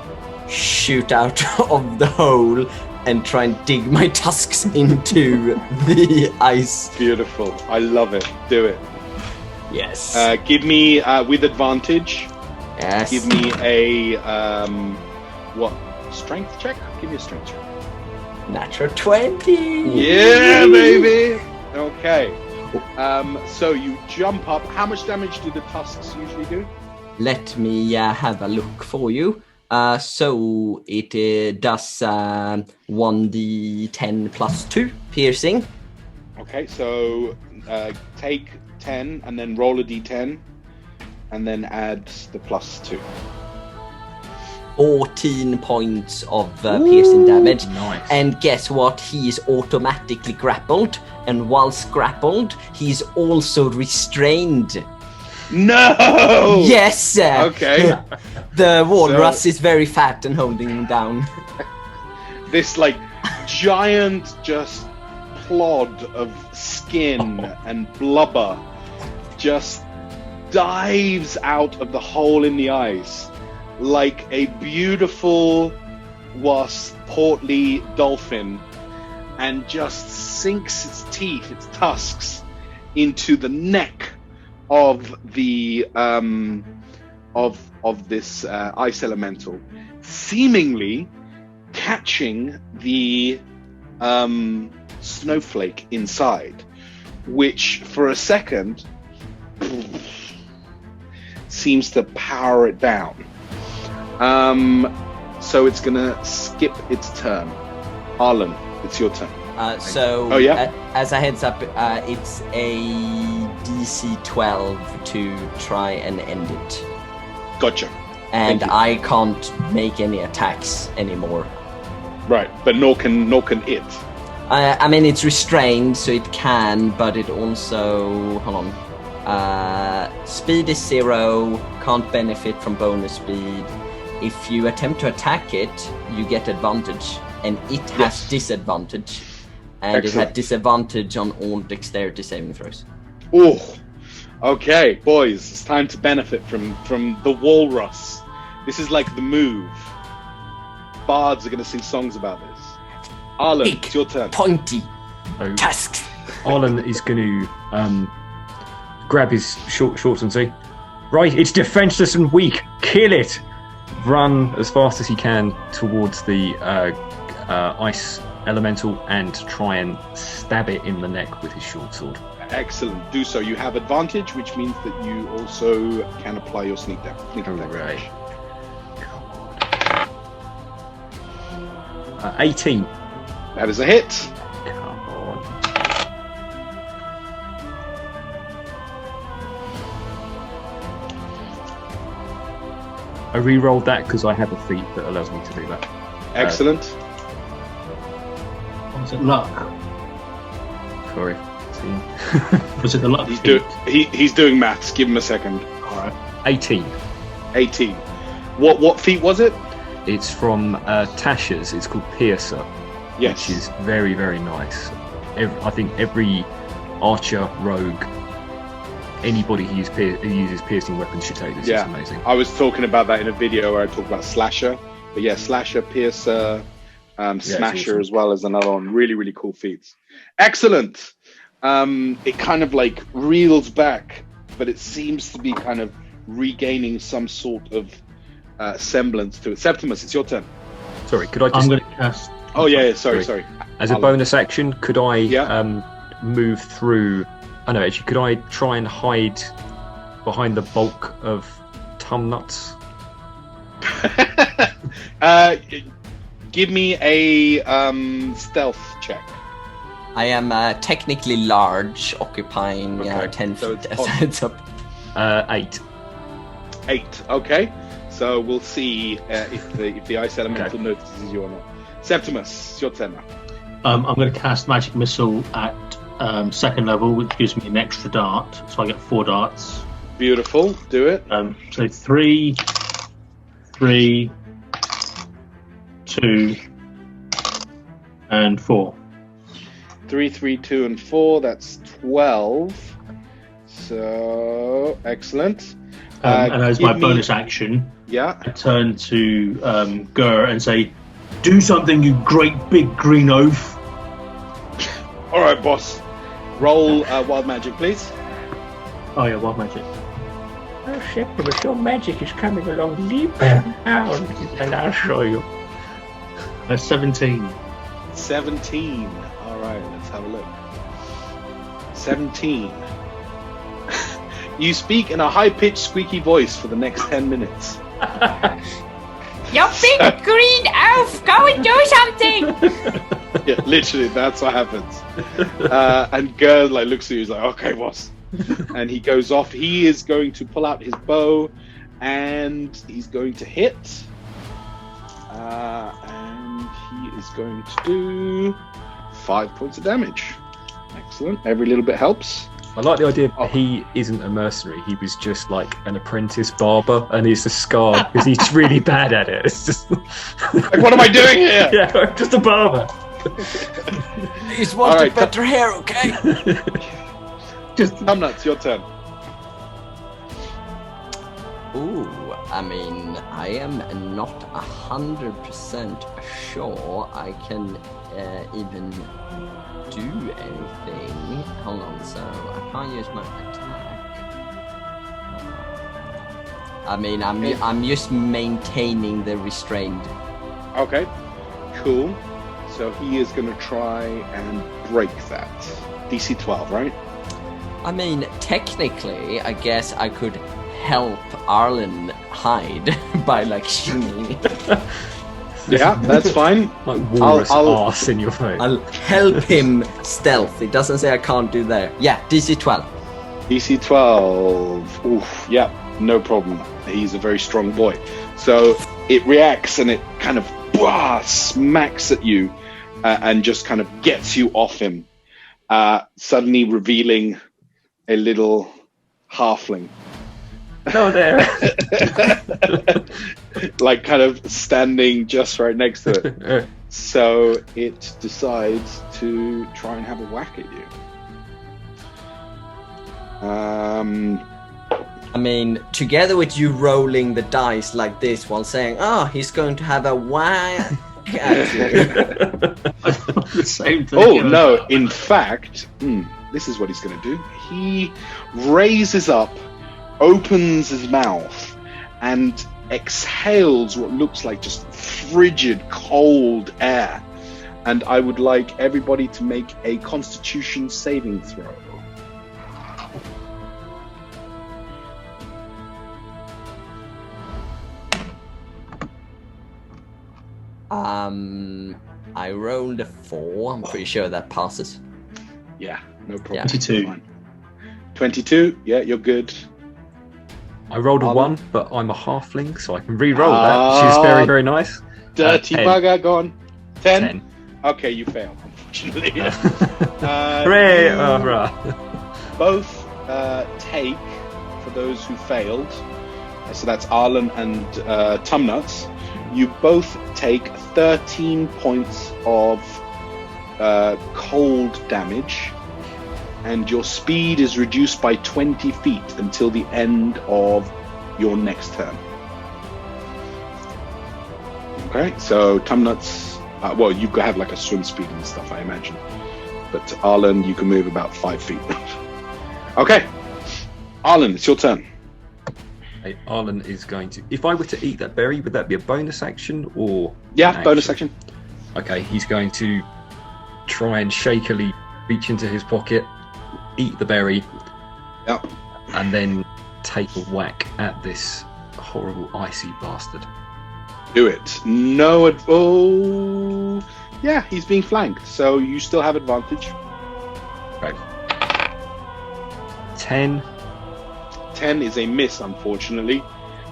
shoot out of the hole and try and dig my tusks into the ice. Beautiful. I love it. Do it. Yes. Give me, with advantage, Yes. give me a, strength check? Give me a strength check. Natural 20. Yeah, baby! Okay. So you jump up. How much damage do the tusks usually do? Let me have a look for you. So it does 1d10 plus 2 piercing. Okay, so take 10 and then roll a d10 and then add the plus 2. 14 points of piercing damage. Nice. And guess what? He is automatically grappled. And whilst grappled, he's also restrained. No! Yes! Okay. The walrus is very fat and holding him down. This like giant just plod of skin and blubber just dives out of the hole in the ice like a beautiful portly dolphin and just sinks its teeth, its tusks, into the neck of the of this ice elemental, seemingly catching the snowflake inside, which for a second seems to power it down. So it's gonna skip its turn. Arlen, it's your turn. So, Oh, yeah? as a heads up, it's a DC 12 to try and end it. Gotcha. And Thank you. I can't make any attacks anymore. Right, but nor can it. I mean, it's restrained, so it can, but it also... Hold on. Speed is 0, can't benefit from bonus speed. If you attempt to attack it, you get advantage, and it has Yes. disadvantage. And it Excellent. had disadvantage on all dexterity saving throws. Oh, Okay, boys, it's time to benefit from the walrus. This is like the move. Bards are going to sing songs about this. Arlen, Big, it's your turn. pointy So tusks. Arlen is going to grab his shorts and say, "Right, it's defenseless and weak. Kill it." Run as fast as he can towards the ice elemental and try and stab it in the neck with his short sword. Excellent. Do so. You have advantage, which means that you also can apply your sneak attack. Right. 18. That is a hit. Come on. I re-rolled that because I have a feat that allows me to do that. Excellent. Was it luck? Sorry. Was it the luck? He's doing maths. Give him a second. All right. 18. 18. What feat was it? It's from Tasha's. It's called Piercer, Yes. which is very, very nice. I think every archer, rogue, anybody who uses piercing weapons should take this. Yeah. It's amazing. I was talking about that in a video where I talked about slasher. But yeah, slasher, piercer, smasher awesome. as well as another one. Really, really cool feats. Excellent. It kind of like reels back, but it seems to be kind of regaining some sort of semblance to it. Septimus, it's your turn. Sorry, could I just... I'm going to cast. Oh yeah, sorry. As a Alan. bonus action, could I Yeah. move through... I know, actually, could I try and hide behind the bulk of Tumnuts? Give me a stealth check. I am technically large, occupying Okay, 10 so feet. it's It's up. 8. 8. Okay. So we'll see if the ice elemental notices you or not. Septimus, it's your turn now. I'm going to cast Magic Missile at second level, which gives me an extra dart, so I get 4 darts. Beautiful. Do it. So 3, 2, and 4. 3, 3, 2, and 4. That's 12. So excellent. And as my give me- bonus action, Yeah. I turn to Gur and say, "Do something, you great big green oaf." All right, boss. Roll wild magic, please. Oh yeah, wild magic. Oh, Septimus, your magic is coming along leaps and bounds, and I'll show you. 17. 17. All right, let's have a look. 17. You speak in a high-pitched, squeaky voice for the next 10 minutes. You big green elf, go and do something! Yeah, literally, that's what happens. And Gur looks at you, he's like, "Okay, boss." And he goes off. He is going to pull out his bow, and he's going to hit. And he is going to do 5 points of damage. Excellent. Every little bit helps. I like the idea that he isn't a mercenary. He was just like an apprentice barber, and he's a scar because he's really bad at it. It's just Like, what am I doing here? yeah, I'm just a barber. He's wanted Alright, better hair, okay? Just nuts. Your turn. Ooh, I mean, I am not 100% sure I can even do anything. Hold on, so I can't use my attack. I mean, I'm just maintaining the restrained. Okay. Cool. So he is going to try and break that. DC 12, right? I mean, technically, I guess I could help Arlen hide by like shooting. Yeah, that's fine. Like walrus I'll- arse in your face. I'll help him stealth. It doesn't say I can't do that. Yeah, DC 12. DC 12. Oof, yeah, no problem. He's a very strong boy. So it reacts and it kind of smacks at you and just kind of gets you off him, suddenly revealing a little halfling. No, there. Like kind of standing just right next to it. So it decides to try and have a whack at you. I mean, together with you rolling the dice like this while saying, "Oh, he's going to have a whack at you." The same thing. Oh no! In fact, this is what he's going to do. He raises up, opens his mouth, and exhales what looks like just frigid, cold air. And I would like everybody to make a Constitution saving throw. I rolled a 4. I'm pretty sure that passes. Yeah, no problem. Yeah. 22. Fine. 22. Yeah, you're good. I rolled a 1, but I'm a halfling, so I can re-roll that, which is very, very nice. Dirty 10. bugger, go on. 10? 10. Okay, you fail, unfortunately. Hooray! Right. Both take, for those who failed, so that's Arlen and Tumnuts, you both take 13 points of cold damage, and your speed is reduced by 20 feet until the end of your next turn. Okay, so Tumnuts, well, you have like a swim speed and stuff, I imagine. But Arlen, you can move about 5 feet. Okay, Arlen, it's your turn. Okay, Arlen is going to... If I were to eat that berry, would that be a bonus action or... Yeah, bonus action. Okay, he's going to try and shakily reach into his pocket, eat the berry, Yep. and then take a whack at this horrible icy bastard. Do it. No, oh, yeah, he's being flanked, so you still have advantage. Okay. 10. 10 is a miss, unfortunately,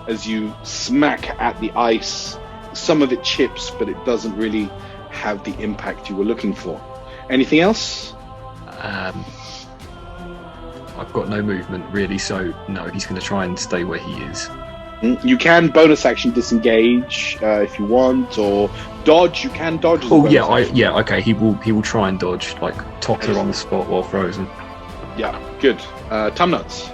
as you smack at the ice. Some of it chips, but it doesn't really have the impact you were looking for. Anything else? I've got no movement really, so no, he's going to try and stay where he is. You can bonus action disengage if you want, or dodge. You can dodge. As a Oh bonus yeah, action. okay. He will try and dodge, like totter on the spot while frozen. Yeah, good. Tumnuts.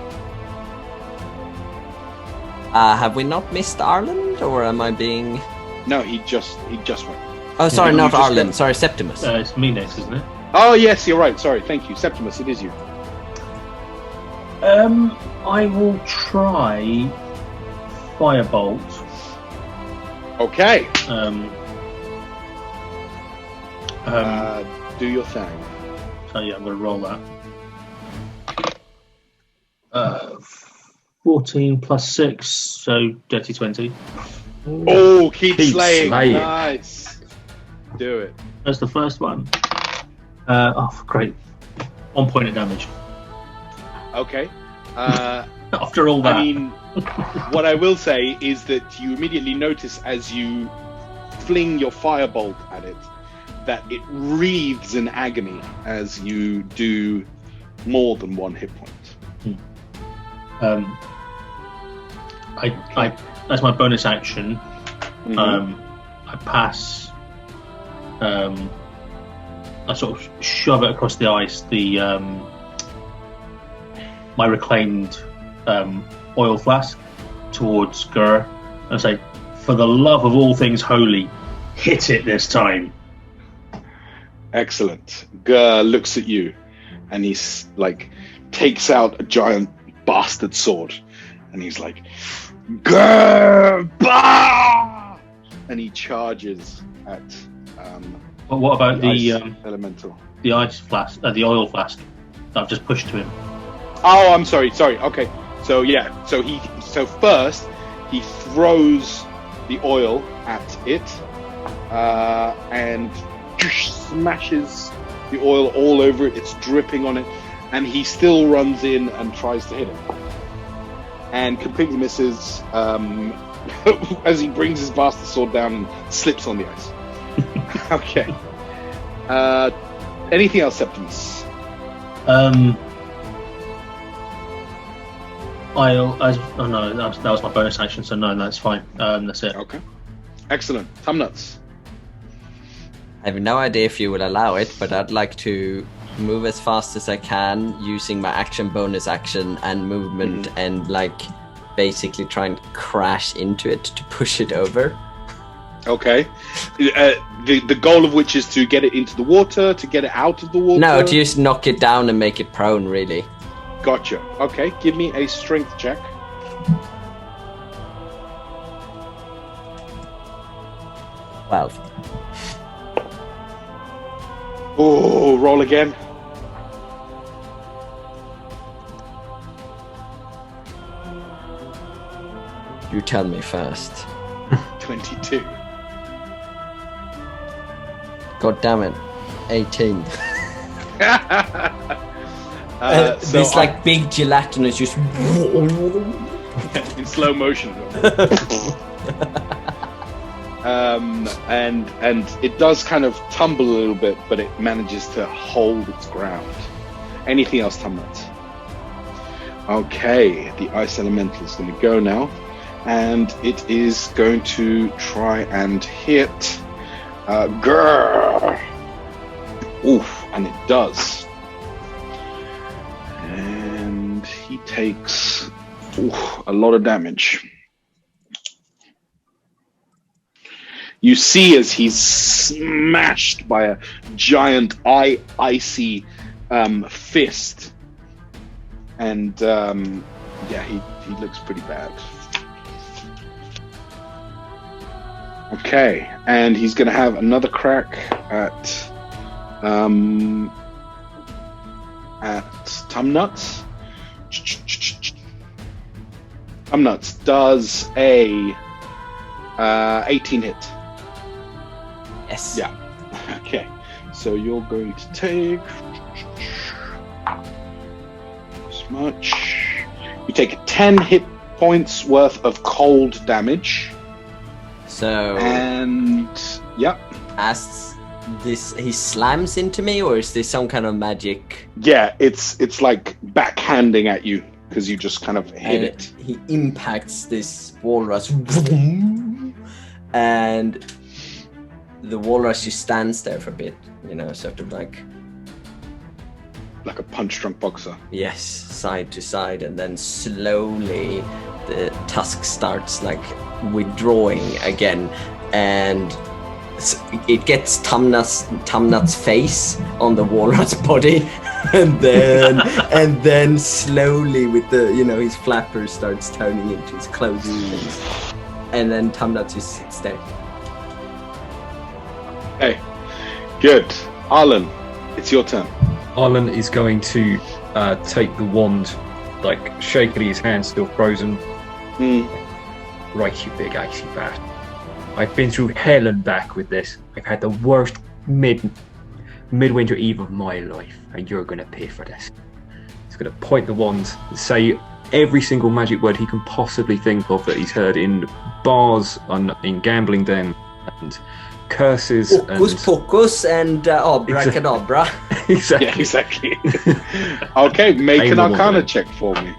Have we not missed Ireland, or am I being... No, he just went. Oh, sorry, You not just Ireland. went. Sorry, Septimus. It's me next, isn't it? Oh yes, you're right. Sorry, thank you, Septimus. It is you. I will try Firebolt. Okay. Do your thing. So yeah, I'm going to roll that. 14 plus 6, so dirty 20. Oh, keep slaying. slaying. Nice. Do it. That's the first one. Great. 1 point of damage. Okay. After all that. I mean, what I will say is that you immediately notice as you fling your firebolt at it that it wreathes in agony as you do more than 1 hit point. I that's my bonus action. Mhm. I pass. I sort of shove it across the ice. My reclaimed oil flask towards Gur, and say, "For the love of all things holy, hit it this time." Excellent. Gur looks at you and he's like, takes out a giant bastard sword and he's like, Gur! Bah! And he charges at But what about the elemental. the ice flask, the oil flask that I've just pushed to him? Oh, I'm sorry. Okay. So yeah. So first he throws the oil at it and smashes the oil all over it. It's dripping on it, and he still runs in and tries to hit it, and completely misses as he brings his bastard sword down and slips on the ice. Okay. Anything else, Septimus? That was my bonus action, so no, that's fine. That's it. Okay. Excellent. Tumnuts. I have no idea if you will allow it, but I'd like to move as fast as I can using my action, bonus action, and movement, and like basically try and crash into it to push it over. Okay. The goal of which is to get it into the water, to get it out of the water? No, to just knock it down and make it prone, really. Gotcha. Okay, give me a strength check. Well. Oh, roll again. You tell me first. 22. God damn it. 18. This like big gelatinous just in slow motion. And it does kind of tumble a little bit, but it manages to hold its ground. Anything else, Tumnut? Okay, the ice elemental is going to go now, and it is going to try and hit Grrr. Oof, and it does. And he takes a lot of damage. You see as he's smashed by a giant icy fist. And he looks pretty bad. Okay, and he's going to have another crack at Tumnuts. Tumnuts does a 18 hit. Yes. Yeah. Okay. So you're going to take this much. You take 10 hit points worth of cold damage. So. And yeah. As this, he slams into me, or is this some kind of magic? Yeah, it's like backhanding at you because you just kind of hit it. He impacts this walrus, and the walrus just stands there for a bit, sort of like a punch-drunk boxer. Yes, side to side, and then slowly the tusk starts like withdrawing again, and it gets Tumnut's face on the walrus body, and then slowly with the his flapper starts turning into his clothing things, and then Tumnut just sits there. Hey, good. Arlen, it's your turn. Arlen is going to take the wand, like shakily, his hand still frozen. Right, you big icy bat. I've been through hell and back with this. I've had the worst midwinter eve of my life, and you're going to pay for this. He's going to point the wand and say every single magic word he can possibly think of that he's heard in bars, in gambling den, and curses. Hocus pocus and abracadabra. Exactly. Yeah, exactly. Okay, make an Arcana check for me.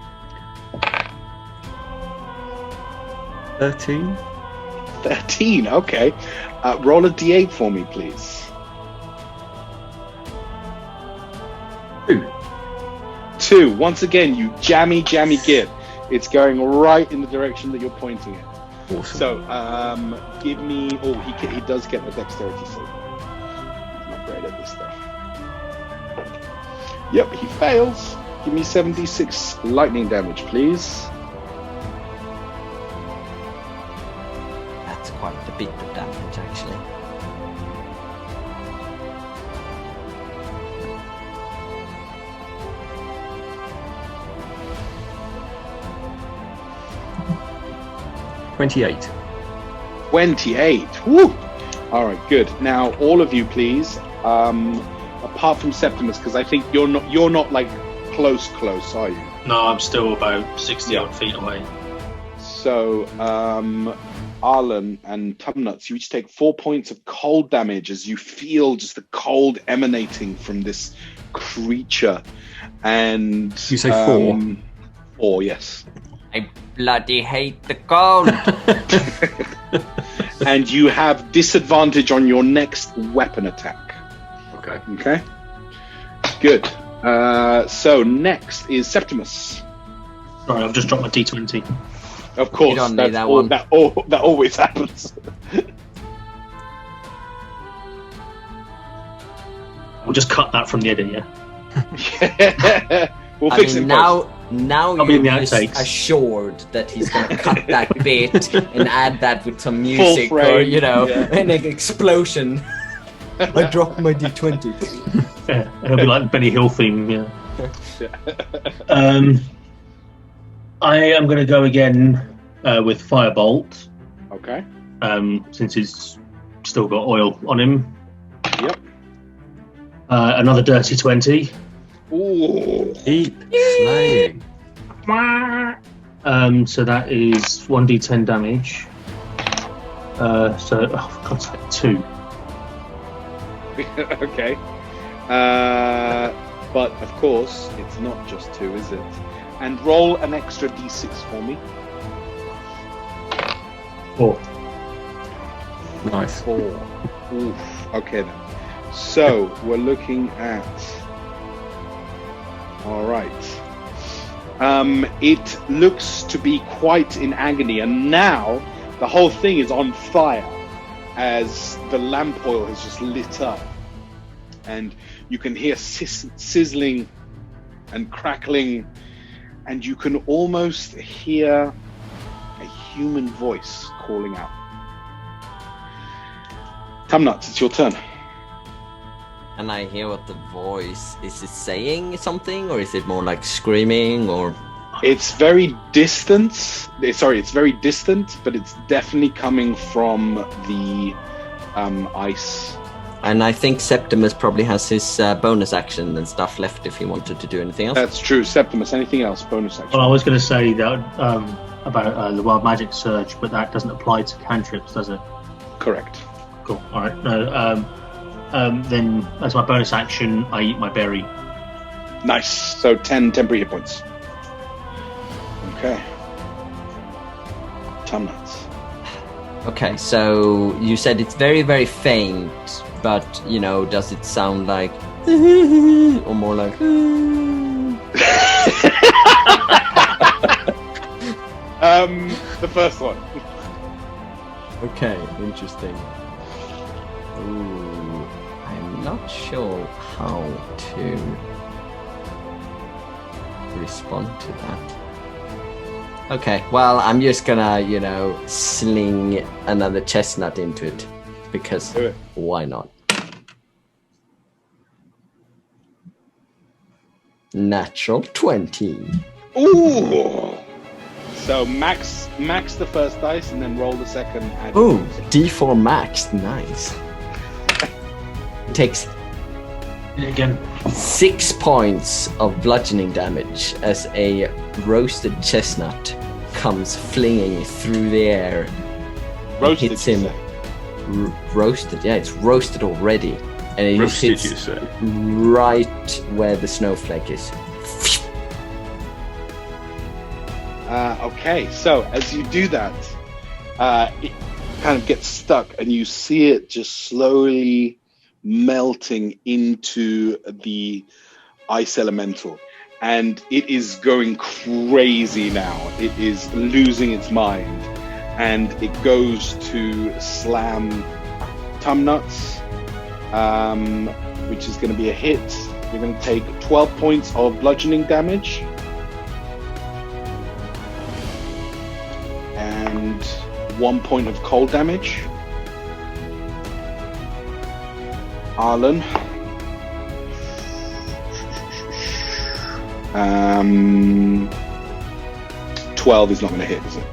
13. 13, okay. Roll a d8 for me, please. 2. Once again, you jammy git. It's going right in the direction that you're pointing it. Awesome. So, give me... Oh, he does get the dexterity save. He's not great at this stuff. Yep, he fails. Give me 76 lightning damage, please. That's quite a bit of damage, actually. $28. 28. Woo! All right, good. Now, all of you, please. Apart from Septimus, because I think you're not like close, are you? No, I'm still about 60 odd feet away. So, Arlen and Tumnuts, you each take 4 points of cold damage as you feel just the cold emanating from this creature. And you say 4? 4, yes. I bloody hate the cold. And you have disadvantage on your next weapon attack. Okay. Okay. Good. So next is Septimus. Sorry, I've just dropped my D20. Of course, You don't need that one. That always happens. We'll just cut that from the edit, yeah? We'll I fix mean, it. now I'll be in the you're just outtakes. assured that he's going to cut that bit and add that with some music or, frame, an explosion. I dropped my D20. Yeah, it'll be like the Benny Hill theme, yeah. I am going to go again with Firebolt. Okay. Since he's still got oil on him. Yep. Another dirty 20. Ooh. Keep slaying. So that is 1d10 damage. For God's sake, 2. Okay. But of course, it's not just 2, is it? And roll an extra d6 for me. 4. Nice. 4. Oof. Okay then. So we're looking at. All right. It looks to be quite in agony, and now the whole thing is on fire as the lamp oil has just lit up, and you can hear sizzling and crackling, and you can almost hear a human voice calling out. Tumnuts, it's your turn. And I hear what the voice is. It saying something, or is it more like screaming, or? It's very distant. It's very distant, but it's definitely coming from the ice. And I think Septimus probably has his bonus action and stuff left if he wanted to do anything else. That's true. Septimus, anything else? Bonus action. Well, I was going to say that about the Wild Magic Surge, but that doesn't apply to cantrips, does it? Correct. Cool. All right. No. Then, as my bonus action, I eat my berry. Nice. So 10 temporary hit points. Okay. Tumnuts. Okay, so you said it's very, very faint, but, does it sound like... or more like... The first one. Okay, interesting. Ooh, I'm not sure how to respond to that. Okay, well, I'm just gonna, sling another chestnut into it, because Do it. why not? Natural 20. Ooh. So max the first dice and then roll the second. Ooh, D4 max, nice. Takes Again. 6 points of bludgeoning damage as a roasted chestnut comes flinging through the air. Roasted, Hits him. you say? Roasted, yeah, it's roasted already. And it just Roasted, hits you say? right where the snowflake is. Okay, so as you do that, it kind of gets stuck, and you see it just slowly melting into the ice elemental, and it is going crazy now. It is losing its mind, and it goes to slam Tumnuts, which is going to be a hit. You're going to take 12 points of bludgeoning damage. And 1 point of cold damage. Arlen. 12 is not going to hit, is it?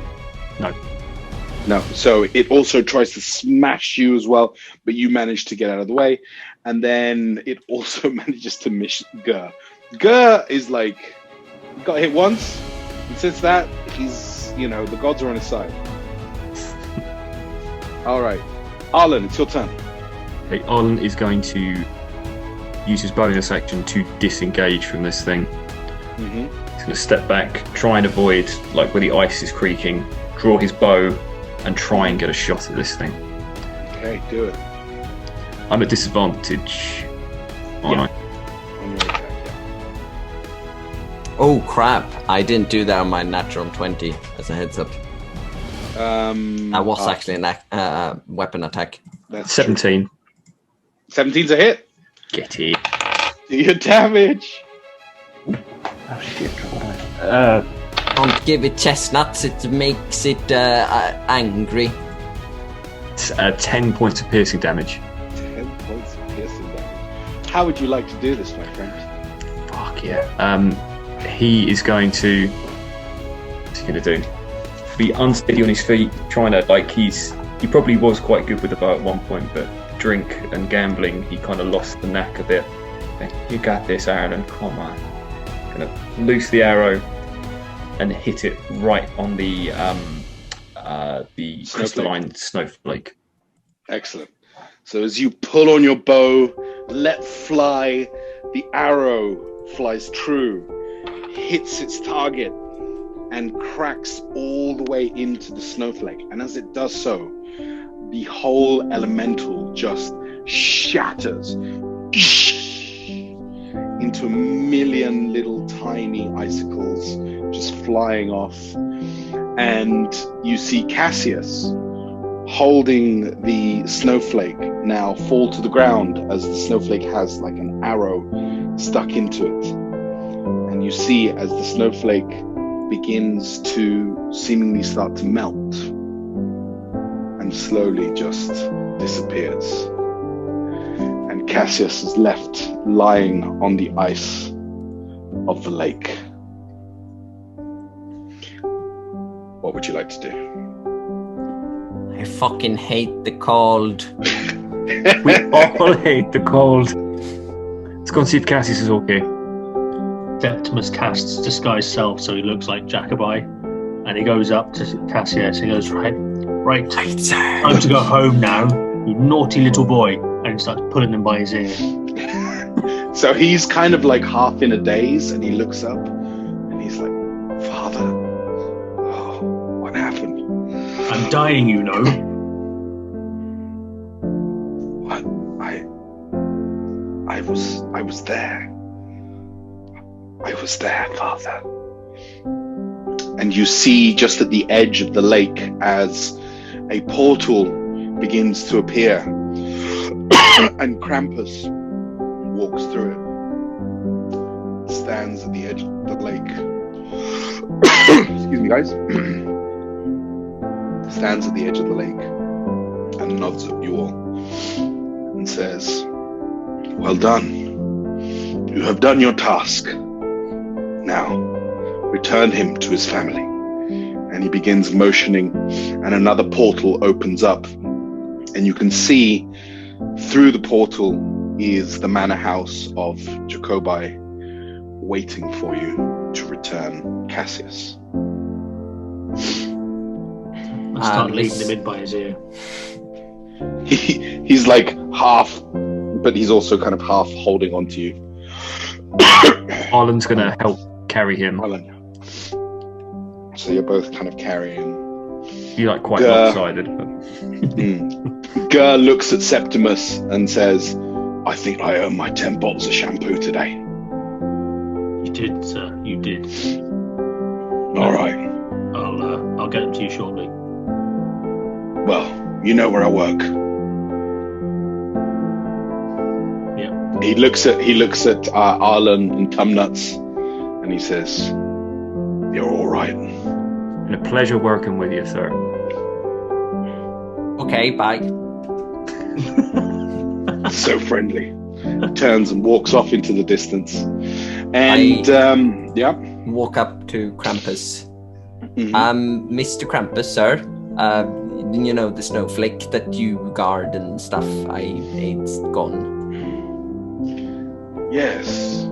No. No. So it also tries to smash you as well, but you manage to get out of the way. And then it also manages to miss Gur. Gur is like, he got hit once, and since that, he's, the gods are on his side. All right. Arlen, it's your turn. Okay, Arlen is going to use his bonus action to disengage from this thing. Mm-hmm. He's going to step back, try and avoid, like where the ice is creaking, draw his bow, and try and get a shot at this thing. Okay, do it. I'm at disadvantage, aren't I? On your attack. Oh crap! I didn't do that on my natural 20 as a heads up. That was actually a weapon attack. That's 17. 17's a hit. Get it. Do your damage. Oh shit! Don't give it chestnuts, it makes it angry. It's 10 points of piercing damage. 10 points of piercing damage. How would you like to do this, my friend? Fuck yeah. He is going to. What's he going to do? Be unsteady on his feet, trying to he probably was quite good with the bow at one point, but drink and gambling, he kind of lost the knack a bit. You got this, Aaron. Come on. Gonna loose the arrow and hit it right on the crystalline snowflake. Excellent. So as you pull on your bow, let fly, the arrow flies true, hits its target, and cracks all the way into the snowflake. And as it does so, the whole elemental just shatters into a million little tiny icicles just flying off. And you see Cassius holding the snowflake now fall to the ground as the snowflake has like an arrow stuck into it. And you see as the snowflake begins to seemingly start to melt and slowly just disappears. And Cassius is left lying on the ice of the lake. What would you like to do? I fucking hate the cold. We all hate the cold. Let's go and see if Cassius is okay. Septimus casts disguise self so he looks like Jacobi, and he goes up to Cassius and goes, right, time to go home now, you naughty little boy, and he starts pulling him by his ear. So he's kind of like half in a daze, and he looks up and he's like, Father, oh, what happened? I'm dying, you know. What? I was there. I was there, Father. And you see just at the edge of the lake as a portal begins to appear and Krampus walks through it, stands at the edge of the lake. Excuse me, guys. Stands at the edge of the lake and nods at you all and says, well done. You have done your task. Now, return him to his family. And he begins motioning, and another portal opens up. And you can see through the portal is the manor house of Jacobi waiting for you to return Cassius. I start leading him in by his ear. He's like half, but he's also kind of half holding on to you. Arlen's going to help carry him. So you're both kind of carrying. You're like quite lopsided. But... Gur looks at Septimus and says, I think I own my 10 bottles of shampoo today. You did, sir. You did. All right. I'll get them to you shortly. Well, you know where I work. Yeah. He looks at Arlen and Tumnuts, and he says, "You're all right." Been a pleasure working with you, sir. Okay, bye. So friendly. Turns and walks off into the distance. And walk up to Krampus. Mhm. Mr. Krampus, sir. You know the snowflake that you guard and stuff. It's gone. Yes,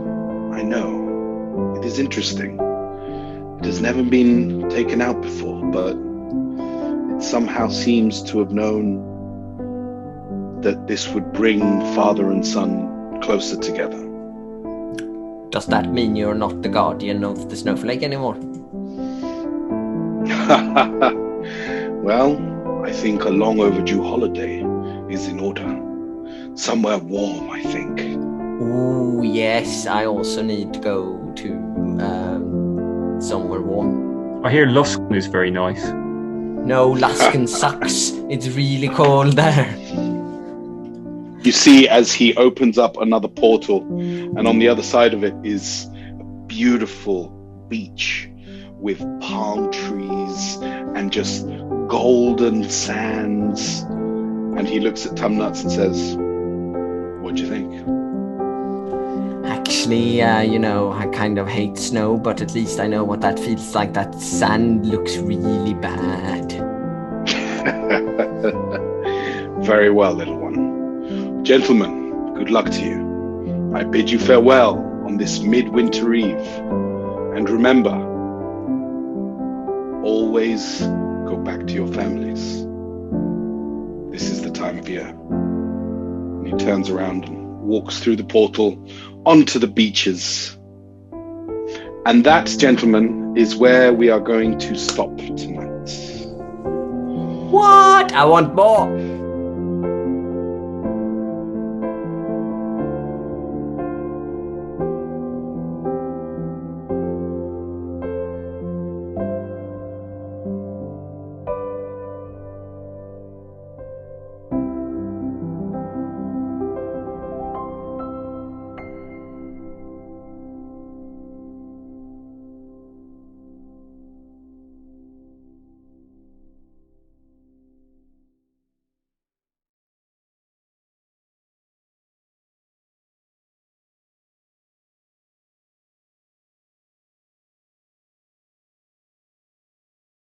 I know. It is interesting. It has never been taken out before, but it somehow seems to have known that this would bring father and son closer together. Does that mean you're not the guardian of the snowflake anymore? Well, I think a long overdue holiday is in order. Somewhere warm, I think. Oh, yes, I also need to go to somewhere warm. I hear Luskan is very nice. No, Luskan sucks. It's really cold there. You see as he opens up another portal, and on the other side of it is a beautiful beach with palm trees and just golden sands. And he looks at Tumnuts and says, "What do you think?" Actually, I kind of hate snow, but at least I know what that feels like. That sand looks really bad. Very well, little one. Gentlemen, good luck to you. I bid you farewell on this midwinter eve. And remember, always go back to your families. This is the time of year. And he turns around and walks through the portal onto the beaches. And that, gentlemen, is where we are going to stop tonight. What? I want more.